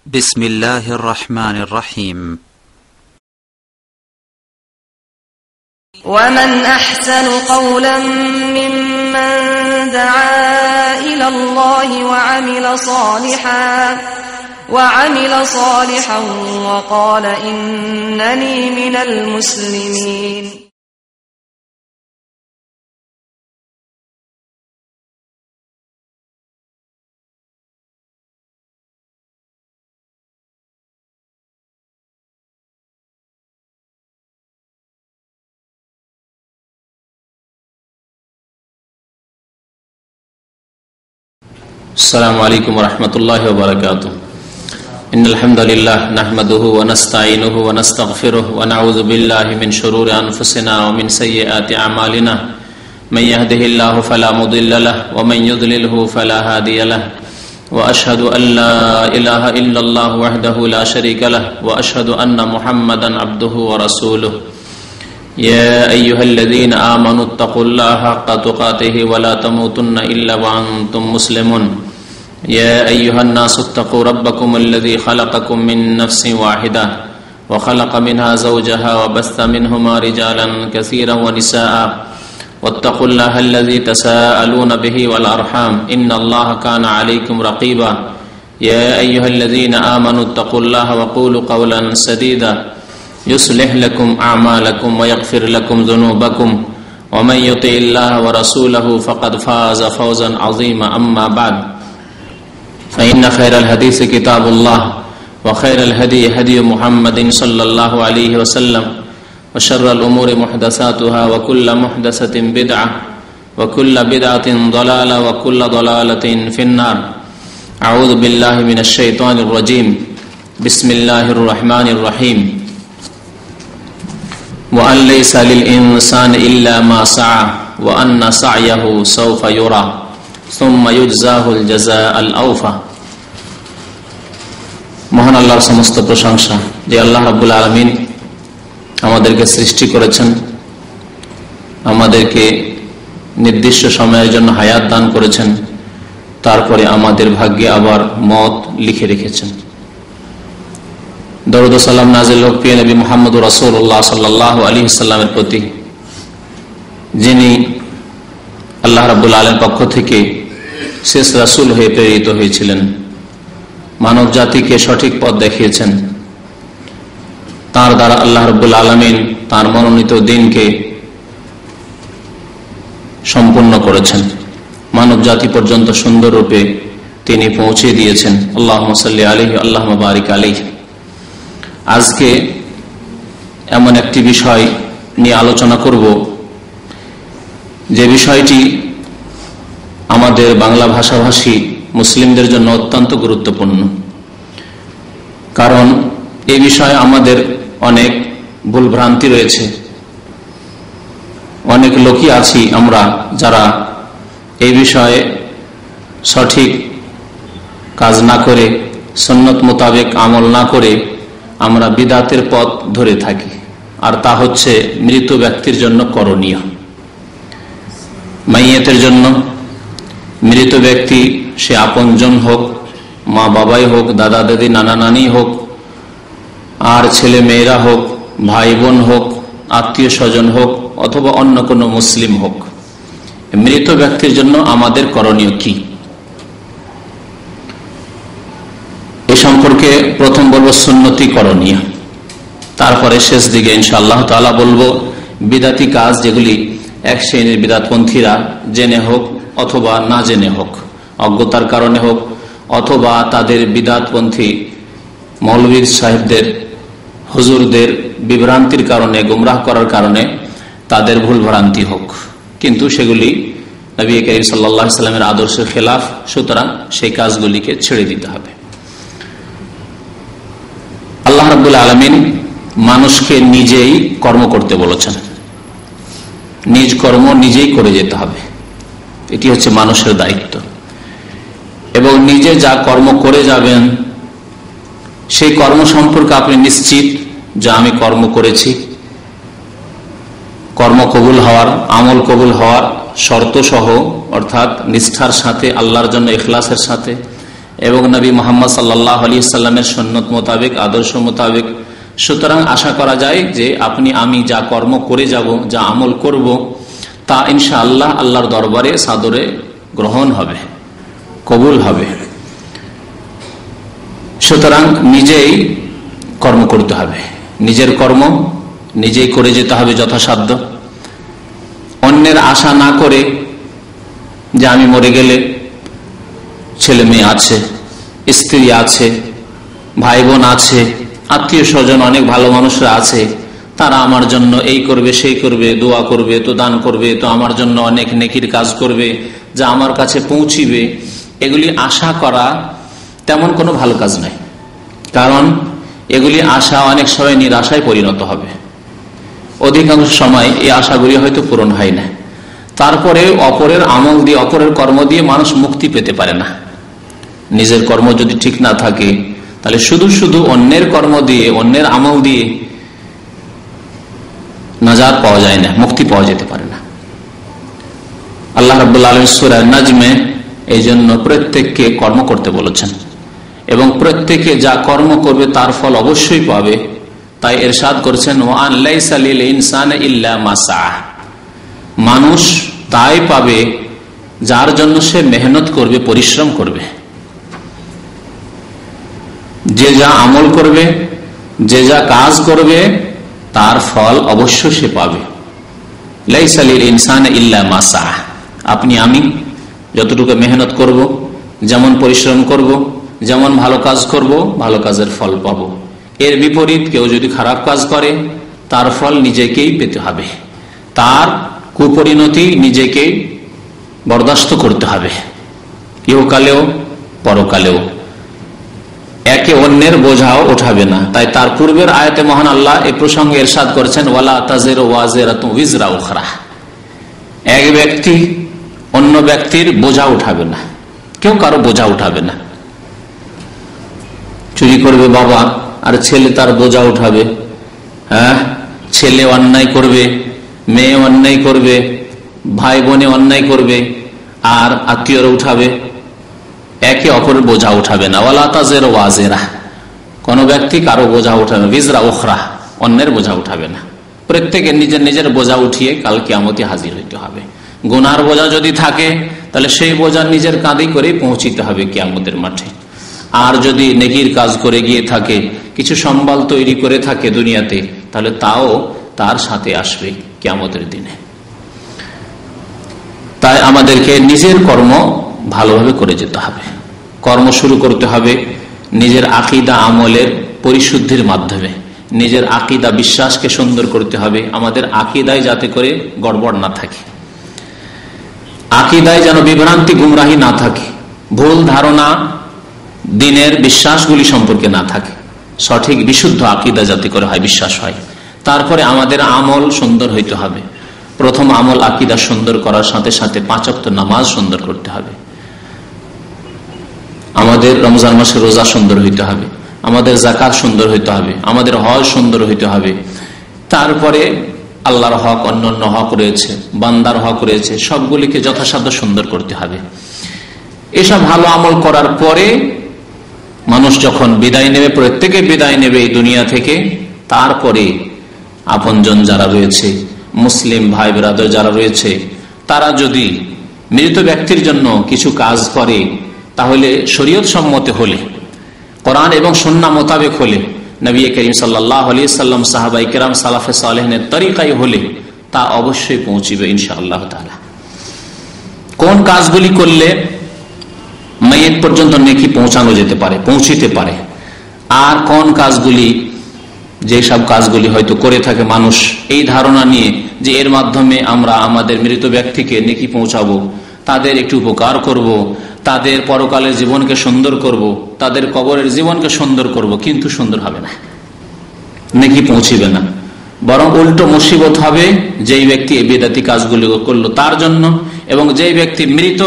بسم الله الرحمن الرحيم ومن أحسن قولا ممن دعا إلى الله وعمل صالحا وقال إنني من المسلمين السلام عليكم ورحمة الله وبركاته إن الحمد لله نحمده ونستعينه ونستغفره ونعوذ بالله من شرور أنفسنا ومن سيئات أعمالنا من يهده الله فلا مضل له ومن يضلله فلا هادي له وأشهد أن لا إله إلا الله وحده لا شريك له وأشهد أن محمدا عبده ورسوله يا أيها الذين آمنوا اتقوا الله حق تقاته ولا تموتن إلا وأنتم مسلمون يا أيها الناس اتقوا ربكم الذي خلقكم من نفس واحدة وخلق منها زوجها وبث منهما رجالا كثيرا ونساء واتقوا الله الذي تساءلون به والأرحام إن الله كان عليكم رقيبا يا أيها الذين آمنوا اتقوا الله وقولوا قولا سديدا يصلح لكم أعمالكم ويغفر لكم ذنوبكم ومن يطع الله ورسوله فقد فاز فوزا عظيما أما بعد فإن خير الحديث كتاب الله وخير الهدي هدي محمد صلى الله عليه وسلم وشر الأمور محدثاتها وكل محدثة بدعة وكل بدعة ضلالة وكل ضلالة في النار أعوذ بالله من الشيطان الرجيم بسم الله الرحمن الرحيم وأن ليس للإنسان إلا ما سعى وأن سعيه سوف يرى ثم يجزاه الجزاء الأوفى মহান আল্লাহর সমস্ত প্রশংসা যে আল্লাহ রাব্বুল আলামিন আমাদেরকে সৃষ্টি করেছেন, আমাদেরকে নির্দিষ্ট সময়ের জন্য হায়াত দান করেছেন, তারপরে আমাদের ভাগ্যে আবার মত লিখে রেখেছেন। দরুদ ও সালাম নাযিল হোক প্রিয় নবী মুহাম্মদ রাসূলুল্লাহ সাল্লাল্লাহু আলাইহি ওয়াসাল্লামের প্রতি, যিনি আল্লাহ রাব্বুল আলামিনের পক্ষ থেকে শেষ রাসূল হয়ে প্রেরিত হয়েছিলেন, মানব জাতিকে সঠিক পথ দেখিয়েছেন। তার দ্বারা আল্লাহ রাব্বুল আলামিন তার মনোনীত দ্বীনকে সম্পূর্ণ করেছেন, মানব জাতি পর্যন্ত সুন্দররূপে তিনি পৌঁছে দিয়েছেন। আল্লাহুম্মা সাল্লি আলাইহি আল্লাহুম্মা বারিক আলাইহি। আজকে এমন একটি বিষয় নিয়ে আলোচনা করব, যে বিষয়টি আমাদের বাংলা ভাষাভাষী মুসলিমদের জন্য অত্যন্ত গুরুত্বপূর্ণ। কারণ এই বিষয়ে আমাদের অনেক ভুলভ্রান্তি রয়েছে। অনেক লোকই আছি আমরা যারা এই বিষয়ে সঠিক কাজ না করে, সুন্নত মোতাবেক আমল না করে আমরা বিদআতের পথ ধরে থাকি, আর তা হচ্ছে মৃত ব্যক্তির জন্য করণীয়। মাইয়াতের জন্য, মৃত ব্যক্তি সে আপনজন হোক, মা বাবাই হোক, দাদা দাদি, নানা নানি হোক, আর ছেলে মেয়েরা হোক, ভাই বোন হোক, আত্মীয় স্বজন হোক, অথবা অন্য কোনো মুসলিম হোক, মৃত ব্যক্তির জন্য আমাদের করণীয় কি, এ সম্পর্কে প্রথম বলবো সুন্নতি করণীয়, তারপরে শেষ দিকে ইনশাআল্লাহ তাআলা বলবো বিদআতি কাজ, যেগুলি এক শ্রেণীর বিদআতপন্থীরা জেনে হোক অথবা না জেনে হোক, অজ্ঞতার কারণে হোক অথবা তাদের বিদআতপন্থী মৌলভী সাহেবদের, হুজুরদের বিভ্রান্তির কারণে, গুমরাহ করার কারণে তাদের ভুল ভ্রান্তি হোক, কিন্তু সেগুলি নবী করিম সাল্লাল্লাহু আলাইহি ওয়াসাল্লামের আদর্শের খেলাফ। সুতরাং সেই কাজগুলিকে ছেড়ে দিতে হবে। আল্লাহ রাব্বুল আলামিন মানুষকে নিজেই কর্ম করতে বলেছেন, নিজ কর্ম নিজেই করে যেতে হবে, এটি হচ্ছে মানুষের দায়িত্ব। এবং নিজে যা কর্ম করে যাবেন সেই কর্ম সম্পর্কে আপনি নিশ্চিত যে আমি কর্ম করেছি। কর্ম কবুল হওয়ার, আমল কবুল হওয়ার শর্ত সহ, অর্থাৎ নিষ্ঠার সাথে, আল্লাহর জন্য ইখলাসের সাথে, এবং নবী মুহাম্মদ সাল্লাল্লাহু আলাইহি সাল্লামের সুন্নত মোতাবেক, আদর্শ মোতাবেক। সুতরাং আশা করা যায় যে আমি যা কর্ম করে যাব, যা আমল করব, তা ইনশাআল্লাহ আল্লাহর দরবারে সাদরে গ্রহণ হবে, কবুল হবে। সুতরাং নিজেই কর্ম করতে হবে, নিজের কর্ম নিজেই করে যেতে হবে যথাসাধ্য। অন্যের আশা না করে যে আমি মরে গেলে ছেলে মেয়ে আছে, স্ত্রী আছে, ভাই বোন আছে, আত্মীয় স্বজন অনেক ভালো মানুষরা আছে, তারা আমার জন্য এই করবে সেই করবে, দোয়া করবে, তো দান করবে, তো আমার জন্য অনেক নেকির কাজ করবে, যা আমার কাছে পৌঁছিবে, এগুলি আশা করা তেমন কোনো ভালো কাজ নাই। কারণ এগুলি আশা অনেক সময় নিরাশায় পরিণত হবে। অধিকাংশ সময় এই আশাগুলি হয়তো পূরণ হয় না। তারপরে অপরের আমল দিয়ে, অপরের কর্ম দিয়ে মানুষ মুক্তি পেতে পারে না। নিজের কর্ম যদি ঠিক না থাকে, তাহলে শুধু শুধু অন্যের কর্ম দিয়ে, অন্যের আমল দিয়ে নাজাত পাওয়া যায় না, মুক্তি পাওয়া যেতে পারে না। আল্লাহ রাব্বুল আলামিন সূরা নাজমে এই জন্য প্রত্যেককে কর্ম করতে বলেছেন, এবং প্রত্যেকে যা কর্ম করবে তার ফল অবশ্যই পাবে। তাই ইরশাদ করেছেন, ওয়ান লাইসা লিল ইনসানি ইল্লা মা সাআ, মানুষ তাই পাবে যার জন্য সে মেহনত করবে, পরিশ্রম করবে। যে যা আমল করবে, যে যা কাজ করবে, তার ফল অবশ্য সে পাবে। লাইসা লিল ইনসানি ইল্লা মা সাআ, আপনি আমি যতটুকু মেহনত করব, যেমন পরিশ্রম করব, যেমন ভালো কাজ করব, ভালো কাজের ফল পাব। এর বিপরীত কেউ যদি খারাপ কাজ করে, তার ফল নিজেকেই পেতে হবে, তার কুপরিণতি নিজেকেই বরদাস্ত করতে হবে, ইহকালেও পরকালেও। একে অন্যের বোঝাও ওঠাবে না। তাই তার পূর্বের আয়াতে মহান আল্লাহ এই প্রসঙ্গে ইরশাদ করেছেন, ওয়ালা তাজিরু ওয়াজিরাতুন উযরা উখরা, এক ব্যক্তি অন্য ব্যক্তির বোঝা উঠাবে না, কেউ কারো বোঝা উঠাবে না। চুরি করবে বাবা, আর ছেলে তার বোঝা উঠাবে। হ্যাঁ, ছেলে অন্যায় করবে, মেয়ে অন্যায় করবে, ভাই বোনে অন্যায় করবে, আর আত্মীয়রা উঠাবে, একে অপরের বোঝা উঠাবে না। ওয়ালা তাজিরু ওয়াজিরা, কোন ব্যক্তি কারো বোঝা উঠাবে, উযরা উখরা, অন্যের বোঝা উঠাবে না। প্রত্যেকে নিজের নিজের বোঝা উঠিয়ে কাল কিয়ামতে হাজির হইতে হবে। গুনার বোঝা যদি থাকে, তাহলে সেই বোঝা নিজের কাঁধে করে পৌঁছিতে হবে কিয়ামতের মাঠে। আর যদি নেকির কাজ করে গিয়ে থাকে, কিছু সম্বল তৈরি করে থাকে দুনিয়াতে, তাহলে তাও তার সাথে আসবে কিয়ামতের দিনে। তাই আমাদেরকে নিজের কর্ম ভালোভাবে করে যেতে হবে। কর্ম শুরু করতে হবে নিজের আকীদা আমলের পরিশুদ্ধির মাধ্যমে। নিজের আকীদা বিশ্বাসকে সুন্দর করতে হবে, আমাদের আকীদায় যাতে করে গড়বড় না থাকে, আকীদায় যেন বিভ্রান্তি গুমরাহি না থাকে, ভুল ধারণা দিনের বিশ্বাসগুলি সম্পর্কে না থাকে, সঠিক বিশুদ্ধ আকীদা যাতে করে হয়, বিশ্বাস হয়। তারপরে আমাদের আমল সুন্দর হইতে হবে। প্রথম আমল আকীদা সুন্দর করার সাথে সাথে 5 ওয়াক্ত নামাজ সুন্দর করতে হবে। আমাদের রমজান মাসে রোজা সুন্দর হইতে হবে, আমাদের যাকাত সুন্দর হইতে হবে, আমাদের হজ সুন্দর হইতে হবে। তারপরে আল্লাহর হক, অন্যান্য হক রয়েছে, বান্দার হক রয়েছে, সবগুলিকে যথাসাধ্য সুন্দর করতে হবে। এসব ভালো আমল করার পরে মানুষ যখন বিদায় নেবে, প্রত্যেকে বিদায় নেবে এই দুনিয়া থেকে, তারপরে আপনজন যারা রয়েছে, মুসলিম ভাই ব্রাদার যারা রয়েছে, তারা যদি মৃত ব্যক্তির জন্য কিছু কাজ করে, তাহলে শরীয়ত সম্মত হলে, কোরআন এবং সুন্নাহ মোতাবেক হলে, নবী করিম সাল্লাল্লাহু আলাইহি সাল্লাম, সাহাবায়ে কেরাম, সালাফে সালেহিনের তরিকায় হলে, তা অবশ্যই পৌঁছিবে ইনশাআল্লাহ তাআলা। কোন কাজগুলি করলে মাইয়িত পর্যন্ত নেকি পৌঁছানো যেতে পারে, পৌঁছিতে পারে, আর কোন কাজগুলি, যেসব কাজগুলি হয়তো করে থাকে মানুষ এই ধারণা নিয়ে যে এর মাধ্যমে আমরা আমাদের মৃত ব্যক্তিকে নেকি পৌঁছাবো, তাদের একটু উপকার করব, তাদের পরকালের জীবনকে সুন্দর করব, তাদের কবরের জীবনকে সুন্দর করব, কিন্তু সুন্দর হবে না, নেকি পৌঁছিবে না। বরং উল্টো মুসিবত হবে যেই ব্যক্তি এই বিদআতি কাজগুলি করলো তার জন্য, এবং যেই ব্যক্তি মৃত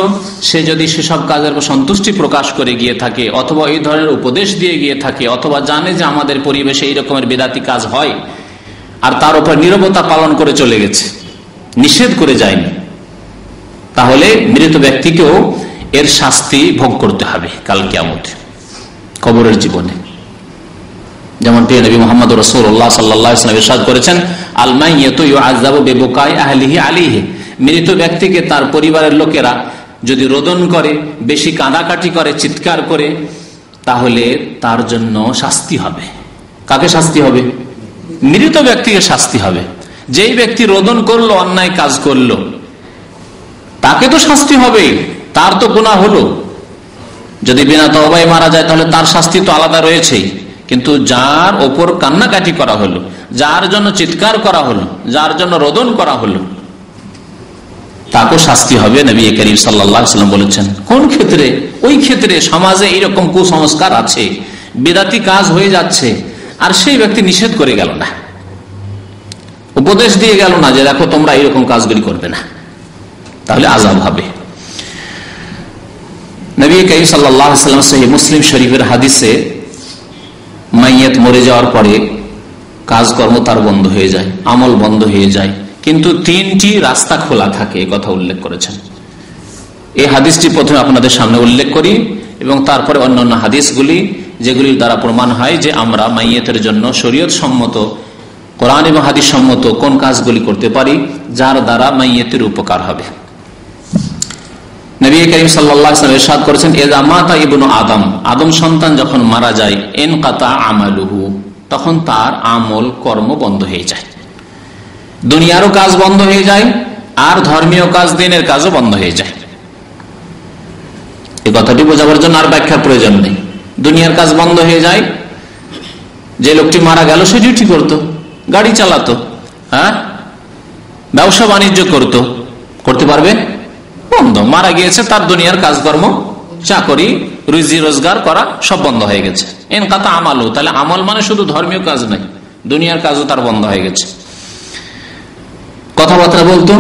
সে যদি সেসব কাজের উপর সন্তুষ্টি প্রকাশ করে গিয়ে থাকে, অথবা এই ধরনের উপদেশ দিয়ে গিয়ে থাকে, অথবা জানে যে আমাদের পরিবেশে এই রকমের বিদআতি কাজ হয়, আর তার উপর নীরবতা পালন করে চলে গেছে, নিষেধ করে যায়নি, তাহলে মৃত ব্যক্তিকেও এর শাস্তি ভোগ করতে হবে কাল কিয়ামতে, কবরের জীবনে। যেমন প্রিয় নবী মুহাম্মদ রাসূলুল্লাহ সাল্লাল্লাহু আলাইহি ওয়াসাল্লাম ইরশাদ করেছেন, আল মাইয়াতু ইউআযাবু বিবুকাই আহলিহি আলাইহি, মৃত ব্যক্তিকে তার পরিবারের লোকেরা যদি রোদন করে, বেশি কাঁদাকাটি করে, চিৎকার করে, তাহলে তার জন্য শাস্তি হবে। কাকে শাস্তি হবে? মৃত ব্যক্তিকে শাস্তি হবে। যেই ব্যক্তি রোদন করলো, অন্যায় কাজ করলো, তাকে তো শাস্তি হবেই, তার তো গুনাহ হলো। যদি বিনা তওবায় মারা যায় তাহলে তার শাস্তি তো আলাদা রয়েছেই, কিন্তু যার ওপর কান্নাকাটি করা হলো, যার জন্য চিৎকার করা হলো, যার জন্য রোদন করা হলো, তাকেও শাস্তি হবে। নবী করিম সাল্লাল্লাহু আলাইহি ওয়াসাল্লাম বলেছেন। কোন ক্ষেত্রে? ওই ক্ষেত্রে সমাজে এইরকম কুসংস্কার আছে, বিদাতি কাজ হয়ে যাচ্ছে, আর সেই ব্যক্তি নিষেধ করে গেল না, উপদেশ দিয়ে গেল না যে দেখো তোমরা এইরকম কাজগুলি করবে না, তাহলে আযাব হবে। নবী করিম সাল্লাল্লাহু আলাইহি ওয়াসাল্লাম সহিহ মুসলিম শরীফের হাদিসে মাইয়াত মরে যাওয়ার পরে কাজকর্ম তার বন্ধ হয়ে যায়, আমল বন্ধ হয়ে যায়, কিন্তু 3টি রাস্তা খোলা থাকে, এই কথা উল্লেখ করেছেন। এই হাদিসটি প্রথমে আপনাদের সামনে উল্লেখ করি এবং তারপরে অন্যান্য হাদিসগুলি, যেগুলির দ্বারা প্রমাণ হয় যে আমরা মাইয়াতের জন্য শরীয়ত সম্মত, কোরআন এবং হাদিস সম্মত কোন কাজগুলি করতে পারি যার দ্বারা মাইয়াতের উপকার হবে। নবী করিম সাল্লাল্লাহু আলাইহি ওয়াসাল্লাম ইরশাদ করেছেন, ইযা মাতা ইবনু আদম, আদম সন্তান যখন মারা যায়, ইনকাতা আমালুহু, তখন তার আমল কর্ম বন্ধ হয়ে যায়, দুনিয়ারও কাজ বন্ধ হয়ে যায়, আর ধর্মীয় কাজ, দিনের কাজও বন্ধ হয়ে যায়। এই কথাটি বোঝাবার জন্য আর ব্যাখ্যার প্রয়োজন নেই। দুনিয়ার কাজ বন্ধ হয়ে যায়, যে লোকটি মারা গেল সে ডিউটি করতো, গাড়ি চালাতো, হ্যাঁ, ব্যবসা বাণিজ্য করতে পারবে? বন্ধ। মারা গিয়েছে, তার দুনিয়ার কাজকর্ম, চাকরি, রুজি রোজগার করা সব বন্ধ হয়ে গেছে। ইনকাতা আমালু, তাহলে আমল মানে শুধু ধর্মীয় কাজ নাই, দুনিয়ার কাজও তার বন্ধ হয়ে গেছে। কথাবার্তা বলতো,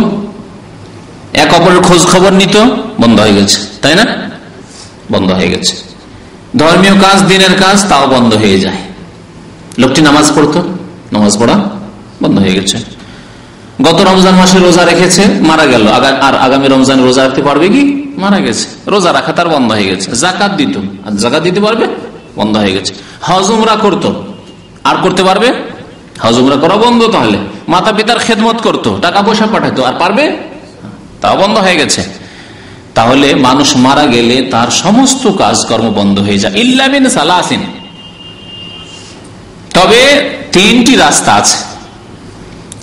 এক অপরের খোঁজ খবর নিত, বন্ধ হয়ে গেছে, তাই না? বন্ধ হয়ে গেছে। ধর্মীয় কাজ, দিনের কাজ, তাও বন্ধ হয়ে যায়। লোকটি নামাজ পড়তো, নামাজ পড়া বন্ধ হয়ে গেছে। গত রমজান মাসে রোজা রেখেছে, মারা গেল, আর আগামী রমজান রোজা রাখতে পারবে কি? মারা গেছে, রোজা রাখা তার বন্ধ হয়ে গেছে। জাকাত দিত, আর জাকাত দিতে পারবে? বন্ধ হয়ে গেছে। হজ উমরা করতো, আর করতে পারবে? হজ উমরা করা বন্ধ। তাহলে মাতা পিতার খেদমত করতো, টাকা পয়সা পাঠাতো, আর পারবে? তাও বন্ধ হয়ে গেছে। তাহলে মানুষ মারা গেলে তার সমস্ত কাজকর্ম বন্ধ হয়ে যায়, ইল্লা মিন সালাসিন। তবে 3টি রাস্তা আছে,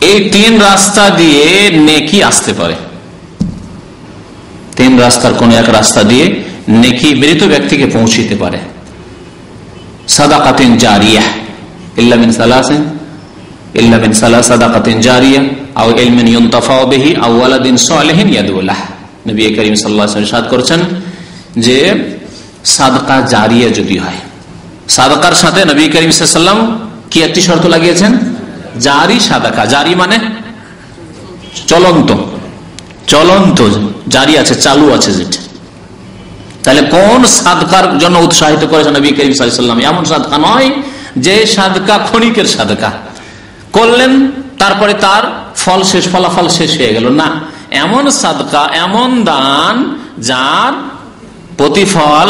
এই 3 রাস্তা দিয়ে নেকি আসতে পারে। 3 রাস্তার কোন এক রাস্তা দিয়ে নেকি মৃত ব্যক্তিকে পৌঁছিতে পারে। সাদাকাতিন জারিয়া, ইল্লা মিন সালাসিন, ইল্লা মিন সাদাকাতিন জারিয়া, আও ইলমিন ইউনতাফাউ বিহি, আও ওয়ালাদিন সালিহিন ইয়াদউ লাহু। নবী করিম সাল্লাল্লাহু আলাইহি ওয়াসাল্লাম ইরশাদ করেছেন যে সাদকা জারিয়া যদি হয়, সাদকার সাথে নবী করিম সাল্লাল্লাহু আলাইহি ওয়াসাল্লাম কি একটি শর্ত লাগিয়েছেন? জারি সাদাকা। জারি মানে চলন্ত, চলন্ত, জারি আছে, চালু আছে যেটা। তাহলে কোন সাদকার জন্য উৎসাহিত করেছেন নবী করিম সাল্লাল্লাহু আলাইহি ওয়াসাল্লাম? এমন সাদকা নয় যে সাদকা ক্ষণিকের সাদকা করলেন, তারপরে তার ফল শেষ, ফলাফল শেষ হয়ে গেল, না। এমন সাদকা, এমন দান যার প্রতিফল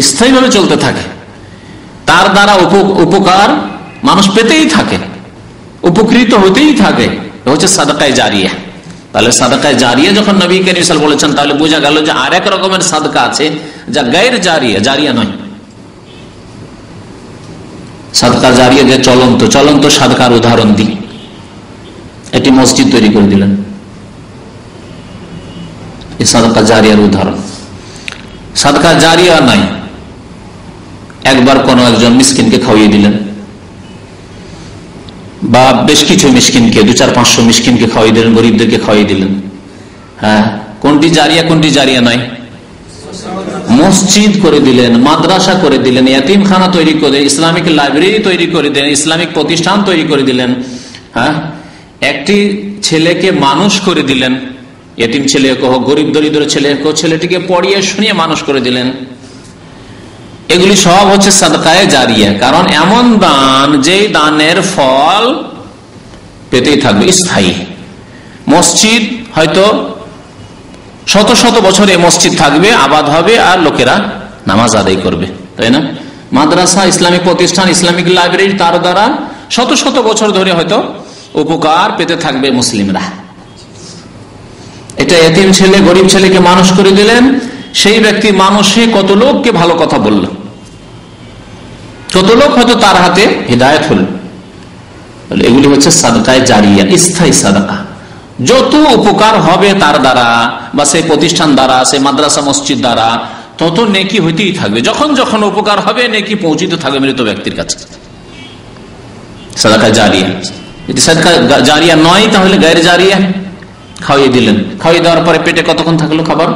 স্থায়ীভাবে চলতে থাকে, তার দ্বারা উপকার মানুষ পেতেই থাকে, উপকৃত হতেই থাকে, হচ্ছে সাদকায়ে জারিয়া। তাহলে সাদকায়ে জারিয়া যখন নবী করিম সাল্লাল্লাহু আলাইহি ওয়াসাল্লাম বলেছেন, তাহলে বোঝা গেল যে আরেক রকমের সাদকা আছে যা গায়র জারিয়া, জারিয়া নয়। সাদকা জারিয়া যে চলন্ত, চলন্ত সাদকার উদাহরণ দিই। একটি মসজিদ তৈরি করে দিলেন, এই সাদকা জারিয়ার উদাহরণ। সাদকা জারিয়া নাই, একবার কোন একজন মিসকিনকে খাওয়িয়ে দিলেন, বা বেশ কিছু মিসকিনকে, 200-500 মিসকিনকে খাওয়িয়ে দিলেন, গরিবদেরকে খাওয়িয়ে দিলেন। হ্যাঁ, কোনটি জারিয়া, কোনটি জারিয়া নয়? মসজিদ করে দিলেন, মাদ্রাসা করে দিলেন, ইয়াতিমখানা তৈরি করে, ইসলামিক লাইব্রেরি তৈরি করে দিলেন, ইসলামিক প্রতিষ্ঠান তৈরি করে দিলেন। হ্যাঁ, একটি ছেলেকে মানুষ করে দিলেন, এতিম ছেলে হোক, গরিব দরিদ্র ছেলে হোক, ছেলেটিকে পড়িয়ে শুনিয়ে মানুষ করে দিলেন। এগুলি সব হচ্ছে সাদকায়ে জারিয়া। কারণ এমন দান, যেই দানের ফল পেতেই থাকবে, স্থায়ী। মসজিদ হয়তো শত শত বছর এই মসজিদ থাকবে, আবাদ হবে, আর লোকেরা নামাজ আদায় করবে, তাই না? মাদ্রাসা, ইসলামিক প্রতিষ্ঠান, ইসলামিক লাইব্রেরি, তার দ্বারা শত শত বছর ধরে হয়তো উপকার পেতে থাকবে মুসলিমরা। এটা এতিম ছেলে, গরিব ছেলেকে মানুষ করে দিলেন, সেই ব্যক্তি মানুষে কত লোককে ভালো কথা বলল, কত লোক হয়তো তার হাতে হিদায়াত হল। এগুলি হচ্ছে সাদকায়ে জারিয়া, স্থায়ী সাদাকা। যত উপকার হবে তার দ্বারা বা সেই প্রতিষ্ঠান দ্বারা, সেই মাদ্রাসা মসজিদ দ্বারা, তত নেকি হইতেই থাকবে। যখন যখন উপকার হবে নেকি পৌঁছিতে থাকবে মৃত ব্যক্তির কাছে। সাদাকা জারিয়া। যদি সাদাকা জারিয়া নয় তাহলে গায়ের জারিয়া। খাওয়িয়ে দিলেন, খাওয়িয়ে দেওয়ার পরে পেটে কতক্ষণ থাকলো খাবার?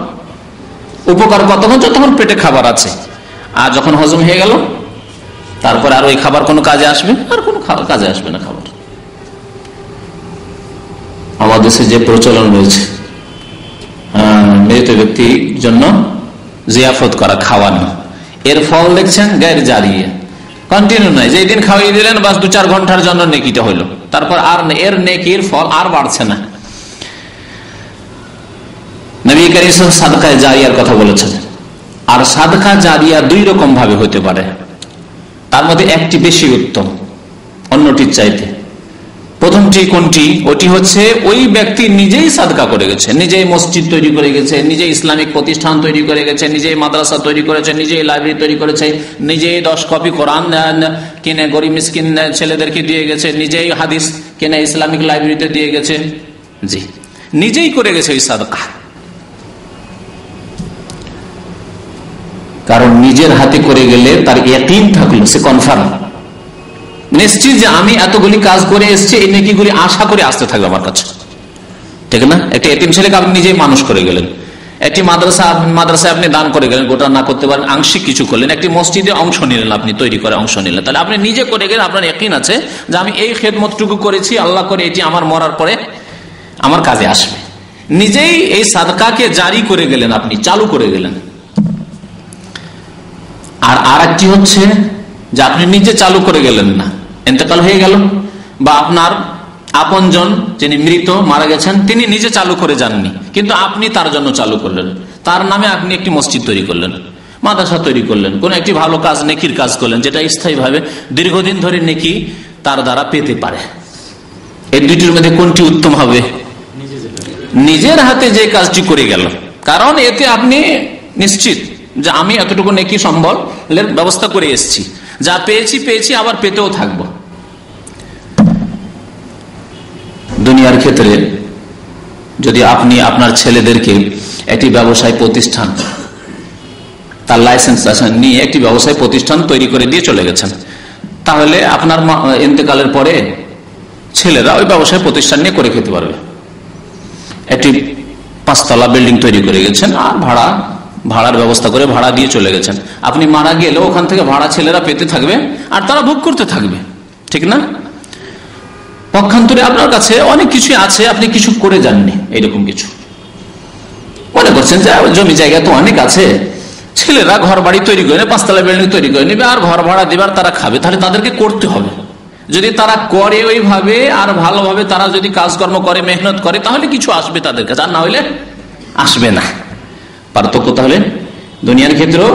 উপকার কতক্ষণ? যতক্ষণ পেটে খাবার আছে। আর যখন হজম হয়ে গেল তারপরে আর ওই খাবার কোনো কাজে আসবে? আর কোনো কাজে আসবে না খাবার। আমাদের দেশে যে প্রচলন রয়েছে মৃত ব্যক্তির জন্য জিয়াফত করা, খাওয়ানো, এর ফল দেখছেন গায়ের জারিয়া, কন্টিনিউ নয়। যেই দিন খাওয়াই দিলেন বাস 2-4 ঘন্টার জন্য নেকিটা হইলো, তারপর আর এর নেকির ফল আর বাড়ছে না। নবী কারীম সাদকা জারিয়ার কথা বলেছেন। আর সাদকা জারিয়া 2 রকম ভাবে হতে পারে, তার মধ্যে একটি বেশি উত্তম অন্যটির চাইতে। প্রথমটি কোনটি? ওটি হচ্ছে ওই ব্যক্তি নিজেই সাদকা করে গেছে, নিজেই মসজিদ তৈরি করে গেছে, নিজেই ইসলামিক প্রতিষ্ঠান তৈরি করে গেছে, নিজেই মাদ্রাসা তৈরি করেছে, নিজেই লাইব্রেরি তৈরি করেছে, নিজেই 10 কপি কোরআন কিনে গরিব মিসকিন ছেলেদেরকে দিয়ে গেছে, নিজেই হাদিস কিনে ইসলামিক লাইব্রেরিতে দিয়ে গেছে। জি, নিজেই করে গেছে ওই সাদকা। কারণ নিজের হাতে করে গেলে তার ইয়াকিন থাকলো, সে কনফার্ম, নিশ্চিত যে আমি এতগুলি কাজ করে এসেছি, এই নেকিগুলি আশা করে আসতে থাকবে আমার কাছে, ঠিক না? একটা এতিম ছেলেকে আপনি নিজেই মানুষ করে গেলেন, একটি মাদ্রাসায় আপনি দান করে গেলেন, গোটা না করতে পারেন, আংশিক কিছু করলেন, একটি মসজিদে অংশ নিলেন, আপনি তৈরি করে অংশ নিলেন, তাহলে আপনি নিজে করে গেলেন, আপনার ইয়াকিন আছে যে আমি এই খেদমতটুকু করেছি, আল্লাহ করে এটি আমার মরার পরে আমার কাজে আসবে। নিজেই এই সাদকাকে জারি করে গেলেন, আপনি চালু করে গেলেন। আর একটি হচ্ছে যে আপনি নিজে চালু করে গেলেন না, ইন্তেকাল হয়ে গেল, বা আপনার আপনজন যিনি মৃত মারা গেছেন তিনি নিজে চালু করে যাননি, কিন্তু আপনি তার জন্য চালু করলেন, তার নামে আপনি একটি মসজিদ তৈরি করলেন, মাদ্রাসা তৈরি করলেন, কোন একটি ভালো কাজ, নেকির কাজ করলেন, যেটা স্থায়ীভাবে দীর্ঘদিন ধরে নেকি তার দ্বারা পেতে পারে। এই দুইটির মধ্যে কোনটি উত্তম হবে? নিজের হাতে যে কাজটি করে গেল, কারণ এতে আপনি নিশ্চিত যে আমি এতটুকু নেকি সম্বলের ব্যবস্থা করে এসেছি, যা পেয়েছি আবার পেতেও থাকবো। দুনিয়ার ক্ষেত্রে যদি আপনি আপনার ছেলেদেরকে একটি ব্যবসায় প্রতিষ্ঠান, তার লাইসেন্স নিয়ে একটি ব্যবসায় প্রতিষ্ঠান তৈরি করে দিয়ে চলে গেছেন, তাহলে আপনার ইন্তেকালের পরে ছেলেরা ওই ব্যবসায় প্রতিষ্ঠান নিয়ে করে খেতে পারবে। একটি 5 তলা বিল্ডিং তৈরি করে গেছেন, আর ভাড়ার ব্যবস্থা করে ভাড়া দিয়ে চলে গেছেন, আপনি মারা গেলে ওখান থেকে ভাড়া ছেলেরা পেতে থাকবে আর তারা ভোগ করতে থাকবে, ঠিক না? পক্ষান্তরে আপনার কাছে অনেক কিছু আছে, আপনি কিছু করে যাননি, এইরকম কিছু মনে করছেন যে জমি জায়গা তো অনেক আছে, ছেলেরা ঘর বাড়ি তৈরি করে 5 তলা বিল্ডিং তৈরি করে নেবে আর ঘর ভাড়া দেবার তারা খাবে, তাহলে তাদেরকে করতে হবে। যদি তারা করে ওইভাবে আর ভালোভাবে তারা যদি কাজকর্ম করে, মেহনত করে, তাহলে কিছু আসবে তাদের কাছে, আর না হইলে আসবে না। পার্থক্য তাহলে দুনিয়ার ক্ষেত্রেও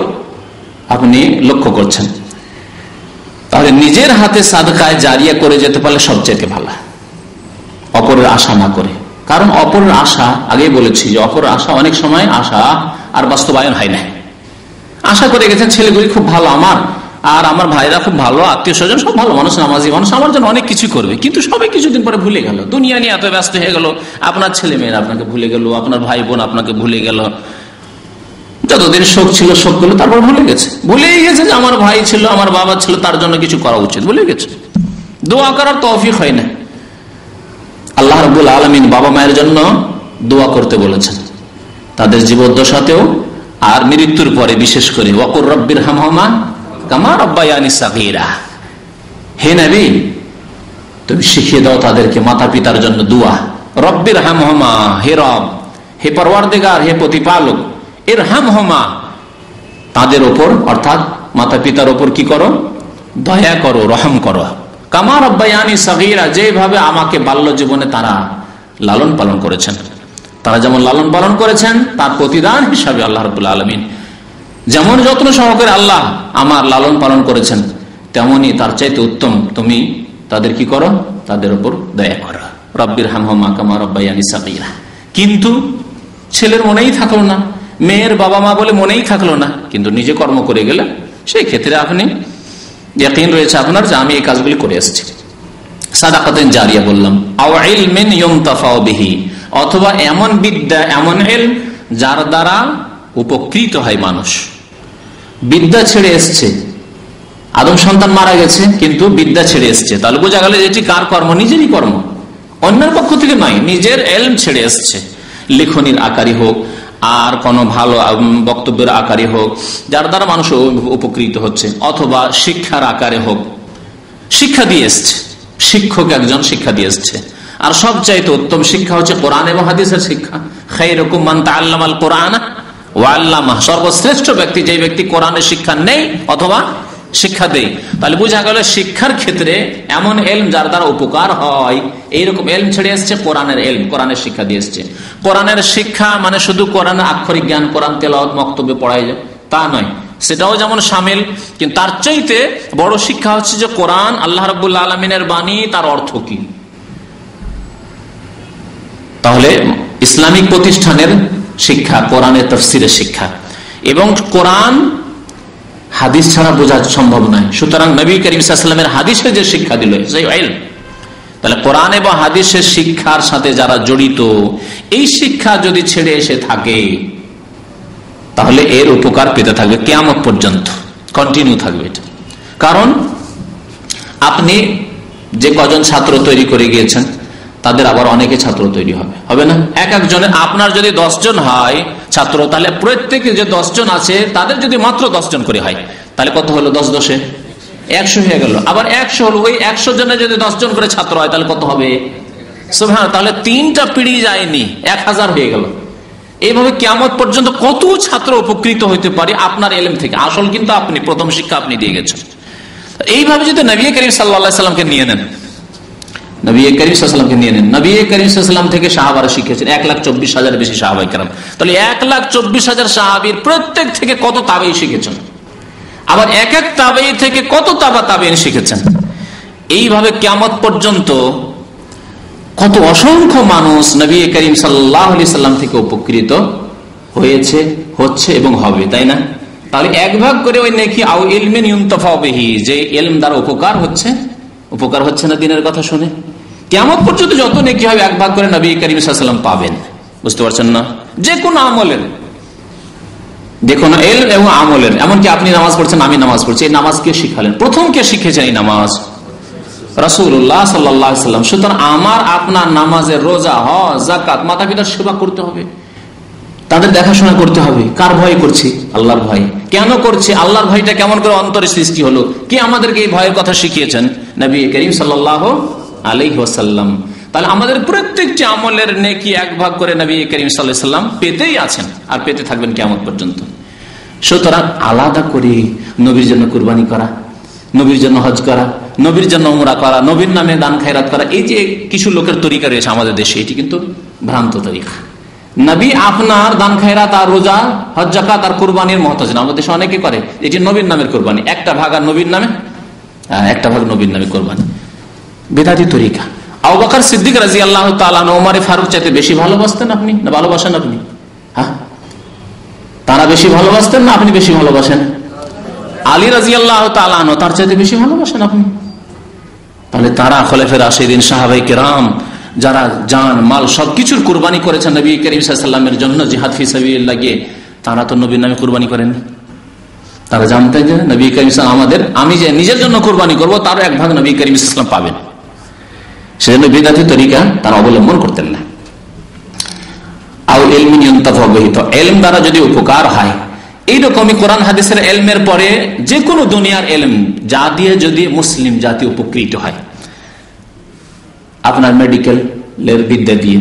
আপনি লক্ষ্য করছেন। তাহলে নিজের হাতে সাদকায়ে জারিয়া করে যেতে পারলে সবচেয়ে ভালো, অপরের আশা না করে। কারণ অপরের আশা, আগেই বলেছি যে অপরের আশা অনেক সময় আশা আর বাস্তবায়ন হয় না। আশা করে গেছেন ছেলেগুলি খুব ভালো আমার, আর আমার ভাইরা খুব ভালো, আত্মীয় স্বজন সব ভালো মানুষ, নামাজি মানুষ, আমার জন্য অনেক কিছু করবে, কিন্তু সবাই কিছুদিন পরে ভুলে গেল, দুনিয়া নিয়ে এত ব্যস্ত হয়ে গেল, আপনার ছেলে মেয়েরা আপনাকে ভুলে গেল, আপনার ভাই বোন আপনাকে ভুলে গেল, যতদিন শোক ছিল শোক গুলো তারপর ভুলেই গেছে যে আমার ভাই ছিল, আমার বাবা ছিল, তার জন্য কিছু করা উচিত, ভুলে গেছে। দোয়া করার তৌফিক হয় না। আল্লাহ রাব্বুল আলামিন বাবা মায়ের জন্য দোয়া করতে বলেছেন, তাদের জীবদ্দশাতেও আর মৃত্যুর পরে বিশেষ করে। ওয়াকুর রব্বির হামহুমা কামা রাব্বায়ানি সাগীরা। হে নবী, তুমি শিখিয়ে দাও তাদেরকে মাতা পিতার জন্য দোয়া। রব্বির হামহুমা, হে রব, হে পরওয়ারদিগার, হে প্রতিপালক, ইরহামহুমা, তাদের ওপর অর্থাৎ মাতা পিতার ওপর কি করো? দয়া করো, রহম করো। কামা রাব্বায়ানি সাগীরা, যেভাবে আমাকে বাল্য জীবনে তারা লালন পালন করেছেন। তারা যেমন লালন পালন করেছেন তার প্রতিদান হিসাবে আল্লাহ রাব্বুল আলামিন যেমন যত্ন সহকারে আল্লাহ আমার লালন পালন করেছেন, তেমনি তার চাইতে উত্তম তুমি তাদের কি করো, তাদের উপর দয়া করো। রব্বির হামহুমা কামা রাব্বায়ানি সাগীরা। কিন্তু ছেলের মনেই থাকলো না, মেয়ের বাবা মা বলে মনেই থাকলো না, কিন্তু নিজে কর্ম করে গেলে সেই ক্ষেত্রে আপনি ইয়াকিন রয়েছে আপনার যে আমি এই কাজগুলি করে এসেছি। সাদাকাতুন জারিয়া বললাম, আও ইলমিন ইউনতাফাউ বিহি, অথবা এমন বিদ্যা, এমন ইলম যার দ্বারা উপকৃত হয় মানুষ। বিদ্যা ছেড়ে এসছে, আদম সন্তান মারা গেছে কিন্তু বিদ্যা ছেড়ে এসছে, তাহলে বোঝা গেল এটি কার কর্ম? নিজেরই কর্ম, অন্যের পক্ষ থেকে নয়, নিজের ইলম ছেড়ে এসছে। লেখনির আকারই হোক আর কোন ভালো বক্তব্যের আকারে হোক যার দ্বারা মানুষ উপকৃত হচ্ছে, অথবা শিক্ষার আকারে হোক, শিক্ষা দিয়ে এসছে, শিক্ষক একজন শিক্ষা দিয়ে এসছে। আর সবচাইতে উত্তম শিক্ষা হচ্ছে কোরআন এবং হাদিসের শিক্ষা। খায়রুকুম মান তাআল্লামাল কোরআন ওয়া আল্লামা, সর্বশ্রেষ্ঠ ব্যক্তি যে ব্যক্তি কোরআনের শিক্ষা নেই অথবা শিক্ষা দেয়। তাহলে বোঝা গেল শিক্ষার ক্ষেত্রে এমন এলম যার দ্বারা উপকার হয়, এইরকম এলম ছেড়ে এসছে কোরআনের এলম, কোরআনের শিক্ষা দিয়ে এসছে। কোরআনের শিক্ষা মানে শুধু কোরআনের আক্ষরিক জ্ঞান, কোরআন তেলাওয়াত বক্তব্যে পড়াই যায় তা নয়, সেটাও যেমন শামিল, কিন্তু তার চাইতে বড় শিক্ষা হচ্ছে যে কোরআন আল্লাহ রাব্বুল আলামিনের বাণী, তার অর্থ কি। তাহলে ইসলামিক প্রতিষ্ঠানের শিক্ষা কোরআনের তাফসীরের শিক্ষা, এবং কোরআন হাদিস ছাড়া বোঝা সম্ভব নয়। সুতরাং নবী করিম সাল্লাল্লাহু আলাইহি ওয়াসাল্লামের হাদিসে যে শিক্ষা দিল সেই ইলম, তাহলে কোরআন এবং হাদিসের শিক্ষার সাথে যারা জড়িত, এই শিক্ষা যদি ছেড়ে এসে থাকে তাহলে এর উপকার পেতে থাকবে কিয়ামত পর্যন্ত, কন্টিনিউ থাকবে এটা। কারণ আপনি যে কজন ছাত্র তৈরি করে গিয়েছেন তাদের আবার অনেকে ছাত্র তৈরি হবে, হবে না? এক একজনের, আপনার যদি 10 জন হয় ছাত্র, তাহলে প্রত্যেকে যে 10 জন আছে তাদের যদি মাত্র 10 জন করে হয়, তাহলে কত হলো? 10 10 100 হয়ে গেল। আবার 100 হলো, ওই 100 জনের যদি 10 জন করে ছাত্র হয় তাহলে কত হবে? সুবহানাল্লাহ, তাহলে 3টা পিঢ়ি যায়নি, 1000 হয়ে গেল। এইভাবে কিয়ামত পর্যন্ত কত ছাত্র উপকৃত হইতে পারে আপনার ইলম থেকে। আসল কিন্তু আপনি, প্রথম শিক্ষা আপনি দিয়ে গেছেন। এইভাবে যদি নবী করিম সাল্লাল্লাহু আলাইহি সাল্লামকে নিয়ে নেন, নবী করিম সাল্লাল্লাহু আলাইহি সাল্লামকে নিয়ে নেন, নবী করিম সাল্লাল্লাহু আলাইহি সাল্লাম থেকে সাহাবারা শিখেছেন 1,24,000 বেশি সাহাবায়ে কেরাম। তাহলে 1,24,000 সাহাবীর প্রত্যেক থেকে কত তাবেঈ শিখেছেন, আবার এক এক তাবেঈ থেকে কত তাবেঈন শিখেছেন। এইভাবে কিয়ামত পর্যন্ত কত অসংখ্য মানুষ নবী করিম সাল্লাল্লাহু আলাইহি সাল্লাম থেকে উপকৃত হয়েছে, হচ্ছে এবং হবে, তাই না? তাহলে এক ভাগ করে ওই নেকি আও ইলমিন ইউনতাফাউ বিহি, যে ইলম দ্বারা উপকার হচ্ছে, উপকার হচ্ছে না দিনের কথা শুনে, কিয়ামত পর্যন্ত যত নেকি হবে এক ভাগ করে নবী করিম সাল্লাল্লাহু আলাইহি সাল্লাম পাবেন। বুঝতে পারছেন না? যে কোনো আমলের, যে কোনো ইলম এবং আমলের, এমনকি আপনি নামাজ পড়ছেন, আমি নামাজ পড়ছি, এই নামাজ কে শিখালেন? প্রথম কে শিখেছেন এই নামাজ? রাসূলুল্লাহ সাল্লাল্লাহু আলাইহি ওয়াসাল্লাম। সুতরাং আমার আপনার নামাজের, রোজা, হজ, যাকাত, মাতা পিতার সেবা করতে হবে, তাদের দেখাশোনা করতে হবে। কার ভয় করছি? আল্লাহর ভয়। কেন করছি? আল্লাহর ভয়টা কেমন করে অন্তরে সৃষ্টি হলো? কে আমাদেরকে এই ভয়ের কথা শিখিয়েছেন? নবী করিম সাল্লাল্লাহু আলাইহি ওয়াসাল্লাম। তাহলে আমাদের প্রত্যেকটি আমলের নেকি এক ভাগ করে নবী করিম সাল্লাল্লাহু আলাইহি ওয়াসাল্লাম পেতেই আছেন আর পেতে থাকবেন কিয়ামত পর্যন্ত। সুতরাং আলাদা করে নবীর জন্য কুরবানি করা, নবীর জন্য হজ করা, নবীর জন্য উমরা করা, নবীর নামে দান খায়রাত করা, এই যে কিছু লোকের তরিকা রয়েছে আমাদের দেশে, এটি কিন্তু ভ্রান্ত তরিকা। নবী আপনার দান খায়রাত আর রোজা, হজ, যাকাত আর কুরবানির মহতাজ না। আমাদের দেশে অনেকে করে, এটি নবীর নামের কুরবানি, একটা ভাগ আর নবীর নামে, একটা ভাগ নবীর নামে কুরবানি, বেদাতি তরিকা। আবু বকর সিদ্দিক রাদিয়াল্লাহু তাআলা ওমর ফারুক চাইতে বেশি ভালোবাসতেন আপনি, না ভালোবাসেন আপনি? হ্যাঁ, তারা বেশি ভালোবাসতেন না আপনি বেশি ভালোবাসেন? আলী রাদিয়াল্লাহু তাআলা তার চাইতে বেশি ভালোবাসেন আপনি? তাহলে তারা খলিফায়ে রাশিদিন, সাহাবায়ে কেরাম, যারা জান মাল সবকিছুর কুরবানি করেছেন নবী করিম সাল্লাল্লাহু আলাইহি ওয়াসাল্লামের জন্য, জিহাদ ফি সাবিলিল্লাহ গিয়ে, তারা তো নবীর নামে কুরবানি করেন। তারা জানতেন যে নবী করিম সাল্লাল্লাহু আলাইহি ওয়াসাল্লাম, আমি যে নিজের জন্য কুরবানি করব তার এক ভাগ নবী করিম সাল্লাল্লাহু আলাইহি ওয়াসাল্লাম পাবেন। সেজন্য বিদআতি তরিকা তারা অবলম্বন করতেন না। আও ইলমিন ইউনতাফাউ বিহি, তো ইলম দ্বারা যদি উপকার হয়, এইরকমই কোরআন হাদিসের ইলমের পরে যে কোনো দুনিয়ার ইলম যা দিয়ে যদি মুসলিম জাতি উপকৃত হয়, আপনার মেডিকেলের বিদ্যা দিয়ে,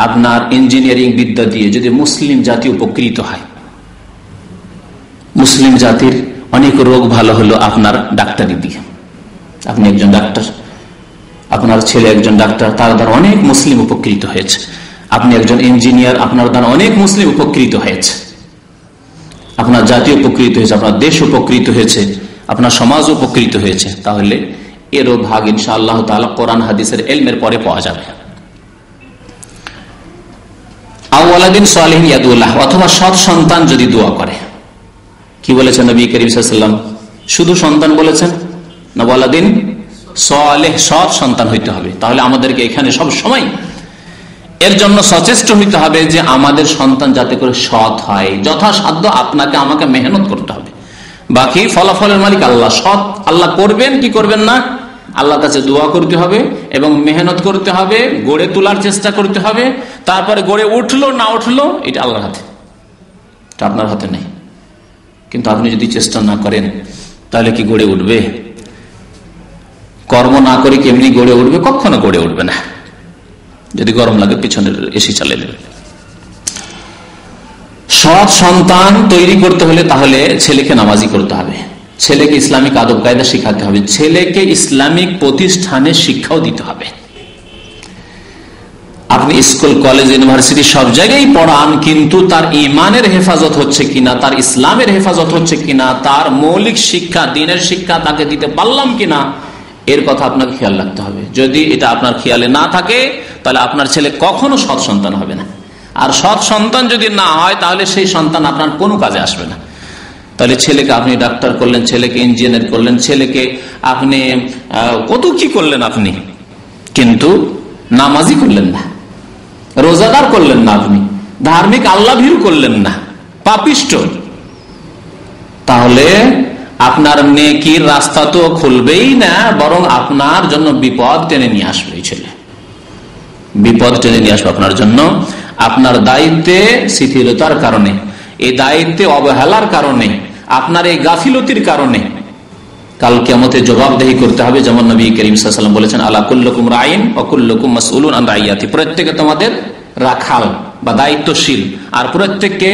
আপনার ইঞ্জিনিয়ারিং বিদ্যা দিয়ে যদি মুসলিম জাতি উপকৃত হয়, মুসলিম জাতির অনেক রোগ ভালো হলো আপনার ডাক্তারি দিয়ে। আপনি একজন ডাক্তার, আপনার ছেলে একজন ডাক্তার, তার দ্বারা অনেক মুসলিম উপকৃত হয়েছে। আপনি একজন ইঞ্জিনিয়ার, আপনার দ্বারা অনেক মুসলিম উপকৃত হয়েছে, আপনার জাতি উপকৃত হয়েছে, আপনার দেশ উপকৃত হয়েছে, আপনার সমাজ উপকৃত হয়েছে, তাহলে এরও ভাগ ইনশাআল্লাহ তাআলা কোরআন হাদিসের ইলমের পরে পাওয়া যাবে। আওয়ালাদিন সালিহিন ইয়াদুল্লাহ, অথবা সৎ সন্তান যদি দোয়া করে। কি বলেছেন নবী করিম সাল্লাল্লাহু আলাইহি ওয়াসাল্লাম? শুধু সন্তান বলেছেন না, ওয়ালাদিন সালেহ, সৎ সন্তান হইতে হবে। তাহলে আমাদেরকে এখানে সব সময় এর জন্য সচেষ্ট হইতে হবে যে আমাদের সন্তান যাতে করে সৎ হয়। যথাসাধ্য আপনাকে আমাকে মেহনত করতে হবে, বাকি ফলাফলের মালিক আল্লাহ। সৎ আল্লাহ করবেন কি করবেন না, আল্লাহর কাছে দোয়া করতে হবে এবং মেহনত করতে হবে, গড়ে তোলার চেষ্টা করতে হবে। তারপরে গড়ে উঠলো না উঠলো এটা আল্লাহর হাতে, এটা আপনার হাতে নেই। কিন্তু আপনি যদি চেষ্টা না করেন তাহলে কি গড়ে উঠবে? কর্ম না করে কি এমনি গড়ে উঠবে? কখনো গড়ে উঠবে না। যদি গরম লাগে পিছনের এসি চালিয়ে দেবে। সৎ সন্তান তৈরি করতে হলে তাহলে ছেলেকে নামাজি করতে হবে, ছেলেকে ইসলামিক আদব কায়দা শিখাতে হবে, ছেলেকে ইসলামিক প্রতিষ্ঠানে শিক্ষাও দিতে হবে। আপনি স্কুল কলেজ ইউনিভার্সিটি সব জায়গায় পড়ান, কিন্তু তার ইমানের হেফাজত হচ্ছে কিনা, তার ইসলামের হেফাজত হচ্ছে কিনা, তার মৌলিক শিক্ষা দ্বীনের শিক্ষা তাকে দিতে পারলাম কিনা, এর কথা আপনাকে খেয়াল রাখতে হবে। যদি এটা আপনার খেয়ালে না থাকে তাহলে আপনার ছেলে কখনো সৎ সন্তান হবে না। আর সৎ সন্তান যদি না হয় তাহলে সেই সন্তান আপনার কোনো কাজে আসবে না। তাহলে ছেলেকে আপনি ডাক্তার করলেন, ছেলেকে ইঞ্জিনিয়ার করলেন, ছেলেকে আপনি কত কি করলেন আপনি, কিন্তু নামাজি করলেন না, রোজাদার করলেন না, আপনি ধার্মিক আল্লাহ ভীরু করলেন না, পাপিষ্ট, তাহলে আপনার নেকির রাস্তা তো খুলবেই না, বরং আপনার জন্য বিপদ টেনে নিয়ে আসবে। এই ছেলে বিপদ টেনে নিয়ে আসবে আপনার জন্য। আপনার দায়িত্বে শিথিলতার কারণে, এই দায়িত্বে অবহেলার কারণে, আপনার এই গাফিলতির কারণে কাল কিয়ামতে জবাবদেহি করতে হবে। যেমন নবী করিম সাল্লাল্লাহু আলাইহি ওয়াসাল্লাম বলেছেন, আলা কুল্লুকুম রাইন ওয়া কুল্লুকুম মাসউলুন আন রাইয়াতি, প্রত্যেকে তোমাদের রাখাল বা দায়িত্বশীল, আর প্রত্যেককে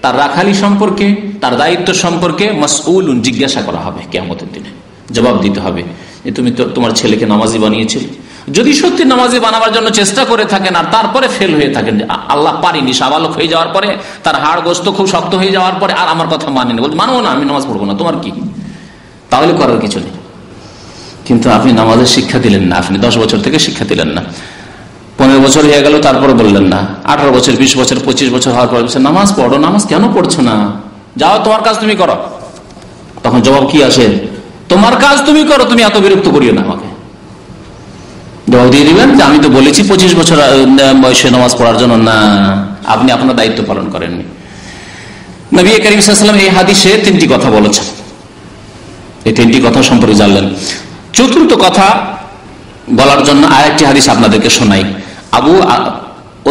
তার রাখালি সম্পর্কে, তার দায়িত্ব সম্পর্কে মাসউলুন, জিজ্ঞাসা করা হবে কিয়ামতের দিনে, জবাব দিতে হবে যে তুমি তো তোমার ছেলেকে নামাজি বানিয়েছিলে। যদি সত্যি নামাজি বানাবার জন্য চেষ্টা করে থাকেন আর তারপরে ফেল হয়ে থাকেন, আল্লাহ পারিনি, সাবালক হয়ে যাওয়ার পরে, তার হাড় গোস্ত খুব শক্ত হয়ে যাওয়ার পরে আর আমার কথা মানেনি, বলছে মানবো না, আমি নামাজ পড়বো না, তোমার কি, তাহলে করার কিছু নেই। কিন্তু আপনি নামাজের শিক্ষা দিলেন না, আপনি 10 বছর থেকে শিক্ষা দিলেন না, 15 বছর হয়ে গেল তারপরে বললেন না, 18 বছর 20 বছর 25 বছর হওয়ার পর নামাজ পড়ো, নামাজ কেন পড়ছো না, যাও তোমার কাজ তুমি করো। তখন জবাব কি আসে? তোমার কাজ তুমি করো, তুমি এত বিরক্ত করিও না আমাকে। জবাব দিয়ে দিবেন যে আমি তো বলেছি 25 বছর বয়সে নামাজ পড়ার জন্য, না, আপনি আপনার দায়িত্ব পালন করেননি। নবী করিম সাল্লাল্লাহু আলাইহি ওয়াসাল্লাম এই হাদিসে 3টি কথা বলেছেন, এই 3টি কথা সম্পর্কে জানলেন। চতুর্থ কথা বলার জন্য আরেকটি হাদিস আপনাদেরকে শোনাই। আবু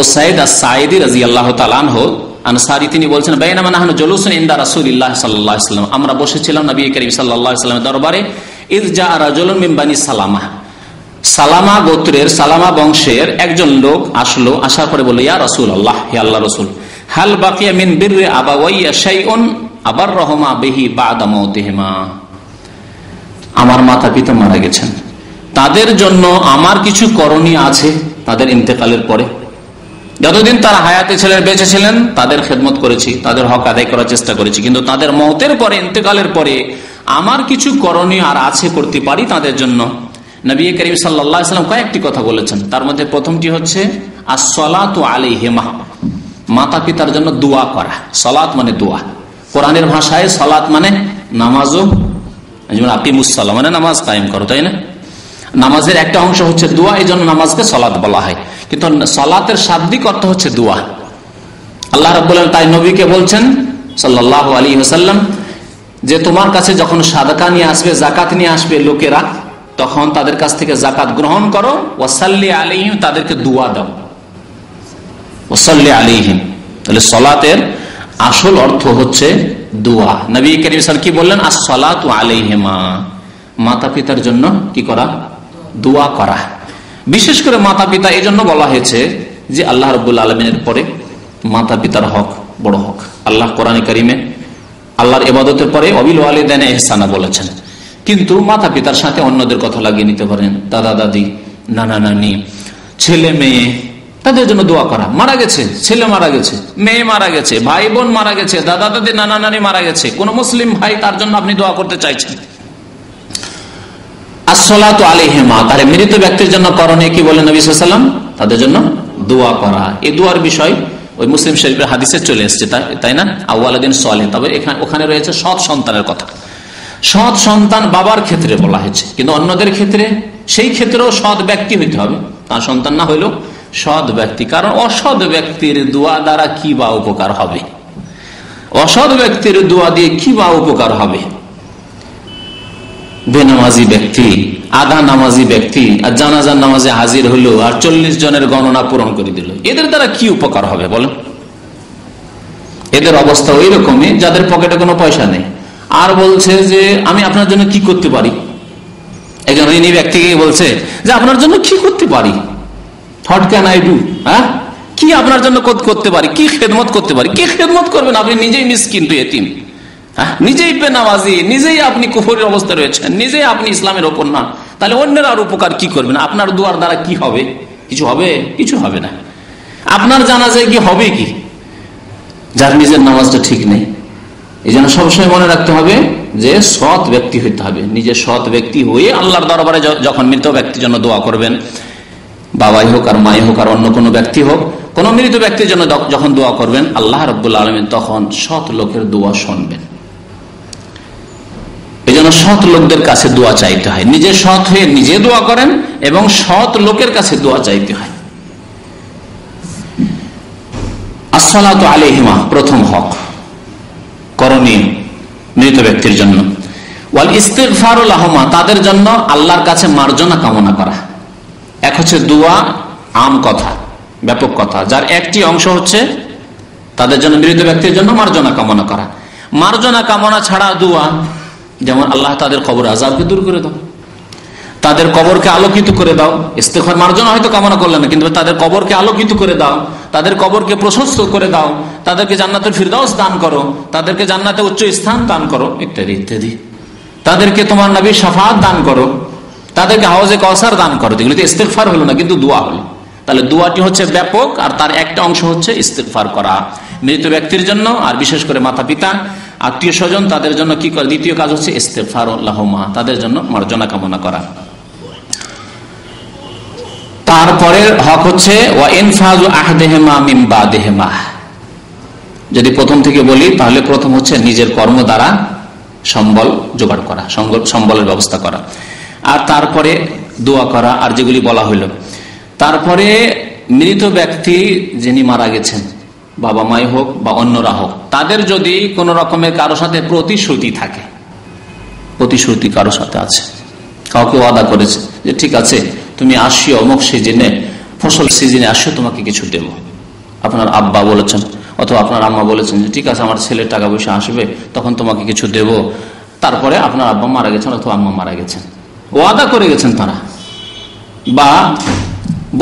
উসাইদ আস-সাঈদী রাদিয়াল্লাহু তাআলা আনহু আনসারী, তিনি বলছেন, বাইনামা নাহনু জুলুসুন ইনদা রাসূলিল্লাহ সাল্লাল্লাহু আলাইহি ওয়াসাল্লাম, আমরা বসেছিলাম নবী করিম সাল্লাল্লাহু আলাইহি ওয়াসাল্লামের দরবারে। ইয জা রাজুলুন মিন বানি সালামা, সালামা গোত্রের, সালামা বংশের একজন লোক আসলো, আসার পরে বলল, ইয়া রাসূলুল্লাহ, হে আল্লাহর রাসূল, হাল বাকিয়া মিন বিররি আবাওয়াইয়া শাইউন আবাররহুমা বিহি বা'দা মাউতিহিমা, আমার মাতা পিতা মারা গেছেন, তাদের জন্য আমার কিছু করণীয় আছে তাদের ইন্তেকালের পরে। যতদিন তারা হায়াতে ছিলেন, বেঁচে ছিলেন, তাদের খেদমত করেছি, তাদের হক আদায় করার চেষ্টা করেছি, কিন্তু তাদের মওতের পরে, ইন্তেকালের পরে আমার কিছু করণীয় আর আছে, করতে পারি তাদের জন্য। নবী করিম সাল্লাল্লাহু আলাইহি ওয়াসাল্লাম কয়েকটি কথা বলেছেন, তার মধ্যে প্রথমটি হচ্ছে আস-সালাতু আলাইহিমা, মাতা পিতার জন্য দোয়া করা। সালাত মানে দোয়া, কোরআনের ভাষায় সালাত মানে নামাজও, যেমন আকিমুস সালাহ মানে নামাজ কায়েম করো, তাই না? নামাজের একটা অংশ হচ্ছে দোয়া, এই জন্য নামাজকে সালাত বলা হয়, কিন্তু সালাতের শাব্দিক অর্থ হচ্ছে দোয়া। আল্লাহ রাব্বুল আলামিন তাই নবীকে বলছেন সাল্লাল্লাহু আলাইহি ওয়াসাল্লাম যে তোমার কাছে যখন সাদাকা নিয়ে আসবে, যাকাত নিয়ে আসবে লোকেরা, তখন তাদের কাছ থেকে যাকাত গ্রহণ করো, ওয়াসাল্লি আলাইহিম, তাদেরকে দোয়া দাও, ওয়াসাল্লি আলাইহিম। তাহলে সালাতের আসল অর্থ হচ্ছে দোয়া। নবী করিম সাল্লাল্লাহু আলাইহি ওয়াসাল্লাম কি বললেন? আস-সালাতু আলাইহিমা, মাতা পিতার জন্য কি করা? দোয়া করা। বিশেষ করে মাতা পিতা এই জন্য বলা হয়েছে যে আল্লাহ রাব্বুল আলামিনের পরে মাতা পিতার হক বড় হক। আল্লাহ কোরআনে কারিমে আল্লাহর ইবাদতের পরে ওয়াবিল ওয়ালিদাইনি ইহসানা বলেছেন, কিন্তু মাতা পিতার সাথে অন্যদের কথা লাগিয়ে নিতে পারেন, দাদা দাদি, নানা নানি, ছেলে মেয়ে, তাদের জন্য দোয়া করা। মারা গেছে, ছেলে মারা গেছে, মেয়ে মারা গেছে, ভাই বোন মারা গেছে, দাদা দাদি নানা নানি মারা গেছে, কোন মুসলিম ভাই, তার জন্য আপনি দোয়া করতে চাইছেন। আসসালাতু আলাইহিমা, তাহলে মৃত ব্যক্তির জন্য করণীয় কি বলেন নবী সাল্লাল্লাহু আলাইহি ওয়াসাল্লাম? তাদের জন্য দোয়া করা। এই দোয়ার বিষয় ওই মুসলিম শরীফের হাদিসে চলে এসেছে, তাই না? আউয়ালাদিন সালেহ। তবে ওখানে রয়েছে সৎ সন্তানের কথা। সৎ সন্তান বাবার ক্ষেত্রে বলা হয়েছে, কিন্তু অন্যদের ক্ষেত্রে, সেই ক্ষেত্রেও সৎ ব্যক্তি হইতে হবে, তার সন্তান না হইলেও সৎ ব্যক্তি। কারণ অসৎ ব্যক্তির দোয়া দ্বারা কি বা উপকার হবে? অসৎ ব্যক্তির দোয়া দিয়ে কি বা উপকার হবে? বেনামাজি ব্যক্তি, আধা নামাজি ব্যক্তি আর জানাজার নামাজে হাজির হলো আর 40 জনের গণনা পূরণ করে দিল, এদের দ্বারা কি উপকার হবে বলেন? এদের অবস্থা ওই রকমই যাদের পকেটে কোনো পয়সা নেই, আর বলছে যে আমি আপনার জন্য কি করতে পারি। একজন ঋণী ব্যক্তিকে বলছে যে আপনার জন্য কি করতে পারি, হোয়াট ক্যান আই ডু, হ্যাঁ, কি আপনার জন্য করতে পারি, কি খেদমত করতে পারি? কি খেদমত করবেন? আপনি নিজেই মিসকিন, এতিম, নিজেই বেনামাজি, নিজেই আপনি কুফরের অবস্থায় রয়েছেন, নিজেই আপনি ইসলামের ওপর না, তাহলে অন্যের আর উপকার কি করবেন? আপনার দুয়ার দ্বারা কি হবে? কিছু হবে? কিছু হবে না। আপনার জানাজায় কি হবে? কি, যার নিজের নামাজটা ঠিক নেই। এই জন্য সবসময় মনে রাখতে হবে যে সৎ ব্যক্তি হইতে হবে। নিজে সৎ ব্যক্তি হয়ে আল্লাহর দরবারে যখন মৃত ব্যক্তির জন্য দোয়া করবেন, বাবাই হোক আর মাই হোক আর অন্য কোনো ব্যক্তি হোক, কোন মৃত ব্যক্তির জন্য যখন দোয়া করবেন, আল্লাহ রাব্বুল আলামিন তখন সৎ লোকের দোয়া শুনবেন। এই জন্য সৎ লোকদের কাছে দোয়া চাইতে হয়। নিজে সৎ হয়ে নিজে দোয়া করেন এবং সৎ লোকের কাছে দোয়া চাইতে হয়। আসসালাতু আলাইহিমা, প্রথম হক করণীয় মৃত ব্যক্তির জন্য। ওয়াল ইস্তিগফারু লাহুমা, তাদের জন্য আল্লাহর কাছে মার্জনা কামনা করা। এক হচ্ছে দোয়া, আম কথা, ব্যাপক কথা, যার একটি অংশ হচ্ছে তাদের জন্য, মৃত ব্যক্তির জন্য মার্জনা কামনা করা। মার্জনা কামনা ছাড়া দোয়া, যেমন আল্লাহ তাদের কবর আযাবকে দূর করে দাও, তাদের কবরকে আলোকিত করে দাও। ইস্তিগফার মার্জনা হয়তো কামনা করলেন না, কিন্তু তাদের কবরকে আলোকিত করে দাও, তাদের কবরকে প্রশস্ত করে দাও, তাদেরকে জান্নাতুল ফিরদাউস দান করো, তাদেরকে জান্নাতে উচ্চ স্থান দান করো, ইত্যাদি ইত্যাদি। তাদেরকে তোমার নবীর শাফাআত দান করো, তাদেরকে হাউজে কাউসার দান করো। এগুলো তো ইস্তিগফার হলো না, কিন্তু দোয়া হলো। তাহলে দোয়াটি হচ্ছে ব্যাপক, আর তার একটা অংশ হচ্ছে ইস্তিগফার করা মৃত ব্যক্তির জন্য, আর বিশেষ করে মাতা পিতা, আত্মীয় স্বজন, তাদের জন্য কি করে? দ্বিতীয় কাজ হচ্ছে ইস্তিগফার লাহুমা, তাদের জন্য মার্জনা কামনা করা। তারপরের হক হচ্ছে ওয়া ইনফাজু আহদিহিমা মিন বাদিহিমা। যদি প্রথম থেকে বলি, তাহলে প্রথম হচ্ছে নিজের কর্ম দ্বারা সম্বল জোগাড় করা, সম্বলের ব্যবস্থা করা, আর তারপরে দোয়া করা, আর যেগুলি বলা হইল। তারপরে মৃত ব্যক্তি যিনি মারা গেছেন, বাবা মাই হোক বা অন্যরা হোক, তাদের যদি কোন রকমের কারো সাথে প্রতিশ্রুতি থাকে, প্রতিশ্রুতি কারো সাথে আছে, কাউকে ওয়াদা করেছে যে ঠিক আছে তুমি আসিও অমুক সিজনে, ফসল সিজনে আসিও, তোমাকে কিছু দেব। আপনার আব্বা বলেছেন অথবা আপনার আম্মা বলেছেন যে ঠিক আছে আমার ছেলের টাকা পয়সা আসবে, তখন তোমাকে কিছু দেব। তারপরে আপনার আব্বা মারা গেছেন অথবা আম্মা মারা গেছেন, ওয়াদা করে গেছেন তারা। বা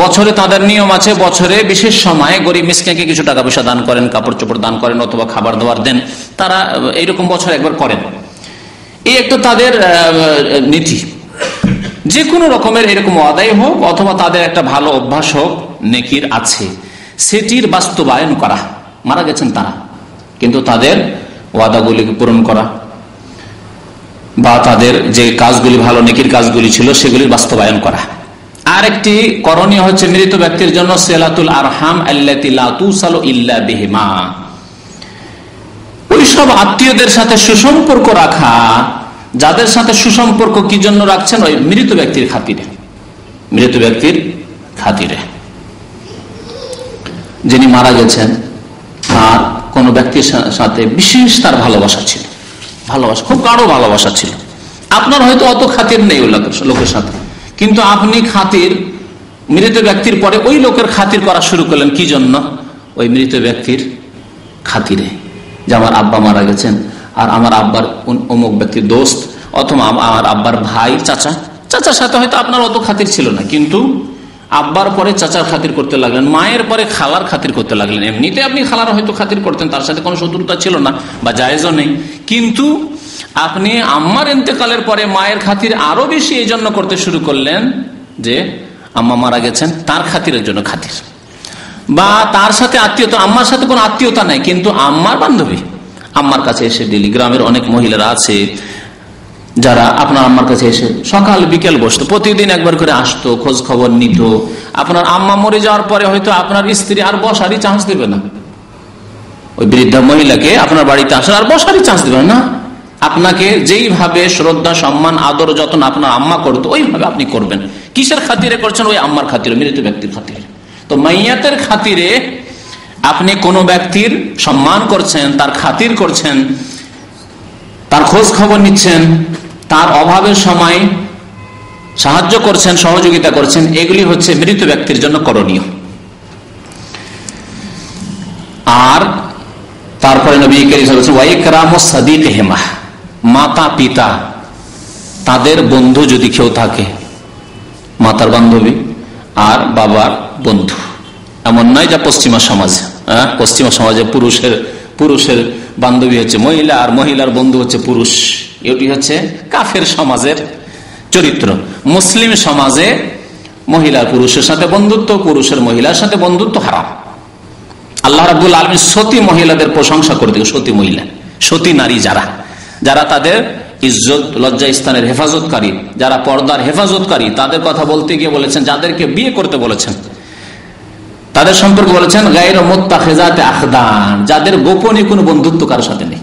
বছরে তাদের নিয়ম আছে, বছরে বিশেষ সময়ে গরিব মিসকিনকে কিছু টাকা পয়সা দান করেন, কাপড় চোপড় দান করেন অথবা খাবার দাবার দেন, তারা এইরকম বছর একবার করেন। এই একটা তাদের নীতি। যে কোনো রকমের এরকম ওয়াদাই হোক অথবা তাদের একটা ভালো অভ্যাস হোক, নেকির আছে, সেটির বাস্তবায়ন করা। মারা গেছেন তারা, কিন্তু তাদের ওয়াদাগুলিকে পূরণ করা বা তাদের যে কাজগুলি ভালো নেকির কাজগুলি ছিল সেগুলির বাস্তবায়ন করা। আর একটি করণীয় হচ্ছে মৃত ব্যক্তির জন্য সিলাতুল আরহাম আল্লাতী লা তুসালু ইল্লা বিহিমা, ওই সব আত্মীয়দের সাথে সুসম্পর্ক রাখা যাদের সাথে সুসম্পর্ক কি জন্য রাখছেন? ওই মৃত ব্যক্তির খাতিরে, মৃত ব্যক্তির খাতিরে। যিনি মারা গেছেন আর কোন ব্যক্তির সাথে বিশেষ তার ভালোবাসা ছিল, ভালোবাসা খুব গাঢ় ভালোবাসা ছিল, আপনার হয়তো অত খাতির নেই ওই লোকের সাথে, কিন্তু আপনি খাতির মৃত ব্যক্তির পরে ওই লোকের খাতির করা শুরু করলেন। কি জন্য? ওই মৃত ব্যক্তির খাতিরে, যে আমার আব্বা মারা গেছেন আর আমার আব্বার অমুক ব্যক্তির দোস্ত অথবা আমার আব্বার ভাই, চাচার সাথে হয়তো আপনার অত খাতির ছিল না, কিন্তু আব্বার পরে চাচার খাতির করতে লাগলেন, মায়ের পরে খালার খাতির করতে লাগলেন। এমনিতে আপনি খালার হয়তো খাতির করতেন, তার সাথে কোনো শত্রুতা ছিল না বা জায়েজও নেই, কিন্তু আপনি আম্মার ইন্তেকালের পরে মায়ের খাতির আরো বেশি এই জন্য করতে শুরু করলেন যে আম্মা মারা গেছেন, তার খাতিরের জন্য খাতির। বা তার সাথে আত্মীয়তা, আম্মার সাথে কোনো আত্মীয়তা নাই কিন্তু আম্মার বান্ধবী, আম্মার কাছে এসে ডেলি। গ্রামের অনেক মহিলারা আছে যারা আপনার আম্মার কাছে এসে সকাল বিকেল বসতো, প্রতিদিন একবার করে আসতো, খোঁজ খবর নিত। আপনার আম্মা মরে যাওয়ার পরে হয়তো আপনার স্ত্রী আর বসারই চান্স দেবে না, ওই বৃদ্ধা মহিলাকে আপনার বাড়িতে আসার আর বসারই চান্স দেবে না। আপনাকে যেইভাবে শ্রদ্ধা সম্মান আদর যত্ন আপনার আম্মা করতো ওইভাবে আপনি করবেন। কিসের খাতিরে করছেন? ওই আম্মার খাতিরে, মৃত ব্যক্তির খাতিরে। তো মাইয়াতের খাতিরে আপনি কোনো ব্যক্তির সম্মান করছেন, তার খাতির করছেন, তার খোঁজ খবর নিচ্ছেন, তার অভাবের সময় সাহায্য করছেন, সহযোগিতা করছেন, এগুলি হচ্ছে মৃত ব্যক্তির জন্য করণীয়। আর তারপরে নবী কারীম সাল্লাল্লাহু আলাইহি ওয়াসাল্লাম ওয়াইকরামু সাদিকহিমা, মাতা পিতা তাদের বন্ধু যদি কেউ থাকে, মাতার বান্ধবী আর বাবার বন্ধু, এমন নয় যা পশ্চিমা সমাজে। পশ্চিমা সমাজে পুরুষের বান্ধবী হচ্ছে মহিলা আর মহিলার বন্ধু হচ্ছে পুরুষ, এটি হচ্ছে কাফের সমাজের চরিত্র। মুসলিম সমাজে মহিলার পুরুষের সাথে বন্ধুত্ব, পুরুষের মহিলার সাথে বন্ধুত্ব হারাম। আল্লাহ রাব্বুল আলামিন সতী মহিলাদের প্রশংসা করে দিল। সতী মহিলা, সতী নারী যারা তাদের ইজ্জত লজ্জা স্থানের হেফাজতকারী, যারা পর্দার হেফাজতকারী, তাদের কথা বলতে গিয়ে বলেছেন যাদেরকে বিয়ে করতে বলেছেন তাদের সম্পর্কে বলেছেন গায়র মুত্তাখিজাতে আখদান, যাদের গোপনীয় কোনো বন্ধুত্ব কারোর সাথে নেই।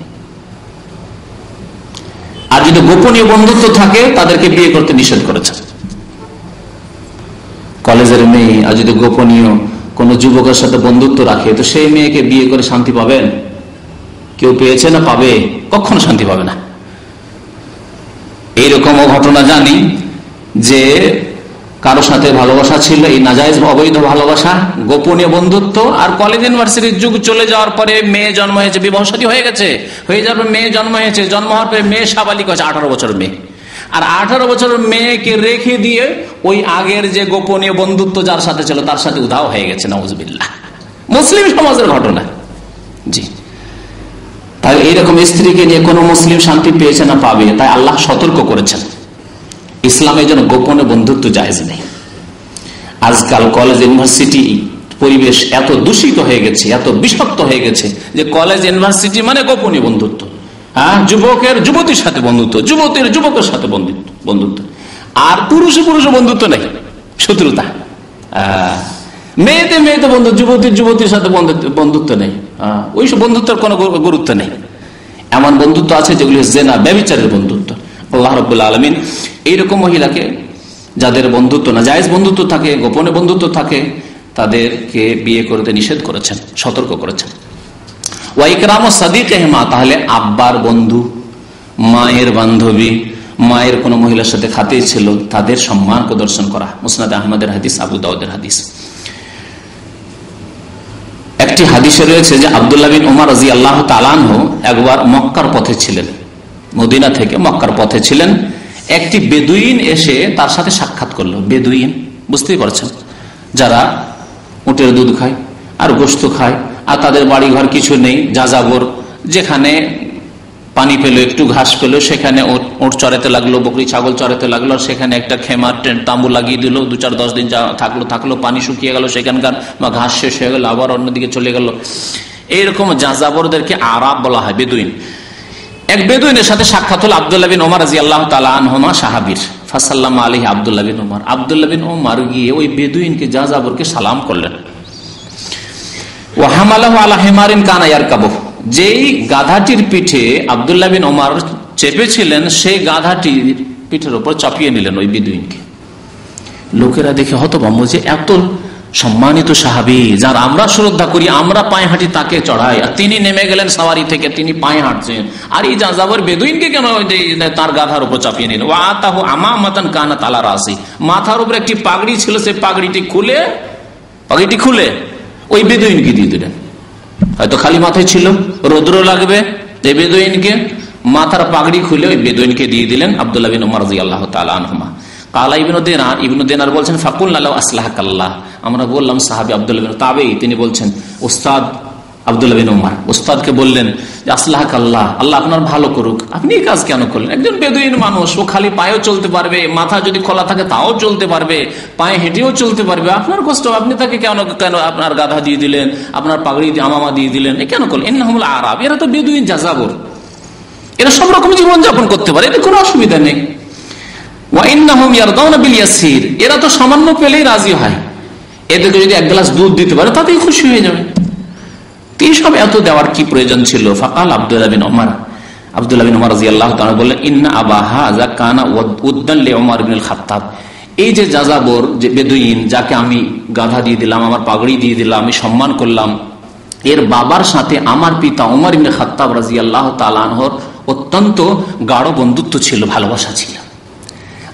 আর যদি গোপনীয় বন্ধুত্ব থাকে তাদেরকে বিয়ে করতে নিষেধ করেছেন। কলেজের মেয়ে আর যদি গোপনীয় কোন যুবকের সাথে বন্ধুত্ব রাখে তো সেই মেয়েকে বিয়ে করে শান্তি পাবেন? কেউ পেয়েছে না পাবে? কখনো শান্তি পাবে না। এইরকমও ঘটনা জানি যে কারো সাথে ভালোবাসা ছিল, এই নাজায়েজ অবৈধ ভালোবাসা, গোপনীয় বন্ধুত্ব, আর কলেজ ইউনিভার্সিটির যুগ চলে যাওয়ার পরে মেয়ে জন্ম হয়েছে, বিবাহ শাদী হয়ে গেছে, হয়ে যাওয়ার পর মেয়ে জন্ম হয়েছে, জন্ম হওয়ার পরে মেয়ে সাবালিক হয়েছে, 18 বছর মেয়ে, আর 18 বছর মেয়েকে রেখে দিয়ে ওই আগের যে গোপনীয় বন্ধুত্ব যার সাথে ছিল তার সাথে উধাও হয়ে গেছে, নাউজুবিল্লাহ। মুসলিম সমাজের ঘটনা। জি, তাই এইরকম স্ত্রীকে নিয়ে কোন মুসলিম শান্তি পেয়েছে না পাবে, তাই আল্লাহ সতর্ক করেছেন ইসলামের জন্য গোপনে বন্ধুত্ব জায়েজ নেই। আজকাল কলেজ ইউনিভার্সিটি পরিবেশ এত দূষিত হয়ে গেছে, এত বিষাক্ত হয়ে গেছে যে কলেজ ইউনিভার্সিটি মানে গোপনীয় বন্ধুত্ব। যুবকের যুবতীর সাথে বন্ধুত্ব, যুবতীর যুবকের সাথে বন্ধুত্ব, আর পুরুষে বন্ধুত্ব নেই, শত্রুতা। মেয়েতে বন্ধু, যুবতীর সাথে বন্ধুত্ব নেই, ওইসব বন্ধুত্বের কোনো গুরুত্ব নেই। এমন বন্ধুত্ব আছে যেগুলি জেনা, ব্যভিচারের বন্ধুত্ব। আল্লাহ রাব্বুল আলামিন এইরকম মহিলাকে যাদের বন্ধুত্ব না জায়েজ বন্ধুত্ব থাকে, গোপনে বন্ধুত্ব থাকে, তাদেরকে বিয়ে করতে নিষেধ করেছেন, সতর্ক করেছেন। ওয়াইকরামু সাদিকহিমা, তাহলে আব্বার বন্ধু, মায়ের বান্ধবী, মায়ের কোন মহিলার সাথে খাতির ছিল, তাদের সম্মান প্রদর্শন করা। মুসনাদে আহমদের হাদিস, আবু দাউদের হাদিস। একটি হাদিসে রয়েছে যে আব্দুল্লাহ বিন উমর রাদিয়াল্লাহু তাআলা আনহু একবার মক্কার পথে ছিলেন, মদিনা থেকে মক্কার পথে ছিলেন। একটি বেদুইন এসে তার সাথে সাক্ষাৎ করলো। বেদুইন বুঝতেই পারছেন, যারা উটের দুধ খায় আর গোশত খায়, আর তাদের বাড়ি ঘর কিছু নেই, যাযাবর, যেখানে পানি পেলো, একটু ঘাস পেলো, সেখানে উট চড়াতে লাগলো, বকরি ছাগল চড়াতে লাগলো, সেখানে একটা খেমার তাঁবু লাগিয়ে দিল, 2-4-10 দিন থাকলো, পানি শুকিয়ে গেল সেখানকার, বা ঘাস শেষ হয়ে গেল, আবার অন্যদিকে চলে গেল। এইরকম যাযাবরদেরকে আরাব বলা হয়, বেদুইন। এক বেদুইনের সাথে সাক্ষাৎ হল আব্দুল্লাহ বিন ওমর রাদিয়াল্লাহু তাআলা আনহুমা, সাহাবীর। ফাসাল্লামা আলাইহি আব্দুল্লাহ বিন ওমর। আব্দুল্লাহ বিন ওমর গিয়ে ওই বেদুইনকে, যাযাবরকে সালাম করলেন। ওয়া হামালাহু আলা হিমারিন কানা ইয়ারকাবু, যেই গাধাটির পিঠে আব্দুল্লাহ বিন ওমর চেপেছিলেন সেই গাধাটির পিঠের উপর চাপিয়ে নিলেন ওই বেদুইনকে। লোকেরা দেখে হতভম্ব যে এত সম্মানিত সাহাবী, যার আমরা শ্রদ্ধা করি, আমরা পায়ে হাঁটি, তাকে চড়াই, আর তিনি নেমে গেলেন সাওয়ারি থেকে, তিনি পায়ে হাঁটছেন, আর এই যাযাবর বেদুইনকে কেন তার গাধার উপর চাপিয়ে নিলেন। ওয়া আতাহু আমামাতান কানাত আলা রাসি, মাথার উপর একটি পাগড়ি ছিল, সেই পাগড়িটি খুলে ওই বেদুইনকে দিয়ে দিলেন। হয়তো খালি মাথায় ছিল, রৌদ্র লাগবে, এই বেদুইনকে মাথার পাগড়ি খুলে ওই বেদুইনকে দিয়ে দিলেন আব্দুল্লাহ বিন ওমর রাদিয়াল্লাহু তাআলা আনহুমা। কালা ইবনু দিনার বলছেন ফাকুলনা লাহু আসলাহাকাল্লাহ, আমরা বললাম সাহাবী আব্দুল্লাহ বিন তাবেঈ, তিনি বলছেন ওস্তাদ আব্দুল্লাহ বিন উমর উস্তাদকে বললেন যে আসলাহাক আল্লাহ, আল্লাহ আপনার ভালো করুক, আপনি এই কাজ কেন করলেন? একজন বেদুইন মানুষ, ও খালি পায়েও চলতে পারবে, মাথা যদি খোলা থাকে তাও চলতে পারবে, পায়ে হেঁটেও চলতে পারবে, আপনার কষ্ট, আপনি তাকে কেন আপনার গাধা দিয়ে দিলেন, আপনার পাগড়ি আমামা দিয়ে দিলেন, এ কেন করলেন? ইন্নাহুমুল আরাব, এরা তো বেদুইন যাযাবর, এরা সব রকম জীবনযাপন করতে পারে, এতে কোনো অসুবিধা নেই। ওয়া ইন্নাহুম ইয়ারদাউনা বিল ইয়াসির, এরা তো সামান্য পেলেই রাজি হয়, এদেরকে যদি এক গ্লাস দুধ দিতে পারে তাতেই খুশি হয়ে যাবে। এইসব এত দেওয়ার কি প্রয়োজন ছিল? ফাকাল আব্দুল্লাহ বিন ওমর, আব্দুল্লাহ বিন ওমর রাদিয়াল্লাহু তাআলা বললেন, ইন্না আবা হাযা কানা উদ্দান লিউমর ইবনুল খাত্তাব, এই যে যাযাবর, যে বেদুইন, যাকে আমি গাধা দিয়ে দিলাম, আমার পাগড়ি দিয়ে দিলাম, আমি সম্মান করলাম, এর বাবার সাথে আমার পিতা ওমর ইবনে খাত্তাব রাদিয়াল্লাহু তাআলা আনহুর অত্যন্ত গাঢ় বন্ধুত্ব ছিল, ভালোবাসা ছিল।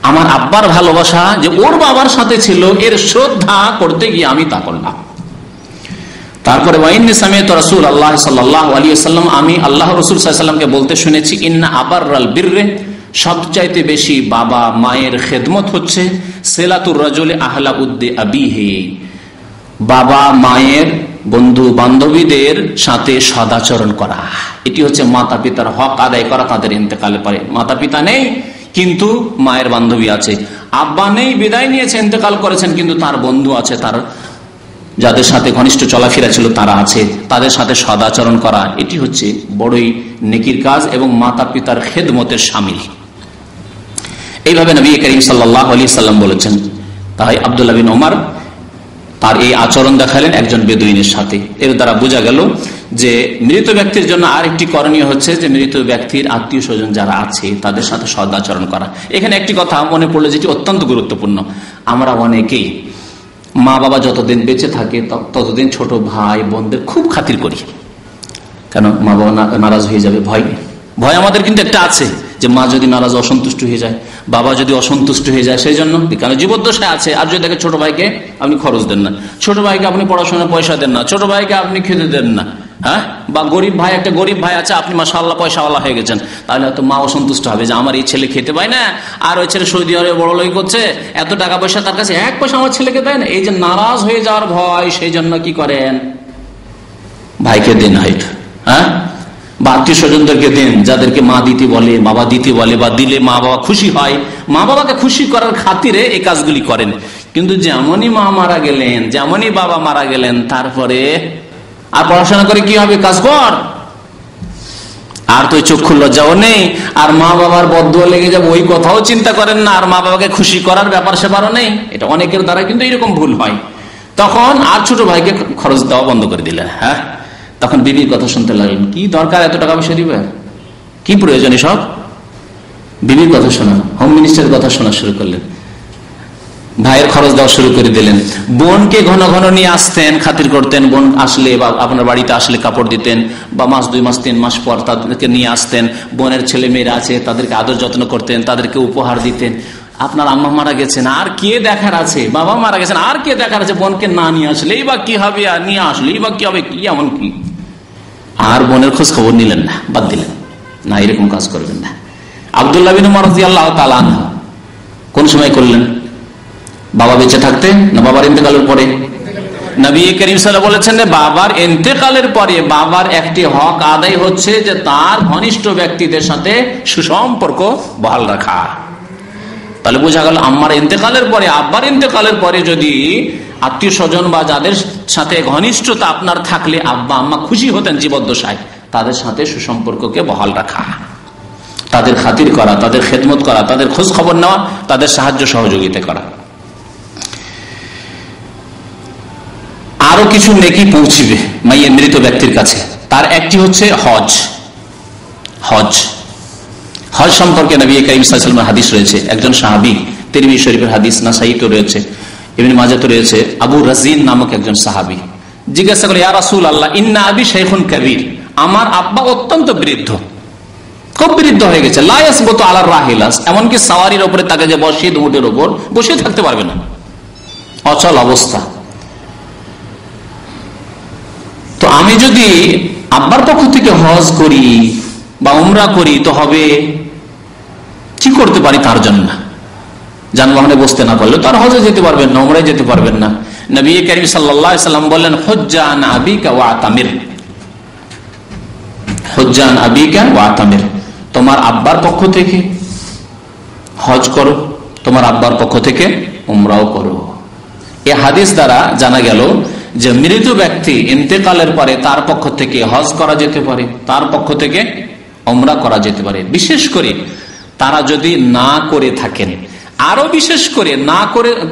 আমার আব্বার ভালোবাসা যে ওর বাবার সাথে ছিল, এর শ্রদ্ধা করতে গিয়ে আমি তা করলাম। তারপরে ওয়াইন্নি সামিআতু রাসূলুল্লাহ সাল্লাল্লাহু আলাইহি ওয়াসাল্লাম, আমি আল্লাহ রাসূল সাল্লাল্লাহু আলাইহি ওয়াসাল্লামকে বলতে শুনেছি, ইন্না আবাররাল বিররে, সবচাইতে বেশি বাবা মায়ের খেদমত হচ্ছে সিলাতুর রাজুলি আহলা উদ্দি আবিহি, বাবা মায়ের বন্ধু বান্ধবীদের সাথে সদাচরণ করা। এটি হচ্ছে মাতা পিতার হক আদায় করা তাদের ইন্তেকালের পরে। মাতা পিতা নেই কিন্তু মায়ের বান্ধবী আছে, আব্বা নেই বিদায় নিয়েছে ইন্তেকাল করেছেন কিন্তু তার বন্ধু আছে, তার যাদের সাথে ঘনিষ্ঠ চলাফেরা ছিল তারা আছে, তাদের সাথে সদাচরণ করা, এটি হচ্ছে বড়ই নেকির কাজ এবং মাতা পিতার খেদমতের শামিল। এইভাবে নবী করিম সাল্লাল্লাহু আলাইহি সাল্লাম বলেছেন। তাই আব্দুল্লাহ বিন ওমর তার এই আচরণ দেখালেন একজন বেদুইনের সাথে। এর দ্বারা বোঝা গেল যে মৃত ব্যক্তির জন্য আরেকটি করণীয় হচ্ছে যে মৃত ব্যক্তির আত্মীয় স্বজন যারা আছে তাদের সাথে সদাচরণ করা। এখানে একটি কথা মনে পড়লো যেটি অত্যন্ত গুরুত্বপূর্ণ, আমরা অনেকেই মা বাবা যতদিন বেঁচে থাকে ততদিন ছোট ভাই বোনদের খুব খাতির করি, কেন মা বাবা নারাজ হয়ে যাবে, ভয় আমাদের কিন্তু একটা আছে যে মা যদি নারাজ অসন্তুষ্ট হয়ে যায়, বাবা যদি অসন্তুষ্ট হয়ে যায়, সেই জন্য কেন জীবদ্দশায় আছে। আর যদি দেখে ছোট ভাইকে আপনি খরচ দেন না, ছোট ভাইকে আপনি পড়াশোনার পয়সা দেন না, ছোট ভাইকে আপনি খেতে দেন না, হ্যাঁ, বা গরিব ভাই, একটা গরিব ভাই আছে, আপনি মাশাআল্লাহ পয়সাওয়ালা হয়ে গেছেন, তাহলে হয়তো মা অসন্তুষ্ট হবে যে আমার এই ছেলে খেতে পায় না, আর ওই ছেলে সৌদি আরবে বড়লোকি করছে, এত টাকা পয়সা তার কাছে, এক পয়সা আমার ছেলেকে দেয় না। এই যে নারাজ হয়ে যাওয়ার ভয়, সেই জন্য কি করেন, ভাইকে দিন হয়তো, হ্যাঁ, বা আত্মীয় স্বজনদেরকে দেন যাদেরকে মা দিতে বলে, বাবা দিতে বলে, বা দিলে মা বাবা খুশি হয়। মা বাবাকে খুশি করার খাতিরে এই কাজগুলি করেন। কিন্তু যেমনই মা মারা গেলেন, যেমনই বাবা মারা গেলেন, তারপরে আর পড়াশোনা করে কি হবে, কাজ কর, আর তো চক্ষু লজ্জাও নেই, আর মা বাবার বদদুয়া লেগে যাবে ওই কথাও চিন্তা করেন না, আর মা বাবাকে খুশি করার ব্যাপার সেবারও নেই। এটা অনেকের দ্বারা কিন্তু এরকম ভুল হয়। তখন আর ছোট ভাইকে খরচ দেওয়া বন্ধ করে দিলেন, হ্যাঁ, তখন বিবির কথা শুনতে লাগলেন, কি দরকার এত টাকা পয়সা দিবে, কি প্রয়োজন সব, বিবির কথা শোনা, হোম মিনিস্টারের কথা শোনা শুরু করলেন, ভাইয়ের খরচ দেওয়া শুরু করে দিলেন। বোনকে ঘন ঘন নিয়ে আসতেন, খাতির করতেন, বোন আসলে বা আপনার বাড়িতে আসলে কাপড় দিতেন, বা মাস 2 মাস 3 মাস পর তাদেরকে নিয়ে আসতেন। বোনের ছেলে মেয়েরা আছে তাদেরকে আদর যত্ন করতেন, তাদেরকে উপহার দিতেন। আপনার আম্মা মারা গেছেন, আর কে দেখার আছে, বাবা মারা গেছেন, আর কে দেখার আছে, বোনকে না নিয়ে আসলেই বা কি হবে, আর নিয়ে আসলেই বা কি হবে, কি এমন কি, আর বোনের খোঁজ খবর নিলেন না, বাদ দিলেন না, এরকম কাজ করবেন না। আব্দুল্লাহ বিন ওমর রাদিয়াল্লাহু তাআলা আনহু কোন সময় করলেন, বাবা বেঁচে থাকতে না বাবার ইন্তেকালের পরে? নবী করিম সাল্লাল্লাহু আলাইহি ওয়াসাল্লাম বলেছেন যে বাবার ইন্তেকালের পরে বাবার একটি হক আদায় হচ্ছে যে তার ঘনিষ্ঠ ব্যক্তিদের সাথে সুসম্পর্ক বহাল রাখা। তাহলে বোঝা গেল আম্মার ইন্তেকালের পরে, আব্বার ইন্তেকালের পরে যদি আত্মীয় স্বজন বা যাদের সাথে ঘনিষ্ঠতা আপনার থাকলে আব্বা আম্মা খুশি হতেন জীবদ্দশায়, তাদের সাথে সুসম্পর্ককে বহাল রাখা, তাদের খাতির করা, তাদের খেদমত করা, তাদের খোঁজ খবর নেওয়া, তাদের সাহায্য সহযোগিতা করা। আরো কিছু নেকি পৌঁছিবে মাইয়ের মৃত ব্যক্তির কাছে, তার একটি হচ্ছে হজ। হজ হজ সম্পর্কে নবী করিম সাল্লাল্লাহু আলাইহি ওয়াসাল্লামের হাদিস রয়েছে। একজন সাহাবী, তিরমিজি শরীফের হাদিস, নাসাঈতে রয়েছে, ইবনে মাজাহতে রয়েছে, আবু রাজিন নামক একজন সাহাবী জিজ্ঞাসা করে, ইয়া রাসূলুল্লাহ ইন্না আবি শাইখুন কাবীর, আমার আব্বা অত্যন্ত বৃদ্ধ, খুব বৃদ্ধ হয়ে গেছে, লা ইয়াসবুতু আলা রাহিলাস, এমনকি সাওয়ারির উপরে তাকে যে বসিয়ে উটের উপর বসে থাকতে পারবে না, অচল অবস্থা। তো আমি যদি আব্বার পক্ষ থেকে হজ করি বা উমরা করি তো হবে, কি করতে পারি তার জন্য? যানবাহনে বসতে না পারলে তার হজে যেতে পারবেন না, উমরায় যেতে পারবেন না। নবী করিম সাল্লাল্লাহু আলাইহি ওয়াসাল্লাম বললেন, হুজ্জা আন আবিকা ওয়া আতামির, হুজ্জান আবিকা ওয়া আতামির, তোমার আব্বার পক্ষ থেকে হজ করো, তোমার আব্বার পক্ষ থেকে উমরাও করো। এই হাদিস দ্বারা জানা গেল যে মৃত ব্যক্তি ইন্তেকালের পরে তার পক্ষ থেকে হজ করা যেতে পারে, তার পক্ষ থেকে উমরা করা যেতে পারে। বিশেষ করে তারা যদি না করে থাকেন, আরো বিশেষ করে না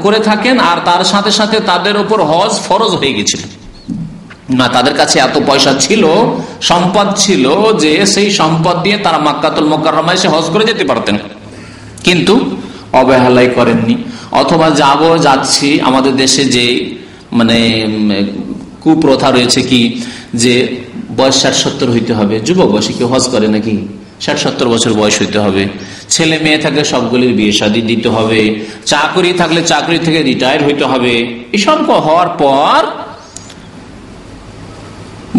করে থাকেন আর তার সাথে সাথে তাদের উপর হজ ফরজ হয়ে গেছিল, না তাদের কাছে এত পয়সা ছিল, সম্পদ ছিল যে সেই সম্পদ দিয়ে তারা মক্কাতুল মুকাররমায় এসে হজ করে যেতে পারতেন, কিন্তু অবহেলাই করেননি। অথবা যাচ্ছি আমাদের দেশে যে মানে কুপ্রথা রয়েছে কি যে বয়স 60-70 হইতে হবে, যুবক বয়সে কেউ হজ করে নাকি? 60-70 বছর বয়স হইতে হবে, ছেলে মেয়ে থাকলে সবগুলির বিয়ে শাদী দিতে হবে, চাকরি থাকলে চাকরি থেকে রিটায়ার হইতে হবে। এসব হওয়ার পর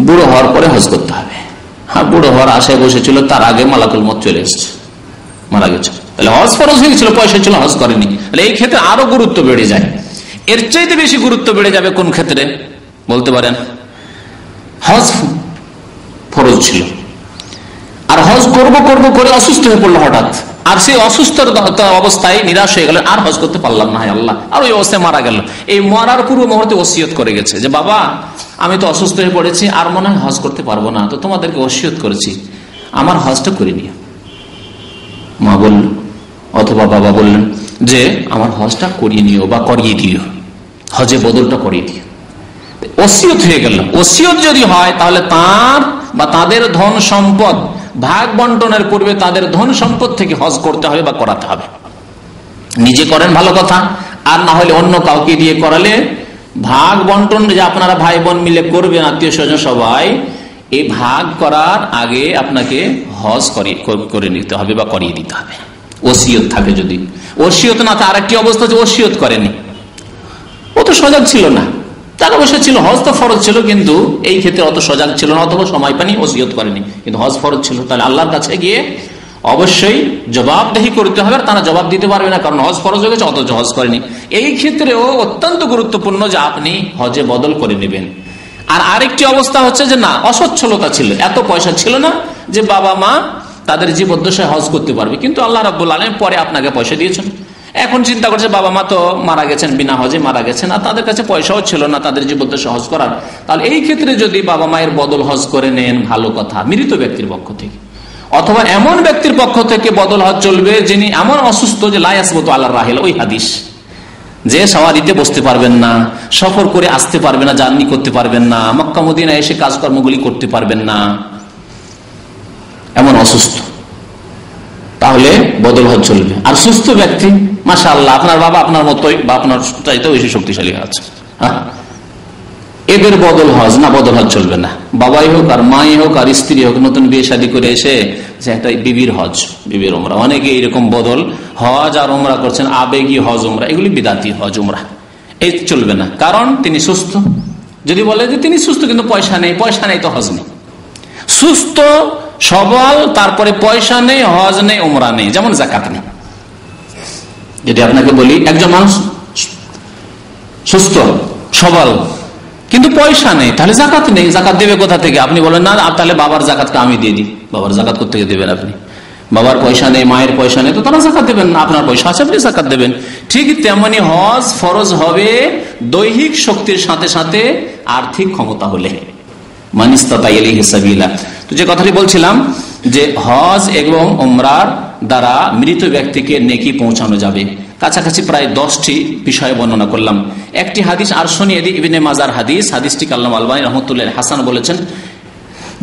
বুড়ো হওয়ার পরে হজ করতে হবে। হ্যাঁ, বুড়ো হওয়ার আশায় বসেছিল, তার আগে মালাকুল মউত চলে এসেছে, মারা গেছে। তাহলে হজ ফরজ হয়ে গেছিল, পয়সা ছিল, হজ করেনি। তাহলে এই ক্ষেত্রে আরো গুরুত্ব বেড়ে যায়। এর চাইতে বেশি গুরুত্ব বেড়ে যাবে কোন ক্ষেত্রে বলতে পারেন? হজ ফরজ ছিল আর হজ করবো করে অসুস্থ হয়ে পড়লো হঠাৎ, আর সেই অসুস্থ অবস্থায় নিরাশ হয়ে গেল, আর হজ করতে পারলাম না, আল্লাহ, আর ওই অবস্থায় মারা গেল। এই মরার পূর্ব মুহূর্তে ওসিয়ত করে গেছে যে বাবা আমি তো অসুস্থ হয়ে পড়েছি, আর মনে হয় হজ করতে পারবো না, তো তোমাদেরকে ওসিয়ত করেছি আমার হজটা করে নিও। মা বলল অথবা বাবা বললেন যে আমার হজটা করিয়ে নিও বা করিয়ে দিও, হজে বদলটা করিয়ে দিও। ওসিয়ত হয়ে গেল। ওসিয়ত যদি হয় তাহলে তার বা তাদের ধন সম্পদ ভাগ বন্টনের পূর্বে তাদের ধন সম্পদ থেকে হজ করতে হবে বা করাতে হবে। নিজে করেন ভালো কথা, আর না হলে অন্য কাউকে দিয়ে করালে ভাগ বন্টন যে আপনারা ভাই বোন মিলে করবেন, আত্মীয় স্বজন সবাই, এই ভাগ করার আগে আপনাকে হজ করে নিতে হবে বা করিয়ে দিতে হবে। ওসিয়ত থাকে, যদি ওসিয়ত না থাকে আরেকটি অবস্থা যে ওসিয়ত করেনি, ও তো সজাগ ছিল না, টাকা পয়সা ছিল, হজ তো ফরজ ছিল কিন্তু এই ক্ষেত্রে অত সজাগ ছিল না, অথবা সময় পানি, ওসিয়ত করেনি, কিন্তু হজ ফরজ ছিল। তাহলে আল্লাহর কাছে গিয়ে অবশ্যই জবাবদেহি করতে হবে, তারা জবাব দিতে পারবে না, কারণ হজ ফরজ হয়ে গেছে, অথচ হজ করেনি। এই ক্ষেত্রেও অত্যন্ত গুরুত্বপূর্ণ যে আপনি হজে বদল করে নেবেন। আর আরেকটি অবস্থা হচ্ছে যে না, অসচ্ছলতা ছিল, এত পয়সা ছিল না যে বাবা মা তাদের জীবদ্দশায় হজ করতে পারবে, কিন্তু আল্লাহ রাব্বুল আলামিন পরে আপনাকে পয়সা দিয়েছেন। এখন চিন্তা করছে বাবা মা তো মারা গেছেন, বিনা হজে মারা গেছেন, আর তাদের কাছে পয়সাও ছিল না তাদের জীবদ্দশায় হজ করার। তাহলে এই ক্ষেত্রে যদি বাবা মায়ের বদল হজ করে নেন, ভালো কথা, মৃত ব্যক্তির পক্ষ থেকে, অথবা এমন ব্যক্তির পক্ষ থেকে বদল হজ চলবে যিনি এমন অসুস্থ যে লা ইয়াসবুতু আলা রাহিল, ওই হাদিস যে সাওয়ারিতে বসতে পারবেন না, সফর করে আসতে পারবেন না, জার্নি করতে পারবেন না, মক্কা মদিনা এসে কাজকর্মগুলি করতে পারবেন না, এমন অসুস্থ, তাহলে বদল হজ চলবে। আর সুস্থ ব্যক্তি, মাশাআল্লাহ, আপনার বাবা আপনার মতোই বা আপনার চাইতেও বেশি শক্তিশালী আছে, এদের বদল হজ না, বদল হজ চলবে না। বাবাই হোক আর মাই হোক আর স্ত্রী হোক, নতুন বিয়ে শাদী করে এসে যে একটা বিবির হজ, বিবির উমরা, অনেকে এইরকম বদল হজ আর উমরা করছেন, আবেগী হজ উমরা, এগুলি বিদাতি হজ উমরা, এই চলবে না, কারণ তিনি সুস্থ। যদি বলে যে তিনি সুস্থ কিন্তু পয়সা নেই, পয়সা নেই তো হজ নেই। সুস্থ সবল, তারপরে পয়সা নেই, হজ নেই, উমরা নেই, যেমন যাকাত নেই। যদি আপনাকে বলি একজন মানুষ সুস্থ সবল কিন্তু পয়সা নেই, তাহলে যাকাত নেই, যাকাত দেবে কোথা থেকে? আপনি বলেন না তাহলে বাবার যাকাতকে আমি দিয়ে দিই, বাবার যাকাত কোথা থেকে দেবেন আপনি? বাবার পয়সা নেই, মায়ের পয়সা নেই, তো তারা যাকাত দেবেন না, আপনার পয়সা আছে আপনি যাকাত দেবেন। ঠিক তেমনি হজ ফরজ হবে দৈহিক শক্তির সাথে সাথে আর্থিক ক্ষমতা হলে, মান ইসতাতা ইলাইহি সাবিলা। তো যে কথাটি বলছিলাম যে হজ এবং উমরার দ্বারা মৃত ব্যক্তিকে নেকি পৌঁছানো যাবে। কাছাকাছি প্রায় 10টি বিষয় বর্ণনা করলাম। একটি হাদিস আর শুনিয়ে দিই, ইবনে মাজার হাদিস, হাদিসটি আল্লামা আলবানী রাহমাতুল্লাহি হাসান বলেছেন।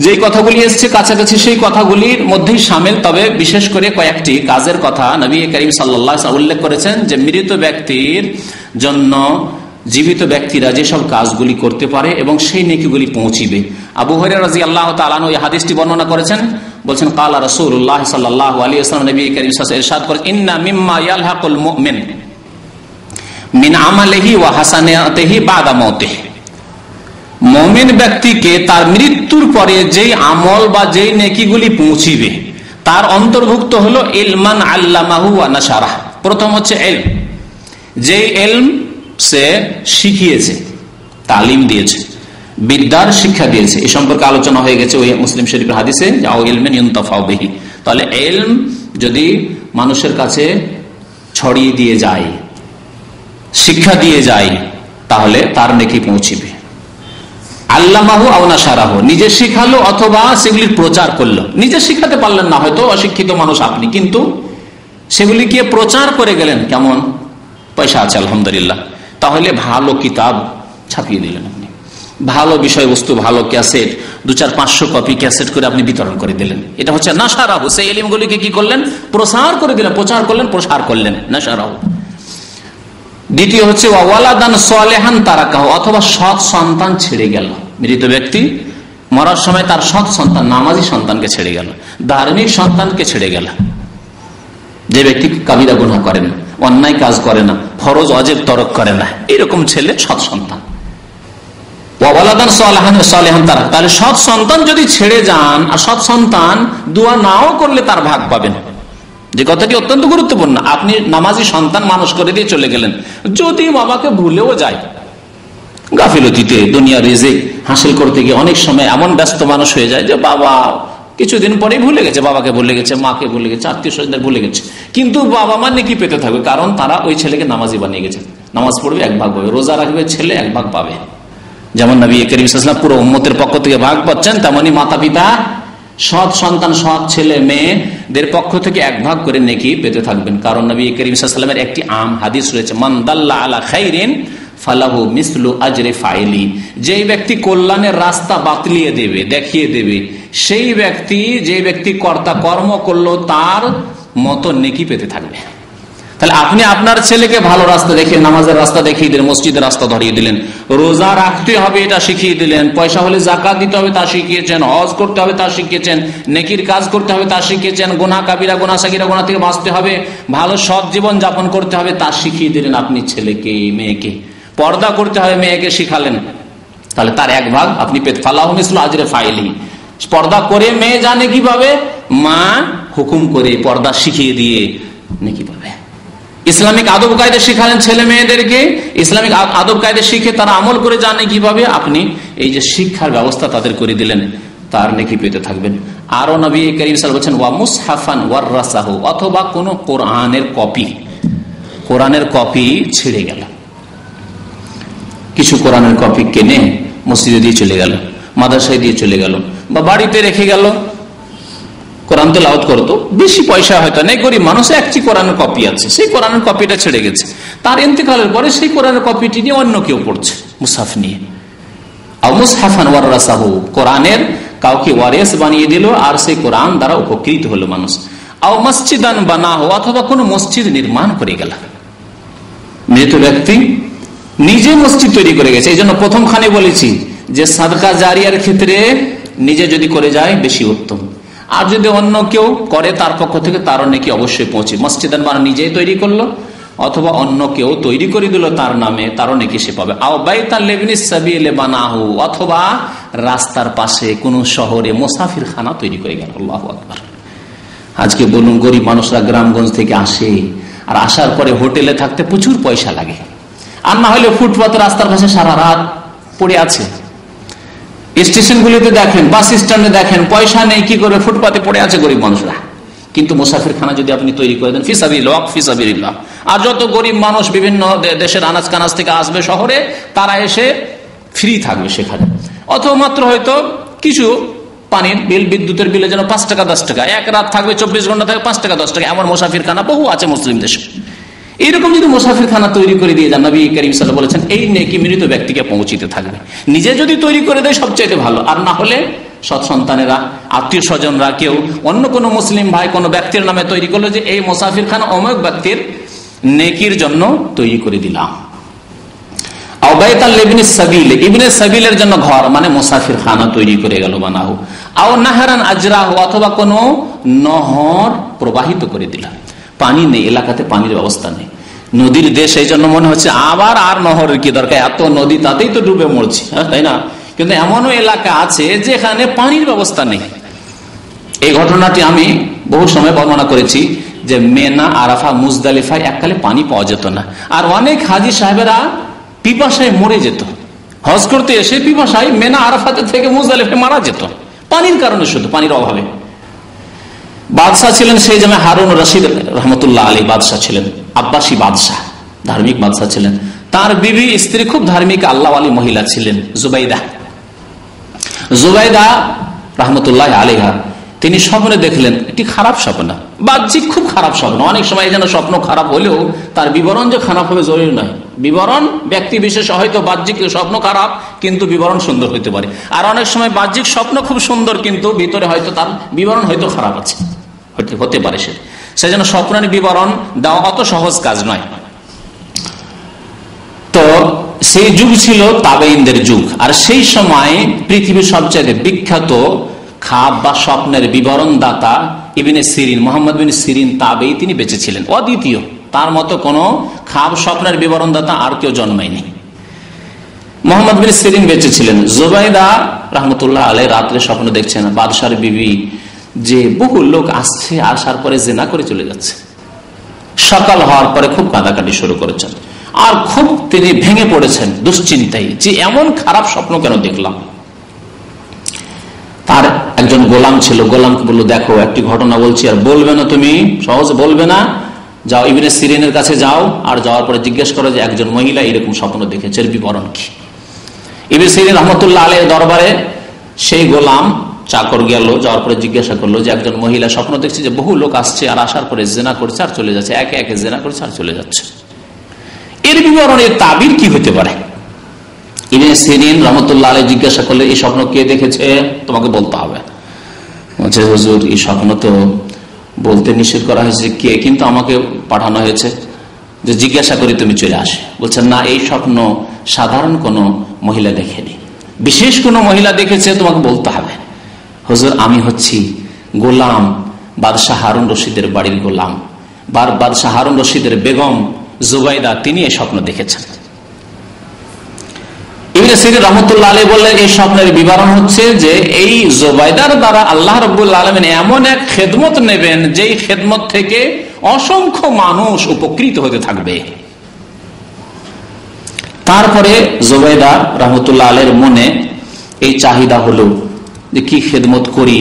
যে কথাগুলি এসছে কাছাকাছি সেই কথাগুলির মধ্যেই শামিল, তবে বিশেষ করে কয়েকটি কাজের কথা নবী করিম সাল্লাল্লাহু আলাইহি ওয়াসাল্লাম উল্লেখ করেছেন যে মৃত ব্যক্তির জন্য জীবিত ব্যক্তিরা যেসব কাজগুলি করতে পারে এবং সেই নেকিগুলি পৌঁছিবে। আবু হুরায়রা রাদিয়াল্লাহু তাআলা আনহু এই হাদিসটি বর্ণনা করেছেন, বলছেন ক্বালা রাসূলুল্লাহ সাল্লাল্লাহু আলাইহি ওয়াসাল্লাম, নবী করিম সাল্লাল্লাহু আলাইহি ওয়াসাল্লাম ইরশাদ করেন, ইন্না মিম্মা ইয়ালহাকুল মুমিন মিন আমালিহি ওয়া হাসানাতিহি বাদা মাউতিহি। মুমিন ব্যক্তিকে তার মৃত্যুর পরে যেই আমল বা যেই নেকিগুলি পৌঁছিবে তার অন্তর্ভুক্ত হলো ইলমান আল্লামাহু ওয়া নাশারাহ। প্রথম হচ্ছে ইলম, যেই ইলম সে শিখিয়েছে, তালিম দিয়েছে, বিদ্যার শিক্ষা দিয়েছে। এই সম্পর্কে আলোচনা হয়ে গেছে ওই মুসলিম শরীফের হাদিসে, আও ইলমিন ইউনতাফাউ বিহি। তাহলে ইলম যদি মানুষের কাছে ছড়িয়ে দিয়ে যায়, শিক্ষা দিয়ে যায়, তাহলে তার নেকি পৌঁছিবে। আল্লামাহু আও নাশারাহু, নিজে শিখালো অথবা সেগুলির প্রচার করলো। নিজে শিখাতে পারলেন না, হয়তো অশিক্ষিত মানুষ আপনি, কিন্তু সেগুলিকে প্রচার করে গেলেন। কেমন? পয়সা আছে আলহামদুলিল্লাহ, তাহলে ভালো কিতাব ছাপিয়ে দিলেন আপনি, ভালো বিষয়বস্তু, ভালো ক্যাসেট, 200-500 কপি ক্যাসেট করে আপনি বিতরণ করে দিলেন। এটা হচ্ছে নাশারাহু। সেই ইলমগুলিকে কি করলেন? প্রসার করে দিলেন, প্রচার করলেন, প্রসার করলেন, নাশারাহু। দ্বিতীয় হচ্ছে ওয়ালাদান সালেহান তারাকাহু, অথবা সৎ সন্তান ছেড়ে গেল। মৃত ব্যক্তি মরার সময় তার সৎ সন্তান, নামাজি সন্তানকে ছেড়ে গেল, ধার্মিক সন্তানকে ছেড়ে গেল। যে ব্যক্তি কাবিরা গুনাহ করে না, অন্যায় কাজ করে না, ফরজ অজেব তরক করে না, এরকম ছেলে সৎ সন্তান। ওয়ালাদান সালেহান তারাক, তাহলে সৎ সন্তান যদি ছেড়ে যান, আর সৎ সন্তান দোয়া নাও করলে তার ভাগ পাবেন। যে কথাটি অত্যন্ত গুরুত্বপূর্ণ। আপনি নামাজি সন্তান মানুষ করে দিয়ে চলে গেলেন, যদি বাবাকে ভুলেও যায়, গাফিলতিতে দুনিয়ার রিজিক হাসিল করতে গিয়ে অনেক সময় এমন ব্যস্ত মানুষ হয়ে যায় যে বাবা কিছুদিন পরেই ভুলে গেছে, বাবাকে ভুলে গেছে, মাকে ভুলে গেছে, আত্মীয় স্বজনদের ভুলে গেছে, কিন্তু বাবা মা নেকি পেতে থাকবে, কারণ তারা ওই ছেলেকে নামাজি বানিয়ে গেছে। নামাজ পড়বে, 1 ভাগ পাবে, রোজা রাখবে ছেলে, 1 ভাগ পাবে। যেমন নবী করিম সাল্লাল্লাহু আলাইহি ওয়াসাল্লাম পুরো উম্মতের পক্ষ থেকে ভাগ পাচ্ছেন, তেমনি মাতা পিতা, সৎ সন্তান, সৎ ছেলে মেয়েদের পক্ষ থেকে 1 ভাগ করে নেকি পেতে থাকবেন। কারণ নবী করিম সাল্লাল্লাহু আলাইহি ওয়াসাল্লামের একটি আম হাদিস রয়েছে, মান দাল্লা আলা খাইরিন ফালাহু মিসলু আজরি ফাইলি। যেই ব্যক্তি কল্যাণের রাস্তা বাতলিয়ে দেবে, দেখিয়ে দেবে, সেই ব্যক্তি, যে ব্যক্তি কর্তা কর্ম করলো, তার মতো নেকি পেতে থাকবে। তাহলে আপনি আপনার ছেলেকে ভালো রাস্তা দেখিয়ে, নামাজের রাস্তা দেখিয়ে দিলেন, মসজিদের রাস্তা ধরিয়ে দিলেন, রোজা রাখতে হবে এটা শিখিয়ে দিলেন, পয়সা হলে যাকাত দিতে হবে তা শিখিয়েছেন, হজ করতে হবে তা শিখিয়েছেন, নেকির কাজ করতে হবে তা শিখিয়েছেন, গুনাহ কাবিরা গুনাহ সাগীরা গুনাহ থেকে বাঁচতে হবে, ভালো সৎ জীবন যাপন করতে হবে তা শিখিয়ে দিলেন আপনি ছেলেকে, মেয়েকে। পর্দা করতে হবে মেয়েকে শিখালেন, তাহলে তার 1 ভাগ আপনি পেতে। ফালাহু মিসলু আজরি ফাইলি। পর্দা করে মেয়ে জানে কিভাবে, মা হুকুম করে পর্দা শিখিয়ে দিয়ে নেকি পাবে। ইসলামিক আদব কায়দা শিখালেন ছেলে মেয়েদেরকে, ইসলামিক আদব কায়দা শিখে তারা আমল করে জানে কিভাবে, আপনি এই যে শিক্ষার ব্যবস্থা তাদের করে দিলেন, তার নেকি পেতে থাকবেন। আরো নবী করিম সাল্লাল্লাহু আলাইহি ওয়াসাল্লাম বলেছেন ওয়া মুসহাফান ওয়ারাসাহু, অথবা কোন কোরআনের কপি ছেড়ে গেল, কিছু কোরআনের কপি কিনে মসজিদে দিয়ে চলে গেল, মাদ্রাসায় দিয়ে চলে গেল, বা বাড়িতে রেখে গেল, কোরআন তেলাওয়াত করতো, বেশি পয়সা হয়তো নেই, গরিব মানুষ, একটি কোরআনের কপি আছে, সেই কোরআনের কপিটা ছেড়ে গেছে, তার ইন্তেকালের পরে সেই কোরআনের কপিটি নিয়ে অন্য কেউ পড়ছে মুসহাফ নিয়ে। মুসহাফান ওয়ারাসাহু, কোরআনের কাউকে ওয়ারিস বানিয়ে দিল, আর সেই কোরআন দ্বারা উপকৃত হলো মানুষ। আও মসজিদান বানাহু, অথবা কোন মসজিদ নির্মাণ করে গেল। মৃত ব্যক্তি নিজে মসজিদ তৈরি করে গেছে। এই জন্য প্রথমখানে বলেছি যে সাদকা জারিয়ার ক্ষেত্রে নিজে যদি করে যায় বেশি উত্তম, আর যদি অন্য কেউ করে তার পক্ষ থেকে তারও নাকি অবশ্যই পৌঁছে। মসজিদ মানে নিজেই তৈরি করলো, অথবা অন্য কেউ তৈরি করে দিল তার নামে, তারও নাকি সে পাবে। আও বাইতাল লিবনিস সাবিল বানাহু, অথবা রাস্তার পাশে কোন শহরে মুসাফির খানা তৈরি করে গেল। আল্লাহু আকবার। আজকে বলুন, গরিব মানুষরা গ্রামগঞ্জ থেকে আসে, আর আসার পরে হোটেলে থাকতে প্রচুর পয়সা লাগে, আর না হলে ফুটপাত রাস্তার পাশে সারা রাত পড়ে আছে। স্টেশনগুলিতে দেখেন, বাস স্ট্যান্ডে দেখেন, পয়সা নেই, কি করে ফুটপাতে পড়ে আছে গরিব মানুষরা। কিন্তু মুসাফির খানা যদি আপনি তৈরি করে দেন, ফিসাবিল্লাহ। আর যত গরিব মানুষ বিভিন্ন দেশের আনাজ কানাজ থেকে আসবে শহরে, তারা এসে ফ্রি থাকবে সেখানে, অথবা মাত্র হয়তো কিছু পানির বিল, বিদ্যুতের বিলের জন্য 5 টাকা 10 টাকা, 1 রাত থাকবে, 24 ঘন্টা থাকবে, 5 টাকা 10 টাকা, এমন মুসাফির খানা বহু আছে মুসলিম দেশে। এইরকম যদি মুসাফির খানা তৈরি করে দিয়ে যান, নবী করিম সাল্লাল্লাহু আলাইহি ওয়াসাল্লাম বলেছেন এই নেকি মৃত ব্যক্তিকে পৌঁছিতে থাকবে। নিজে যদি তৈরি করে দেয় সবচেয়ে ভালো, আর না হলে সৎ সন্তানেরা, আত্মীয় স্বজনরা, কেউ অন্য কোনো মুসলিম ভাই কোনো ব্যক্তির নামে তৈরি করলো যে এই মুসাফির খানা অমুক ব্যক্তির নেকির জন্য তৈরি করে দিলাম। আও বাইতাল ইবনে সাবিল, ইবনে সাবিলের জন্য ঘর, মানে মুসাফির খানা তৈরি করে গেল বানাহু। আও নাহরান আজরাহু, অথবা কোনো নহর প্রবাহিত করে দিলাম। পানি নেই এলাকাতে, পানির ব্যবস্থা নেই, নদীর দেশ, এই জন্য মনে হচ্ছে আবার আর নহরের কি দরকার, এত নদী তাতেই তো ডুবে মরছি, তাই না? কিন্তু এমনও এলাকা আছে যেখানে পানির ব্যবস্থা নেই। এই ঘটনাটি আমি বহু সময় বর্ণনা করেছি যে মেনা, আরাফা, মুজদালিফায় এককালে পানি পাওয়া যেত না, আর অনেক হাজী সাহেবেরা পিপাসায় মরে যেত, হজ করতে এসে পিপাসায় মেনা আরাফাতে থেকে মুজদালিফায় মারা যেত, পানির কারণে, শুধু পানির অভাবে। বাদশাহ ছিলেন সেই জন্য হারুন রশিদ রহমতুল্লাহ আলী বাদশাহ ছিলেন, আব্বাসী বাদশাহ, ধার্মিক বাদশাহ ছিলেন। তার বিবি স্ত্রী খুব ধার্মিক আল্লাহ আলী মহিলা ছিলেন, জুবাইদা রহমতুল্লাহ আলিহা। তিনি স্বপ্নে দেখলেন, একটি খারাপ স্বপ্ন, বাহ্যিক খুব খারাপ স্বপ্ন। অনেক সময় যেন স্বপ্ন খারাপ হলেও তার বিবরণ যে খারাপ হবে জরুরি নয়। বিবরণ ব্যক্তি বিশেষ, হয়তো বাহ্যিক স্বপ্ন খারাপ কিন্তু বিবরণ সুন্দর হইতে পারে। আর অনেক সময় বাহ্যিক স্বপ্ন খুব সুন্দর কিন্তু ভিতরে হয়তো তার বিবরণ হয়তো খারাপ আছে, হতে পারে। সে যেন স্বপ্নের বিবরণ দেওয়া অত সহজ কাজ নয়। তো সেই যুগ ছিল তাবেঈনদের যুগ। আর সেই সময় পৃথিবীর সবচেয়ে বিখ্যাত খাব বা স্বপ্নের বিবরণ দাতা ইবনে সিরিন, মোহাম্মদ বিন সিরিন তাবেঈ, তিনি বেঁচে ছিলেন, অদ্বিতীয়। তার মতো কোন খাব স্বপ্নের বিবরণ দাতা আর কেউ জন্মায়নি। মোহাম্মদ বিন সিরিন বেঁচে ছিলেন। জুবাইদা রহমতুল্লাহ আলাইহি রাত্রে স্বপ্ন দেখছেন বাদশার বিবি যে বহু লোক আসছে, আসার পরে জিনা করে চলে যাচ্ছে। সকাল হওয়ার পরে খুব কাঁদাকাটি শুরু করেছেন, আর খুব তিনি ভেঙে পড়েছেন দুশ্চিন্তায় যে এমন খারাপ স্বপ্ন কেন দেখলাম। তার একজন গোলাম ছিল, গোলামকে বললো, দেখো একটি ঘটনা বলছি, আর বলবে না, তুমি সহজে বলবে না, যাও ইবনে সিরিনের কাছে যাও, আর যাওয়ার পরে জিজ্ঞেস করো যে একজন মহিলা এরকম স্বপ্ন দেখেছে, এর বিবরণ কি। ইবনে সিরিন রহমতুল্লাহ আলাইহির দরবারে সেই গোলাম চাকর গেল, যাওয়ার পরে জিজ্ঞাসা করলো যে একজন মহিলা স্বপ্ন দেখছে যে বহু লোক আসছে, আর আসার পরে জেনা করছে আর চলে যাচ্ছে, একে একে জেনা করছে আর চলে যাচ্ছে, এর বিবরণের তাবির কি হতে পারে। ইবনে সিরিন রহমতুল্লাহ আলাইহি জিজ্ঞাসা করলে, এই স্বপ্ন কে দেখেছে তোমাকে বলতে হবে। বলছে, হুজুর এই স্বপ্ন তো বলতে নিষেধ করা হয়েছে, কে, কিন্তু আমাকে পাঠানো হয়েছে যে জিজ্ঞাসা করি তুমি চলে আসে। বলছেন, না, এই স্বপ্ন সাধারণ কোন মহিলা দেখেনি, বিশেষ কোন মহিলা দেখেছে, তোমাকে বলতে হবে। হুজুর আমি হচ্ছি গোলাম বাদশাহ হারুন রশিদের বাড়ির গোলাম, বাদশাহ হারুন রশিদের বেগম জুবাইদা, তিনি এই স্বপ্ন দেখেছেন। ইবনে সিরিন রাহমাতুল্লাহ আলাইহি বললেন, এই স্বপ্নের বিবরণ হচ্ছে যে এই জুবাইদার দ্বারা আল্লাহ রাব্বুল আলামিন এমন এক খেদমত নেবেন, যেই খেদমত থেকে অসংখ্য মানুষ উপকৃত হতে থাকবে। তারপরে জুবাইদা রাহমাতুল্লাহ আলাইহির মনে এই চাহিদা হলো যে কি খেদমত করি।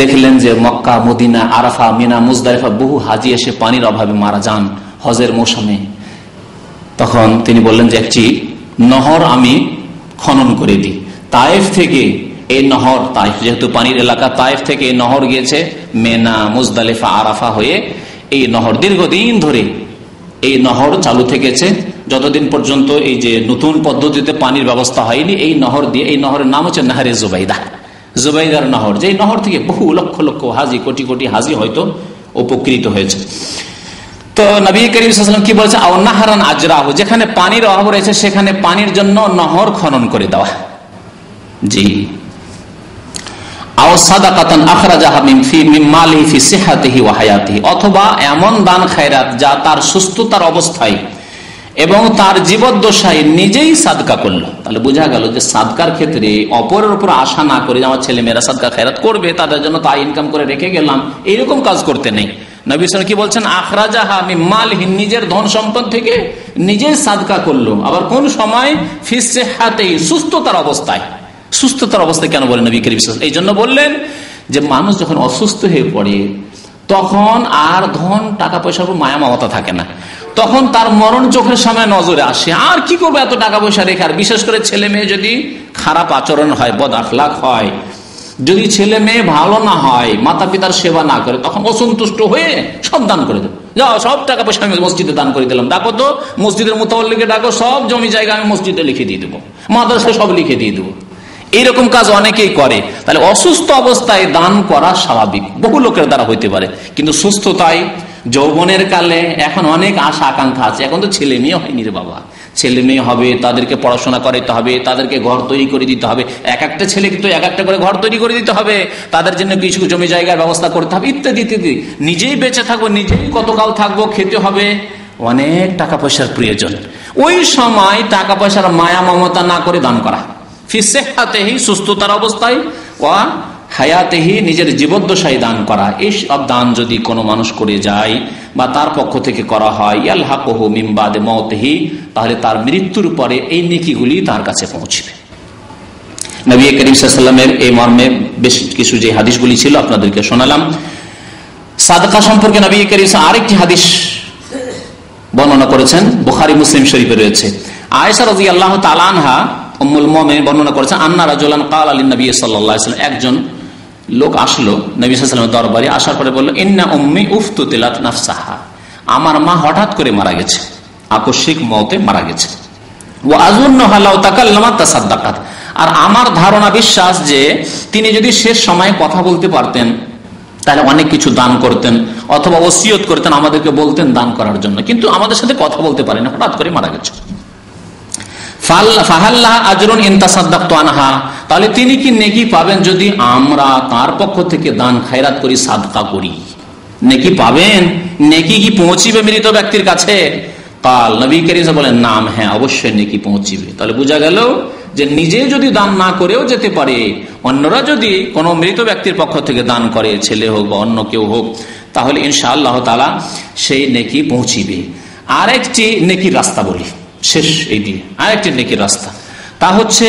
দেখলেন যে মক্কা, মদিনা, আরাফা, মিনা, মুজদালিফা বহু হাজি এসে পানির অভাবে মারা যান হজের মৌসুমে। তখন তিনি বললেন যে একটি নহর আমি খনন করে দিই। তায়েফ থেকে এই নহর, তায়েফ যেহেতু পানির এলাকা, তায়েফ থেকে এই নহর গিয়েছে মেনা, মুজদালিফা, আরাফা হয়ে। এই নহর দীর্ঘদিন ধরে এই নহর চালু থেকেছে, যতদিন পর্যন্ত এই যে নতুন পদ্ধতিতে পানির ব্যবস্থা হয়নি। এই নহর দিয়ে, এই নহরের নাম হচ্ছে নাহরে জুবাইদা, জুবাইদার নহর। যে নহর থেকে বহু লক্ষ লক্ষ হাজি, কোটি কোটি হাজি হয়তো উপকৃত হয়েছে। তো নবী করিম সাল্লাল্লাহু আলাইহি ওয়াসাল্লাম কি বলেছে, আও নাহরান আজরাহু, যেখানে পানির অভাব রয়েছে সেখানে পানির জন্য নহর খনন করে দেওয়া। জি, আও সাদাকাতান আখরাজাহা মিন মালিহি ফি সিহহাতিহি ওয়া হায়াতিহি, অথবা এমন দান খায়রাত যা তার সুস্থতার অবস্থায় এবং তার জীবদ্দশায় নিজেই সাদকা করলো। তাহলে বোঝা গেল যে সাদকার ক্ষেত্রে অপরের উপর আশা না করে, আমার ছেলে মেয়েরা সাদকা খায়রাত করবে, তাদের জন্য তাই ইনকাম করে রেখে গেলাম, এইরকম কাজ করতে নেই। নবী সাল্লাল্লাহু আলাইহি ওয়াসাল্লাম কি বলছেন, আখরাজাহা মিন মালিহি, নিজের ধন সম্পদ থেকে নিজেই সাদকা করলো। আবার কোন সময় ফি সিহহাতিহি, সুস্থতার অবস্থায়। সুস্থতার অবস্থায় কেন বলেন নবী করিম সাল্লাল্লাহু আলাইহি ওয়াসাল্লাম? এই জন্য বললেন যে মানুষ যখন অসুস্থ হয়ে পড়ে তখন আর ধন টাকা পয়সার উপর মায়া মমতা থাকে না, তখন তার মরণ চোখের সামনে নজরে আসে। আর কি করবে এত টাকা পয়সা রেখে? আর বিশেষ করে ছেলে মেয়ে যদি খারাপ আচরণ হয়, বদ আখলাক হয়, যদি ছেলে মেয়ে ভালো না হয়, মাতা পিতার সেবা না করে, তখন অসন্তুষ্ট হয়ে সব দান করে দেবো। যাও, সব টাকা পয়সা আমি মসজিদে দান করে দিলাম, ডাকো তো মসজিদের মুতাওয়াল্লিকে ডাকো, সব জমি জায়গা আমি মসজিদে লিখে দিয়ে দেবো, মাদ্রাসায় সব লিখে দিয়ে দেবো। এইরকম কাজ অনেকেই করে। তাহলে অসুস্থ অবস্থায় দান করা স্বাভাবিক, বহু লোকের দ্বারা হইতে পারে। কিন্তু সুস্থতায়, যৌবনের কালে এখন অনেক আশা আকাঙ্ক্ষা আছে। এখন তো ছেলে মেয়ে হয়নি রে বাবা, ছেলে মেয়ে হবে, তাদেরকে পড়াশোনা করাইতে হবে, তাদেরকে ঘর তৈরি করে দিতে হবে, এক একটা ছেলে কিন্তু এক একটা করে ঘর তৈরি করে দিতে হবে, তাদের জন্য কিছু জমি জায়গার ব্যবস্থা করতে হবে, ইত্যাদি ইত্যাদি। নিজেই বেঁচে থাকবো, নিজেই কতকাল থাকবো, খেতে হবে, অনেক টাকা পয়সার প্রয়োজন। ওই সময় টাকা পয়সার মায়া মমতা না করে দান করা, ফি সিহহাতিহি, সুস্থতার অবস্থায়, ওয়া হায়াতেহি নিজের জীবদ্দশায় দান করা, এই সব দান যদি কোনো মানুষ করে যায় বা তার পক্ষ থেকে করা হয়, ইয়ালহাকুহু মিন বাদে মওতিহি, তাহলে তার মৃত্যুর পরে এই নেকিগুলি তার কাছে পৌঁছবে। নবী করিম সাল্লাল্লাহু আলাইহি ওয়াসাল্লামের এই মর্মে বেশ কিছু যে হাদিসগুলি ছিল আপনাদেরকে শোনালাম। সাদকা সম্পর্কে নবী করিম আরেকটি হাদিস বর্ণনা করেছেন, বুখারী মুসলিম শরীফে রয়েছে। আয়েশা রাদিয়াল্লাহু তাআলা আনহা উম্মুল মুমিনিন বর্ণনা করেছেন, আন্না রাজুলান ক্বালা লিন নবী সাল্লাল্লাহু আলাইহি ওয়াসাল্লাম, একজন লোক আসলো নবী সাল্লাল্লাহু আলাইহি ওয়াসাল্লামের দরবারে। আসার পরে বলল, ইন্না উম্মি উফতুতিলাত নাফসাহা, আমার মা হঠাৎ করে মারা গেছে, আকস্মিক মওতে মারা গেছে। ওয়া আযুন্নুহা লাউ তাকাল্লামাত তাসাদ্দাকাত, আর আমার ধারণা বিশ্বাস যে তিনি যদি শেষ সময়ে কথা বলতে পারতেন তাহলে অনেক কিছু দান করতেন অথবা ওসিয়ত করতেন, আমাদেরকে বলতেন দান করার জন্য, কিন্তু আমাদের সাথে কথা বলতে পারেন, হঠাৎ করে মারা গেছে। ফাহাল্লাহা আজরুন ইন তাসাদ্দাকতু আনহা, তাহলে তিনি কি নেকি পাবেন যদি আমরা তার পক্ষ থেকে দান খায়রাত করি, সাদকা করি? নেকি পাবেন? নেকি কি পৌঁছিবে মৃত ব্যক্তির কাছে? কাল নবী কারীম বলেন, নাম, হ্যাঁ অবশ্যই নেকি পৌঁছিবে। তাহলে বোঝা গেল যে নিজে যদি দান না করেও যেতে পারে, অন্যরা যদি কোনো মৃত ব্যক্তির পক্ষ থেকে দান করে, ছেলে হোক বা অন্য কেউ হোক, তাহলে ইনশাআল্লাহ তাআলা সেই নেকি পৌঁছিবে। আরেকটি নেকির রাস্তা বলি শেষ এই দিয়ে, আরেকটি নেকির রাস্তা, তা হচ্ছে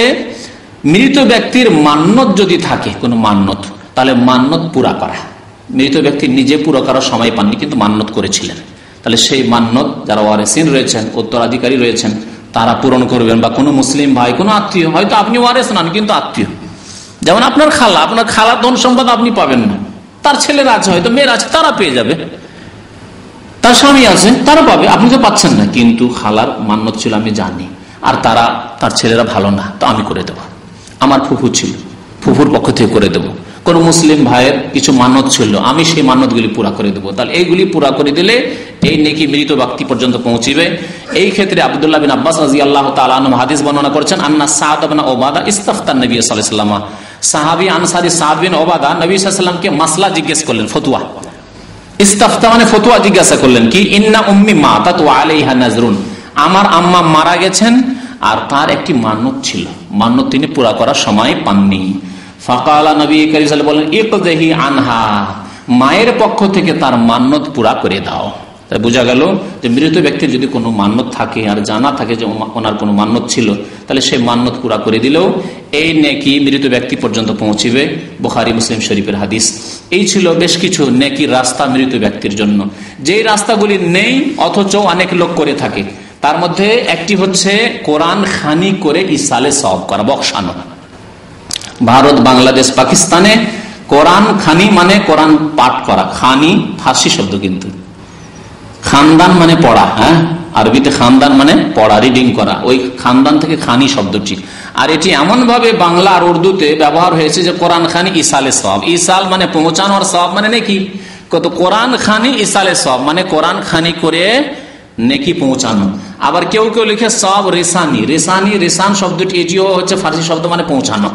মৃত ব্যক্তির মান্যত যদি থাকে, কোনো মান্যত, তাহলে মান্যত পুরা করা। মৃত ব্যক্তি নিজে পুরো করার সময় পাননি কিন্তু মান্যত করেছিলেন, তাহলে সেই মান্যত যারা ওয়ারেসিন রয়েছেন, উত্তরাধিকারী রয়েছেন, তারা পূরণ করবেন। বা কোনো মুসলিম ভাই, কোনো আত্মীয়, হয়তো আপনি ওয়ারেস নন কিন্তু আত্মীয়, যেমন আপনার খালা, আপনার খালার ধন সম্পদ আপনি পাবেন না, তার ছেলেরা আছে, হয়তো মেয়েরা আছে, তারা পেয়ে যাবে, তার স্বামী আছে, তারা পাবে, আপনি তো পাচ্ছেন না, কিন্তু খালার মান্যত ছিল আমি জানি, আর তারা, তার ছেলেরা ভালো না, তো আমি করে দেবো। আমার ফুফু ছিল, ফুফুর পক্ষ থেকে করে দেবো। কোন মুসলিম ভাইয়ের কিছু মান্যত ছিল, আমি সেই মান্যতগুলি পুরা করে দেবো। তাহলে এইগুলি পুরা করে দিলে এই নেকি মৃত ব্যক্তি পর্যন্ত পৌঁছিবে। এই ক্ষেত্রে আব্দুল্লাহ বিন আব্বাস রাদিয়াল্লাহু তাআলা আনহু হাদিস বর্ণনা করেছেন, আন্না সাদ ইবনে উবাদা ইস্তাফতান নবী সাল্লাল্লাহু আলাইহি ওয়াসাল্লাম, সাহাবী আনসারী সাদ বিন উবাদা নবী সাল্লাল্লাহু আলাইহি ওয়াসাল্লামকে মাসলা জিজ্ঞেস করলেন, ফতোয়া। ইস্তাফতা মানে ফতোয়া জিজ্ঞাসা করলেন, কি ইন্না উম্মি মাতাত ওয়া আলাইহা নাজরুন, আমার আম্মা মারা গেছেন আর তার একটি মান্যত ছিল, মান্যত তিনি পুরা করার সময় পাননি। ফাকালা নবী কারীম সাল্লাল্লাহু আলাইহি ওয়াসাল্লাম বলেন, ইকযহি আনহা, মায়ের পক্ষ থেকে তার মান্যত পুরা করে দাও। তাই বোঝা গেল যে মৃত ব্যক্তির যদি কোনো মান্যত থাকে আর জানা থাকে যে ওনার কোনো মান্যত ছিল, তাহলে সেই মান্যত পুরা করে দিলেও এই নেকি মৃত ব্যক্তি পর্যন্ত পৌঁছিবে। বুখারী মুসলিম শরীফের হাদিস। এই ছিল বেশ কিছু নেকির রাস্তা মৃত ব্যক্তির জন্য, যেই রাস্তাগুলি নেই অথচ অনেক লোক করে থাকে। তার মধ্যে একটি হচ্ছে কোরআন খানি করে ইসালে সওয়াব করা, বকশানো। ভারত, বাংলাদেশ, পাকিস্তানে কোরআন খানি মানে কোরআন পাঠ করা, খানি ফার্সি শব্দ, কিন্তু খানদান মানে পড়া, হ্যাঁ আরবিতে খানদান মানে পড়া, রিডিং করা, ওই খানদান থেকে খানি শব্দটি। আর এটি এমন ভাবে বাংলা আর উর্দুতে ব্যবহার হয়েছে যে কোরআন খানি ইসালে সওয়াব, ইসাল মানে পৌঁছানো আর সওয়াব মানে নেকি, কত কোরআন খানি ইসালে সওয়াব মানে কোরআন খানি করে নেকি পৌঁছানো। আবার কেউ কেউ লিখে সওয়াব রেসানি, রেসানি, রেসান শব্দটি এটিও হচ্ছে ফার্সি শব্দ মানে পৌঁছানো,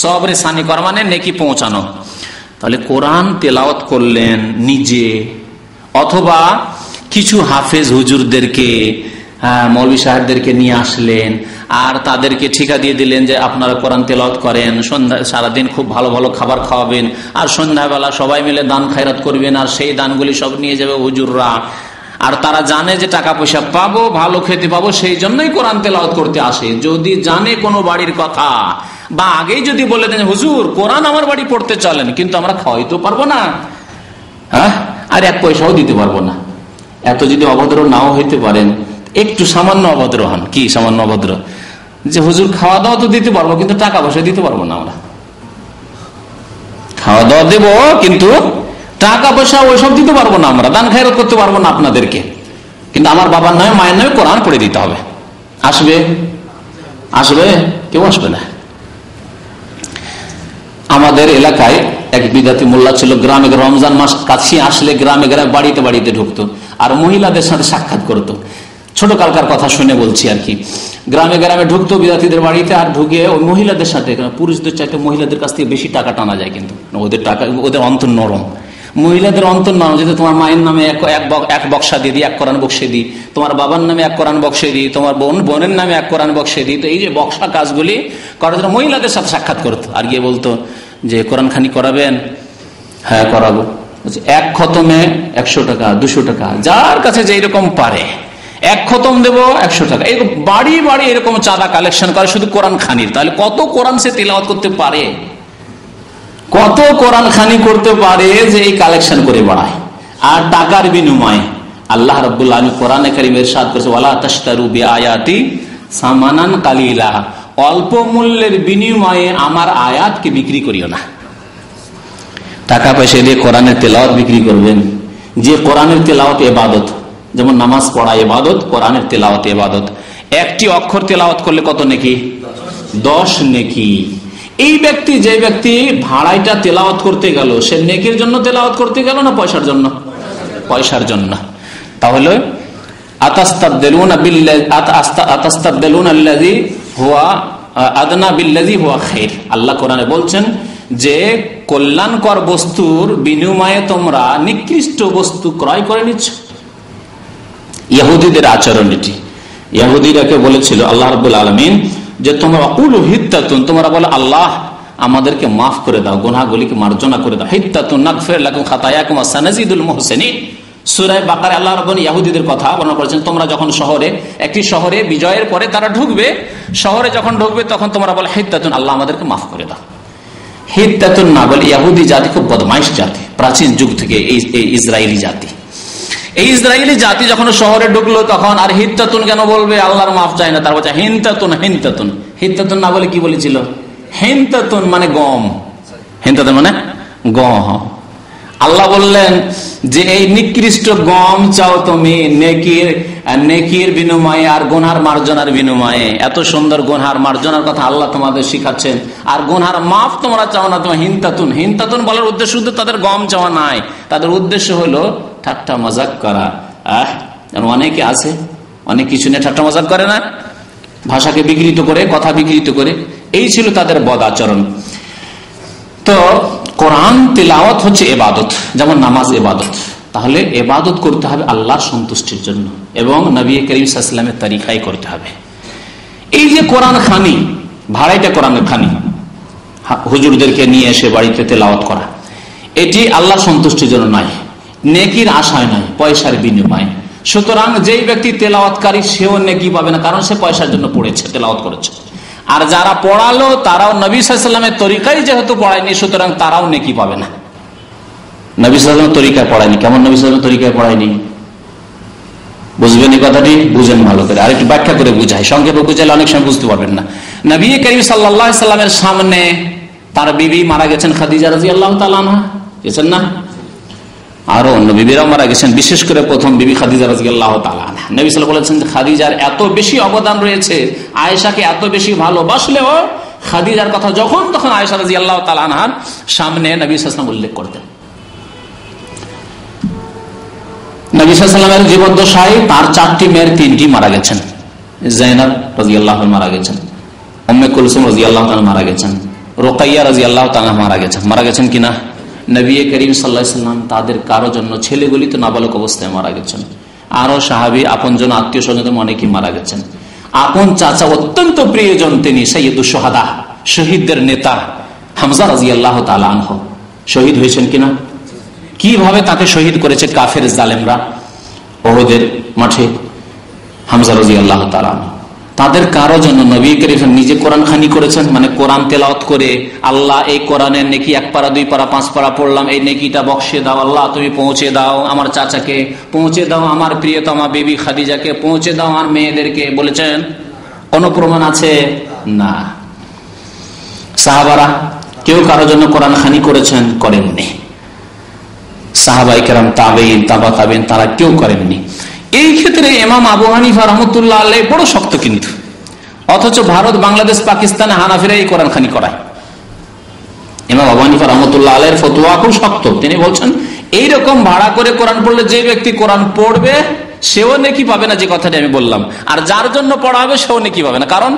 সওয়াব রেসানি করা মানে নেকি পৌঁছানো। তাহলে কোরআন তেলাওয়াত করলেন নিজে, অথবা কিছু হাফেজ হুজুরদেরকে, মৌলভী সাহেবদেরকে নিয়ে আসলেন আর তাদেরকে ঠিকা দিয়ে দিলেন যে আপনারা কোরআন তেলাওয়াত করেন, সন্ধ্যা সারাদিন খুব ভালো ভালো খাবার খাওয়াবেন, আর সন্ধ্যাবেলা সবাই মিলে দান খায়রাত করবেন, আর সেই দানগুলি সব নিয়ে যাবে হুজুররা। আর তারা জানে যে টাকা পয়সা পাবো, ভালো খেতে পাবো, সেই জন্যই কোরআন তেলাওয়াত করতে আসে। যদি জানে কোনো বাড়ির কথা, বা আগেই যদি বলে দেন হুজুর কোরআন আমার বাড়ি পড়তে চলেন, কিন্তু আমরা খাওয়াইতে পারবো না, হ্যাঁ, আর এক পয়সাও দিতে পারবো না, এত যদি অভদ্র নাও হইতে পারেন, একটু সামান্য অভদ্র হন। কি সামান্য অভদ্র? যে হুজুর খাওয়া দাওয়া তো দিতে পারবো কিন্তু টাকা পয়সা দিতে পারবো না, আমরা খাওয়া দাওয়া দেবো কিন্তু টাকা পয়সা ওইসব দিতে পারবো না, আমরা দান খায়রাত করতে পারবো না আপনাদেরকে, কিন্তু আমার বাবার নামে মায়ের নামে কোরআন পড়ে দিতে হবে। আসবে? আসবে? কেউ আসবে না। আমাদের এলাকায় এক বিদাতি মোল্লা ছিল, গ্রামে রমজান মাস কাছে আসলে গ্রামে গ্রামে বাড়িতে বাড়িতে ঢুকতো আর মহিলাদের সাথে সাক্ষাৎ করতো। ছোট কালকার কথা শুনে বলছি আর কি। গ্রামে গ্রামে ঢুকতো বিদাতিদের বাড়িতে, আর ঢুকে ওই মহিলাদের সাথে, পুরুষদের চাইতে মহিলাদের কাছ থেকে বেশি টাকা টানা যায়, কিন্তু ওদের টাকা, ওদের অন্তর নরম। মহিলাদের অন্তর নরম, যদি তোমার মায়ের নামে এক বক্সা দিয়ে দিই, এক কোরআন বক্সে দিই, তোমার বাবার নামে এক কোরআন বক্সে দিই, তোমার বোনের নামে এক কোরআন বক্সে দিই, তো এই যে বক্সা কাজগুলি করার জন্য মহিলাদের সাথে সাক্ষাৎ করতো। আর গিয়ে বলতো যে কোরআন খানি করাবেন? হ্যাঁ করাবো। এক খতমে 100 টাকা, 200 টাকা, যার কাছে যে এরকম পারে এক খতম দেবো 100 টাকা। এই বাড়ি বাড়ি এরকম চাঁদা কালেকশন করে শুধু কোরআন খানির। তাহলে কত কোরআন সে তেলাওয়াত করতে পারে, কত কোরআন খানি করতে পারে যে এই কালেকশন করে বাড়ায়। আর টাকার বিনিময়ে আল্লাহ রাব্বুল আলামিন কোরআনে কারীমে ইরশাদ করেছে, ওয়ালা তাশতারু বিআয়াতি সামানান কালিলা, অল্প মূল্যের বিনিময়ে আমার আয়াতকে বিক্রি করিও না। টাকা পয়সা দিয়ে কোরআনের তেলাওয়াত বিক্রি করবেন? যে কোরআনের তেলাওয়াত ইবাদত, যেমন নামাজ পড়া ইবাদত, কোরআনের তেলাওয়াত ইবাদত। একটি অক্ষর তেলাওয়াত করলে কত নেকি? 10 নেকি। এই ব্যক্তি, যে ব্যক্তি ভাড়াইটা তেলাওয়াত করতে গেল, সে নেকির জন্য তেলাওয়াত করতে গেল না পয়সার জন্য? পয়সার জন্য। তাহলে আতাস্তাবদিলুনা আল্লাযী হুয়া আদনা বিল্লাযী হুয়া খায়র। আল্লাহ কোরআনে বলছেন যে কল্যাণকর বস্তুর বিনিময়ে তোমরা নিকৃষ্ট বস্তু ক্রয় করে নিচ্ছ। ইহুদিদের আচরণ এটি। ইহুদিরাকে বলেছিল আল্লাহ রাব্বুল আলামিন যে তোমরা কুলু হিত্তাতুন, তোমরা বলো আল্লাহ আমাদেরকে মাফ করে দাও, গুনাহগুলিকে মার্জনা করে দাও। হিত্তাতুন নাগফির লাকুম খাতায়াকুম ওয়া সানাজিদুল মুহসিনিন। সূরা বাকারা আল্লাহ রাব্বুল ইহুদিদের কথা বর্ণনা করেছেন, তোমরা যখন একটি শহরে বিজয়ের পরে তারা ঢুকবে, শহরে যখন ঢুকবে তখন তোমরা বলে হিত্তাতুন, আল্লাহ আমাদেরকে মাফ করে দাও। হিত্তাতুন না বলে, ইহুদি জাতি খুব বদমাইশ জাতি, প্রাচীন যুগ থেকে এই ইসরায়েলি জাতি। এই ইসরায়েলি জাতি যখন শহরে ঢুকলো তখন আর হিত্তাতুন কেন বলবে? আল্লাহর মাফ চায় না, তার বলছে হিনতাতুন। হিনতাতুন হিত্তাতুন না বলে কি বলেছিল? হিনতাতুন মানে গম। হিনতাতুন মানে গম। আল্লাহ বললেন যে এই নিকৃষ্ট গম চাও তুমি নেকির বিনিময়ে আর গুনহার মার্জনার বিনিময়ে। এত সুন্দর গুনহার মার্জনার কথা আল্লাহ তোমাদের শিখাচ্ছেন, আর গুনহার মাফ তোমরা চাও না। তোমার হিনতাতুন, হিনতাতুন বলার উদ্দেশ্য শুধু তাদের গম চাওয়া নাই, তাদের উদ্দেশ্য হলো ঠাট্টা মজাক করা। অনেকে আছে অনেক কিছু নিয়ে ঠাট্টা মজাক করে না, ভাষাকে বিকৃত করে, কথা বিকৃত করে। এই ছিল তাদের বদ আচরণ। তো কোরআন তিলাওয়াত হচ্ছে ইবাদত, যেমন নামাজ ইবাদত। তাহলে ইবাদত করতে হবে আল্লাহর সন্তুষ্টির জন্য এবং নবী করিম সাল্লাল্লাহু আলাইহি ওয়াসাল্লামের তরিকায় করতে হবে। এই যে কোরআন খানি, ভাড়াইটা কোরআনের খানি, হুজুরদেরকে নিয়ে এসে বাড়িতে তেলাওয়াত করা, এটি আল্লাহর সন্তুষ্টির জন্য নয়, নেকির আশায় নয়, পয়সার বিনিময়ে। সুতরাং যেই ব্যক্তি তেলাওয়াতকারী সেও নেকি পাবে না, কারণ সে পয়সার জন্য পড়েছে, তেলাওয়াত করেছে। আর যারা পড়ালো তারাও নবী সাল্লাল্লাহু আলাইহি ওয়াসাল্লামের তরিকায় যেহেতু পড়ায়নি, সুতরাং তারাও নেকি পাবে না। নবী সাল্লাল্লাহু আলাইহি ওয়াসাল্লামের তরিকায় পড়ায়নি। কেমন নবী সাল্লাল্লাহু আলাইহি ওয়াসাল্লামের তরিকায় পড়ায়নি? বুঝবেন এই কথাটি? বুঝেন ভালো করে, আর একটু ব্যাখ্যা করে বুঝাই। সংক্ষেপে বুঝাইলে অনেক সময় বুঝতে পারবেন না। নবী করিম সাল্লাল্লাহু আলাইহি ওয়াসাল্লামের সামনে তার বিবি মারা গেছেন, খাদিজা রাদিয়াল্লাহু তাআলা আনহা, গেছেন না? আরো অন্য বিবিরাও মারা গেছেন, বিশেষ করে প্রথম বিবি খাদিজা রাদিয়াল্লাহু তাআলা আনহা। নবী সাল্লাল্লাহু আলাইহি ওয়াসাল্লাম বলেছেন যে খাদিজার এত বেশি অবদান রয়েছে, আয়েশাকে এত বেশি ভালোবাসলেও খাদিজার কথা যখন তখন আয়েশা রাদিয়াল্লাহু তাআলা আনহার সামনে নবী সাল্লাল্লাহু আলাইহি ওয়াসাল্লাম উল্লেখ করতেন। নবী সাল্লাল্লাহু আলাইহি ওয়াসাল্লামের জীবদ্দশায় তার 4টি মেয়ের 3টি মারা গেছেন। যায়েনব রাদিয়াল্লাহু আনহা মারা গেছেন, উম্মে কুলসুম রাদিয়াল্লাহু আনহা মারা গেছেন, রুকাইয়া রাদিয়াল্লাহু তাআলা মারা গেছেন কিনা? নবী করিম সাল্লাল্লাহু আলাইহি ওয়াসাল্লাম তাদের কারো জন্য, ছেলেগুলি তো নাবালক অবস্থায় মারা গেছেন, আরো সাহাবী আপনজন আত্মীয় স্বজন অনেকেই মারা গেছেন। আপন চাচা অত্যন্ত প্রিয়জন তিনি সাইয়্যিদুশ শুহাদা, শহীদদের নেতা হামজা রাদিয়াল্লাহু তাআলা আনহু শহীদ হয়েছেন কিনা? কিভাবে তাকে শহীদ করেছে কাফের জালেমরা উহুদের মাঠে, হামজা রাদিয়াল্লাহু তাআলা আনহু। তাদের কারো জন্য নবী করিম নিজে কোরআন খানি করেছেন, মানে কোরআন তেলাওয়াত করে আল্লাহ এই কোরআনের নেকি 1 পারা 2 পারা 5 পারা পড়লাম, এই নেকিটা বক্সে দাও আল্লাহ, তুমি পৌঁছে দাও আমার চাচাকে, পৌঁছে দাও আমার প্রিয়তমা বিবি খাদিজাকে, পৌঁছে দাও আমার মেয়েদেরকে, বলেছেন? কোন প্রমাণ আছে? না। সাহাবারা কেউ কারো জন্য কোরআন খানি করেছেন? করেননি। সাহাবায়ে কেরাম, তাবেঈন, তাবা তাবেঈন, তারা কেউ করেননি। এই ক্ষেত্রে ইমাম আবু হানিফা রাহমাতুল্লাহ আলাইহি বড় শক্ত, কিন্তু অথচ ভারত, বাংলাদেশ, পাকিস্তানে হানাফিরা এই কোরআন খানি করায়। ইমাম আবু হানিফা রাহমাতুল্লাহ আলাইহির ফতোয়া খুব শক্ত। তিনি বলছেন এইরকম ভাড়া করে কোরআন পড়লে যে ব্যক্তি কোরআন পড়বে সেও নেকি পাবে না, যে কথাটি আমি বললাম, আর যার জন্য পড়া হবে সেও নেকি পাবে না। কারণ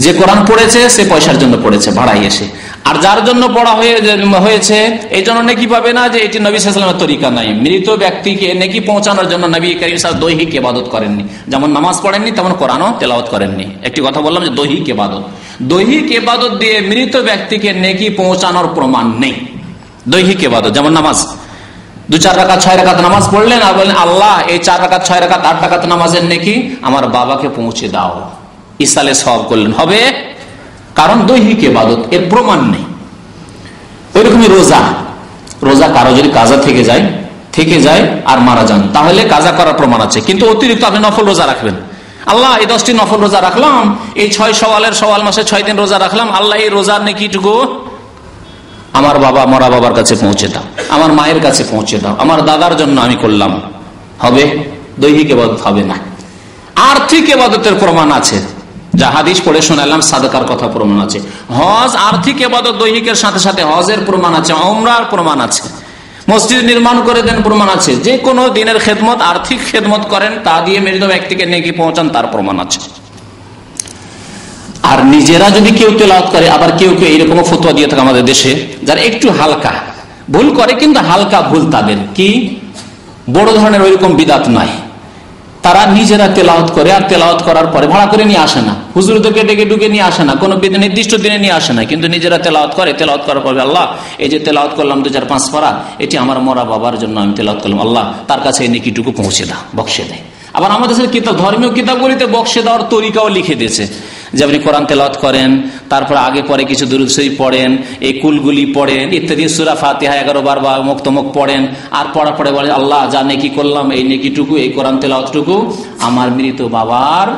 যে কোরআন পড়েছে সে পয়সার জন্য পড়েছে ভাড়াই এসে, আর যার জন্য পড়া হয়েছে এই জন্য নেকি পাবে না, যে এটি নবী সাল্লাল্লাহু আলাইহি ওয়াসাল্লামের তরিকা নাই। মৃত ব্যক্তিকে নেকি পৌঁছানোর জন্য নবী করিম সাল্লাল্লাহু আলাইহি ওয়াসাল্লাম দৈহিক ইবাদত করেননি, যেমন নামাজ পড়েননি তেমন কোরআনও তেলাওয়াত করেননি। একটি কথা বললাম যে দৈহিক ইবাদত, দৈহিক ইবাদত দিয়ে মৃত ব্যক্তিকে নেকি পৌঁছানোর প্রমাণ নেই। দৈহিক ইবাদত যেমন নামাজ, 2-4 রাকাত 6 রাকাত নামাজ পড়লেন আর বললেন আল্লাহ এই 4 রাকাত 6 রাকাত 8 রাকাত নামাজের নেকি আমার বাবাকে পৌঁছে দাও, ইসালে সওয়াব করলেন, হবে? কারণ দৈহিক ইবাদত, এর প্রমাণ নেই। ওইরকমই রোজা কারো যদি কাজা থেকে যায় আর মারা যান, তাহলে কাজা করার প্রমাণ আছে, কিন্তু অতিরিক্ত আপনি নফল রোজা রাখবেন। আল্লাহ এই 10টি নফল রোজা রাখলাম, এই 6 শাওয়াল মাসে 6 দিন রোজা রাখলাম, আল্লাহ এই রোজার নেকিটুকু আমার বাবা মরা বাবার কাছে পৌঁছে দাও, আমার মায়ের কাছে পৌঁছে দাও, আমার দাদার জন্য আমি করলাম, হবে? দৈহিক ইবাদত হবে না। আর্থিক ইবাদতের প্রমাণ আছে, যা হাদিস পড়ে শোনালাম, সাদাকার কথা প্রমাণ আছে। হজ আর্থিক ইবাদত, দৈহিকের সাথে সাথে হজের প্রমাণ আছে, উমরার প্রমাণ আছে, মসজিদ নির্মাণ করে দেন প্রমাণ আছে, যে কোনো দিনের খেদমত, আর্থিক খেদমত করেন, তা দিয়ে মৃত ব্যক্তিকে নেকি পৌঁছান, তার প্রমাণ আছে। আর নিজেরা যদি কেউ তেলাওয়াত করে, আবার কেউ এইরকম ফতোয়া দিয়ে থাকে আমাদের দেশে, যারা একটু হালকা ভুল করে, কিন্তু হালকা ভুল তাদের, কি বড় ধরনের ওইরকম বিদাত নাই, তারা নিজেরা তেলাওয়াত করে, আর তেলাওয়াত করার পরে ভাড়া করে নিয়ে আসে না, হুজুরদেরকে ডেকে ডুকে নিয়ে আসে না, কোনো নির্দিষ্ট দিনে নিয়ে আসে না, কিন্তু নিজেরা তেলাওয়াত করে। তেলাওয়াত করার পরে আল্লাহ এই যে তেলাওয়াত করলাম 2-4-5 পারা, এটি আমার মরা বাবার জন্য আমি তেলাওয়াত করলাম, আল্লাহ তার কাছে এই নেকিটুকু পৌঁছে দাও, বক্সে দেয়। আবার আমাদের কিতাব, ধর্মীয় কিতাবগুলিতে বক্সে দেওয়ার তরিকাও লিখে দিয়েছে, যে আপনি কোরআন তেলাওয়াত করেন, তারপর আগে পরে কিছু দুরূদ শরীফ পড়েন, এই কুলগুলি পড়েন ইত্যাদি, সূরা ফাতিহা 11 বার বা মুক্তমুখ পড়েন, আর পড়ার পরে বলেন আল্লাহ যা নেকি করলাম, এই নেকিটুকু, এই কোরআন তেলাওয়াতটুকু আমার মৃত বাবার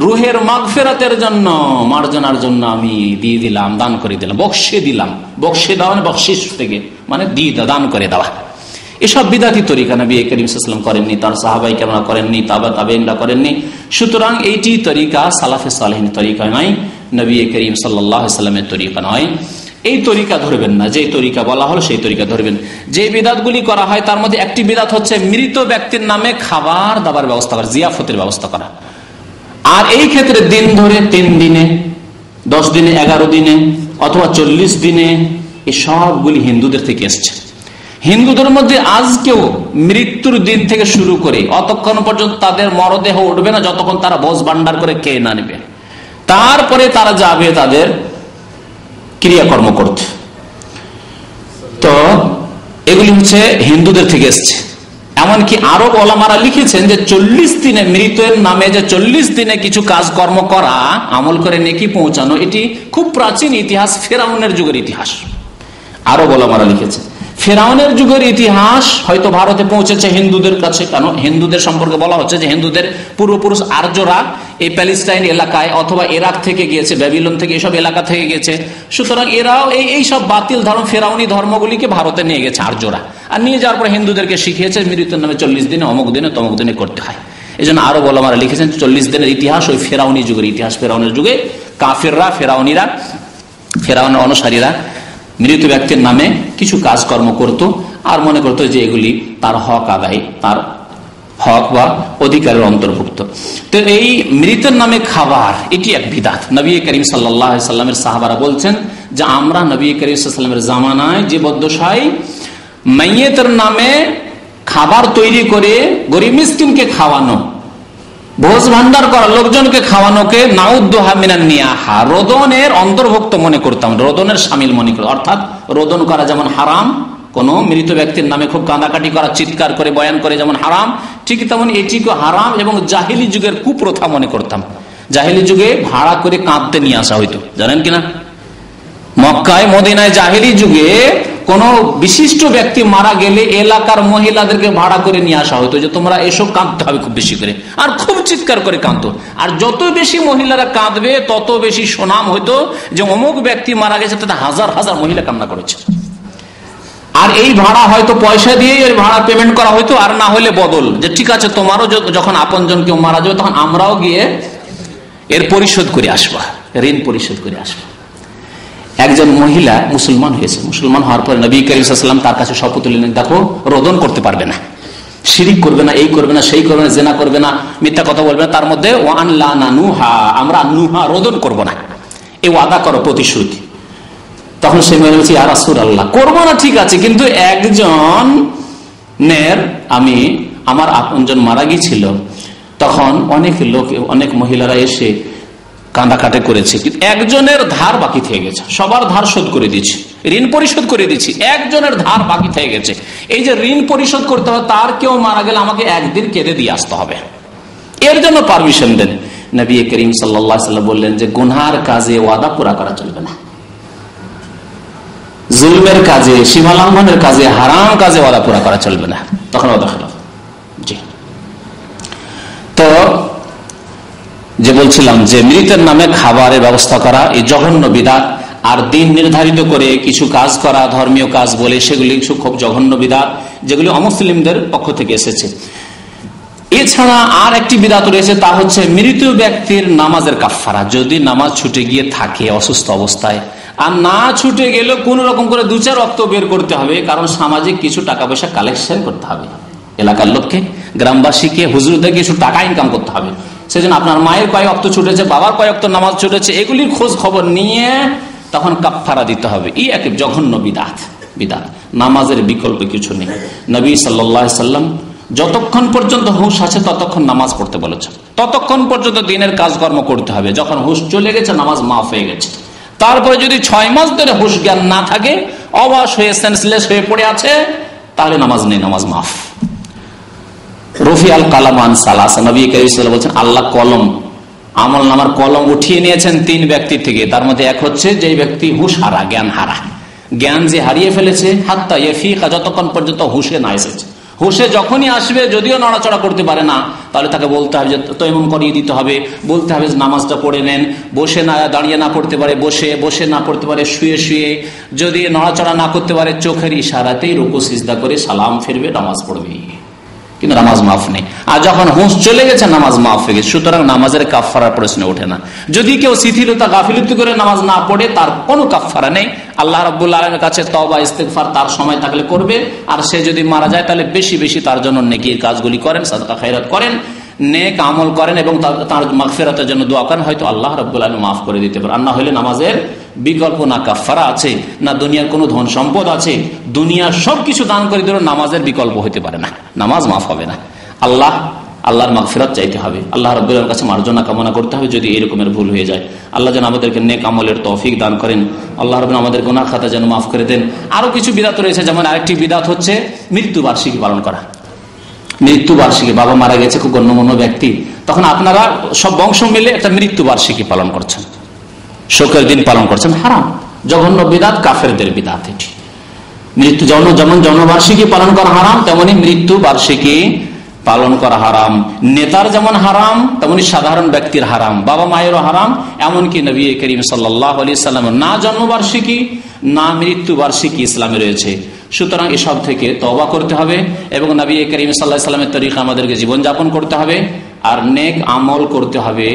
রুহের মাগফিরাতের জন্য, মার্জনার জন্য আমি দিয়ে দিলাম, দান করে দিলাম, বক্সে দিলাম। বক্সে দেওয়া মানে বকশিশ থেকে, মানে দান করে দেওয়া। এসব বিদাতি তরিকা নবী করিম সাল্লাল্লাহু আলাইহি ওয়াসাল্লাম করেননি, তার সাহাবায়ে কেরামরা করেননি, তাবেঈনরা করেননি। সুতরাং এইটি তরিকা সালাফে সালেহিন তরিকা নয়, নবী করিম সাল্লাল্লাহু আলাইহি ওয়াসাল্লামের তরিকা নয়। এই তরিকা ধরবেন না, যে তরিকা বলা হলো সেই তরিকা ধরবেন। যে বিদাতগুলি করা হয় তার মধ্যে একটি বিদাত হচ্ছে মৃত ব্যক্তির নামে খাবার দাবার ব্যবস্থা করা, জিয়াফতের ব্যবস্থা করা। আর এই ক্ষেত্রে দিন ধরে 3 দিনে, 10 দিনে, 11 দিনে অথবা 40 দিনে, এই সবগুলি হিন্দুদের থেকে এসছে। হিন্দুদের মধ্যে আজকেও মৃত্যুর দিন থেকে শুরু করে অতক্ষণ পর্যন্ত তাদের মরদেহ উঠবে না যতক্ষণ তারা ভোজ ভান্ডার করে খেয়ে না নেবে, তারপরে তারা যাবে তাদের ক্রিয়াকর্ম করতে। তো এগুলি হচ্ছে হিন্দুদের থেকে এসছে। এমনকি আরব ওলামারা লিখেছেন যে 40 দিনে মৃতের নামে যে 40 দিনে কিছু কাজকর্ম করা, আমল করে নেকি পৌঁছানো, এটি খুব প্রাচীন ইতিহাস, ফেরাউনের যুগের ইতিহাস। আরব ওলামারা লিখেছে ফেরাউনের যুগের ইতিহাস হয়তো ভারতে পৌঁছেছে হিন্দুদের কাছে। কেন? হিন্দুদের সম্পর্কে বলা হচ্ছে যে হিন্দুদের পূর্বপুরুষ আর্যরা এই প্যালেস্টাইন এলাকায় অথবা ইরাক থেকে গিয়েছে, ব্যাবিলন থেকে, এসব এলাকা থেকে গেছে। সুতরাং এরাও এই সব বাতিল ধর্ম, ফেরাউনি ধর্মগুলিকে ভারতে নিয়ে গেছে আর্যরা, আর নিয়ে যাওয়ার পরে হিন্দুদেরকে শিখিয়েছে মৃত্যুর নামে 40 দিনে অমুক দিনে তমুক দিনে করতে হয়। এই জন্য আরব ওলামারা লিখেছেন 40 দিনের ইতিহাস ওই ফেরাউনি যুগের ইতিহাস। ফেরাউনের যুগে কাফিররা, ফেরাউনিরা, ফেরাউনের অনুসারীরা মৃত ব্যক্তির নামে কিছু কাজকর্ম করত, আর মনে করতো যে এগুলি তার হক আদায়, তার হক বা অধিকারের অন্তর্ভুক্ত। তো এই মৃতের নামে খাবার, এটি এক বিদাত। নবী করিম সাল্লাল্লাহু আলাইহি সাল্লামের সাহাবারা বলছেন যে আমরা নবী করিম সাল্লাল্লাহু আলাইহি সাল্লামের জামানায় যে বদ্দশায় মাইয়েতের নামে খাবার তৈরি করে গরিব মিসকিনকে খাওয়ানো, ভোজ ভান্ডার করা, লোকজনকে খাওয়ানোকে নাউদ্দোহা মিনান নিয়াহা, রোদনের অন্তর্ভুক্ত মনে করতাম, রোদনের শামিল মনে করতাম। অর্থাৎ রোদন করা যেমন হারাম, কোন মৃত ব্যক্তির নামে খুব কাঁদাকাটি করা, চিৎকার করে বয়ান করে যেমন হারাম, ঠিক তেমন এটিকে হারাম এবং জাহিলি যুগের কুপ্রথা মনে করতাম। জাহিলি যুগে ভাড়া করে কাঁদতে নিয়ে আসা হইতো, জানেন কিনা? মক্কায় মদিনায় জাহিলি যুগে কোন বিশিষ্ট ব্যক্তি মারা গেলে এলাকার মহিলাদেরকে ভাড়া করে নিয়ে আসা হতো, যে তোমরা এসব কাঁদতে হবে খুব বেশি করে, আর খুব চিৎকার করে কাঁদতো। আর যত বেশি মহিলারা কাঁদবে তত বেশি সুনাম হইতো, যে অমুক ব্যক্তি মারা গেছে, তাতে হাজার হাজার মহিলা কান্না করেছে। আর এই ভাড়া হয়তো পয়সা দিয়ে এর ভাড়া পেমেন্ট করা হইতো, আর না হলে বদল, যে ঠিক আছে তোমারও যখন আপনজন কেউ মারা যাবে তখন আমরাও গিয়ে এর পরিশোধ করে আসবা, ঋণ পরিশোধ করে আসবা। একজন মহিলা মুসলমান হয়েছে, মুসলমান হওয়ার পরে নবী করিম সাল্লাল্লাহু আলাইহি ওয়াসাল্লাম তার কাছে শপথ নিলেন, দেখো রোদন করতে পারবে না, শিরিক করবে না, এই করবে না, সেই করবে না, জেনা করবে না, মিথ্যা কথা বলবে না, তার মধ্যে ওয়ান লা নানুহা, আমরা নুহা রোদন করব না, এই ওয়াদা করো, প্রতিশ্রুতি। তখন সে মহিলা বলছে ইয়া রাসূলুল্লাহ, করবো না ঠিক আছে, কিন্তু আমার আপনজন মারা গিয়েছিল, তখন অনেক লোক, অনেক মহিলারা এসে কাঁদাকাটি করেছে, কিন্তু একজনের ধার বাকি থেকে গেছে, সবার ধার শোধ করে দিচ্ছি, ঋণ পরিশোধ করে দিচ্ছি, একজনের ধার বাকি থেকে গেছে। এই যে ঋণ পরিশোধ করতে হবে, তার কেউ মারা গেলে আমাকে একদিন কেঁদে দিয়ে আসতে হবে, এর জন্য পারমিশন দেন। নবী করিম সাল্লাল্লাহু আলাইহি ওয়াসাল্লাম বললেন যে গুনহার কাজে ওয়াদা পুরা করা চলবে না, জুলমের কাজে, সীমালঙ্ঘনের কাজে, হারাম কাজে ওয়াদা পুরা করা চলবে না, তখন ওয়াদা খেলাফ। জি, তো যে বলছিলাম যে মৃতের নামে খাবারের ব্যবস্থা করা এই জঘন্য বিদআত। আর দিন নির্ধারিত করে কিছু কাজ করা, ধর্মীয় কাজ বলে, সেগুলি খুব জঘন্য বিদআত, যেগুলি অমুসলিমদের পক্ষ থেকে এসেছে। এছাড়া আর একটি বিদআত রয়েছে, তা হচ্ছে মৃত ব্যক্তির নামাজের কাফারা। যদি নামাজ ছুটে গিয়ে থাকে অসুস্থ অবস্থায়, আর না ছুটে গেলে কোন রকম করে 2-4 রক্ত বের করতে হবে, কারণ সামাজিক কিছু টাকা পয়সা কালেকশন করতে হবে, এলাকার লোককে, গ্রামবাসীকে, হুজুরদের কিছু টাকা ইনকাম করতে হবে। সেজন্য আপনার মায়ের কয় ওয়াক্ত ছুটেছে, বাবার কয় ওয়াক্ত নামাজ ছুটেছে, এগুলির খোঁজ খবর নিয়ে তখন কাফারা দিতে হবে। এই এক জঘন্য বিদআত। নামাজের বিকল্প কিছু নেই। নবী সাল্লাল্লাহু আলাইহি ওয়াসাল্লাম যতক্ষণ পর্যন্ত হুঁশ আছে ততক্ষণ নামাজ পড়তে বলেছেন, ততক্ষণ পর্যন্ত দিনের কাজকর্ম করতে হবে। যখন হুঁশ চলে গেছে, নামাজ মাফ হয়ে গেছে। তারপরে যদি 6 মাস ধরে হুঁশ জ্ঞান না থাকে, অবশ হয়ে সেন্সলেস হয়ে পড়ে আছে, তাহলে নামাজ নেই, নামাজ মাফ। রফি আল কালামান সালাসা, নবী করিম সাল্লাল্লাহু আলাইহি ওয়াসাল্লাম বলেছেন আল্লাহ কলম, আমল নামার কলম উঠিয়ে নিয়েছেন 3 ব্যক্তি থেকে। তার মধ্যে এক হচ্ছে যে ব্যক্তি হুঁশ হারা, জ্ঞান হারা, জ্ঞান যে হারিয়ে ফেলেছে, হাত্তা ইয়াফিকা, যতক্ষণ পর্যন্ত হুঁশে না এসেছে। হুঁশে যখনই আসবে, যদিও নড়াচড়া করতে পারে না, তাহলে তাকে বলতে হবে যে তায়াম্মুম করিয়ে দিতে হবে, বলতে হবে নামাজটা পড়ে নেন। বসে না, দাঁড়িয়ে না পড়তে পারে বসে, বসে না পড়তে পারে শুয়ে শুয়ে, যদি নড়াচড়া না করতে পারে চোখের ইশারাতেই রুকু সিজদা করে সালাম ফিরবে, নামাজ পড়বে, কিন্তু নামাজ মাফ নেই। আর যখন হুঁশ চলে গেছে, নামাজ মাফ হয়ে গেছে। সুতরাং নামাজের কাফারার প্রশ্ন ওঠে না। যদি কেউ শিথিলতা, গাফিলতি করে নামাজ না পড়ে, তার কোনো কাফারা নেই। আল্লাহ রাব্বুল আলামিনের কাছে তওবা ইস্তেগফার তার সময় থাকলে করবে। আর সে যদি মারা যায়, তাহলে বেশি বেশি তার জন্য নেকির কাজগুলি করেন, সাদকা খায়রাত করেন, নেক আমল করেন এবং তার মাগফিরাতের জন্য দোয়া করেন, হয়তো আল্লাহ রাব্বুল আলামিন মাফ করে দিতে পারেন। আর না হলে নামাজের বিকল্প না কাফারা আছে, না দুনিয়ার কোনো ধন সম্পদ আছে, দুনিয়ার সবকিছু দান করে দিলেও নামাজের বিকল্প হতে পারে না, নামাজ মাফ হবে না। আল্লাহর মাগফিরাত চাইতে হবে, আল্লাহ রাব্বুল আলামিনের কাছে মার্জনা কামনা করতে হবে যদি এরকমের ভুল হয়ে যায়। আল্লাহ যেন আমাদেরকে নেক আমলের তৌফিক দান করেন, আল্লাহ রাব্বুল আলামিন আমাদের গুনাহ খাতা যেন মাফ করে দেন। আরো কিছু বিদআত রয়েছে, যেমন আরেকটি বিদআত হচ্ছে মৃত্যু বার্ষিকী পালন করা। মৃত্যু বার্ষিকী, বাবা মারা গেছে, খুব গণ্যমান্য ব্যক্তি, তখন আপনারা সব বংশ মিলে একটা মৃত্যু বার্ষিকী পালন করছেন, শোকের দিন পালন করছেন, হারাম, জঘন্য বিদআত, কাফেরদের বিদআত। এটি মৃত্যু যেমন জন্মবার্ষিকী পালন করা হারাম, তেমনি মৃত্যু বার্ষিকী পালন করা হারাম। নেতার যেমন হারাম, তেমনি সাধারণ ব্যক্তির হারাম, বাবা মায়েরও হারাম। এমনকি নবী করিম সাল্লাল্লাহু আলাইহি ওয়াসাল্লাম না জন্মবার্ষিকী না মৃত্যু বার্ষিকী ইসলামে রয়েছে। সুতরাং এসব থেকে তওবা করতে হবে এবং নবী করিম সাল্লাল্লাহু আলাইহি ওয়াসাল্লামের তরিকা আমাদেরকে জীবনযাপন করতে হবে, আর নেক আমল করতে হবে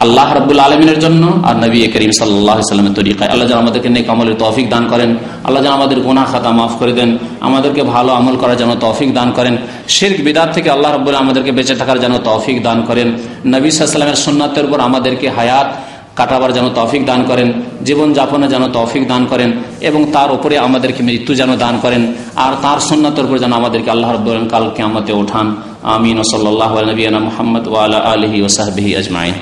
আল্লাহ রাব্বুল আলামিনের জন্য আর নবী করিম সাল্লাল্লাহু আলাইহি ওয়াসাল্লামের তরিকায়। আল্লাহ যেন আমাদেরকে নেক আমলের তৌফিক দান করেন, আল্লাহ যেন আমাদের গুনাহ খাতা মাফ করে দেন, আমাদেরকে ভালো আমল করার জন্য তৌফিক দান করেন, শিরক বিদআত থেকে আল্লাহ রাব্বুল আলামিন আমাদেরকে বেঁচে থাকার জন্য তৌফিক দান করেন, নবী সাল্লাল্লাহু আলাইহি ওয়াসাল্লামের সুন্নাতের উপর আমাদেরকে হায়াত কাটাবার যেন তৌফিক দান করেন, জীবন যাপনে যেন তৌফিক দান করেন এবং তার উপরে আমাদেরকে মৃত্যু যেন দান করেন, আর তার সুন্নাতের উপর যেন আমাদেরকে আল্লাহ রাব্বুল আলামিন কাল কিয়ামতে ওঠান। আমিন। সাল্লাল্লাহু আলা নবিয়িনা মুহাম্মদ ওয়া আলা আলিহি ওয়া সাহবিহি আজমাইন।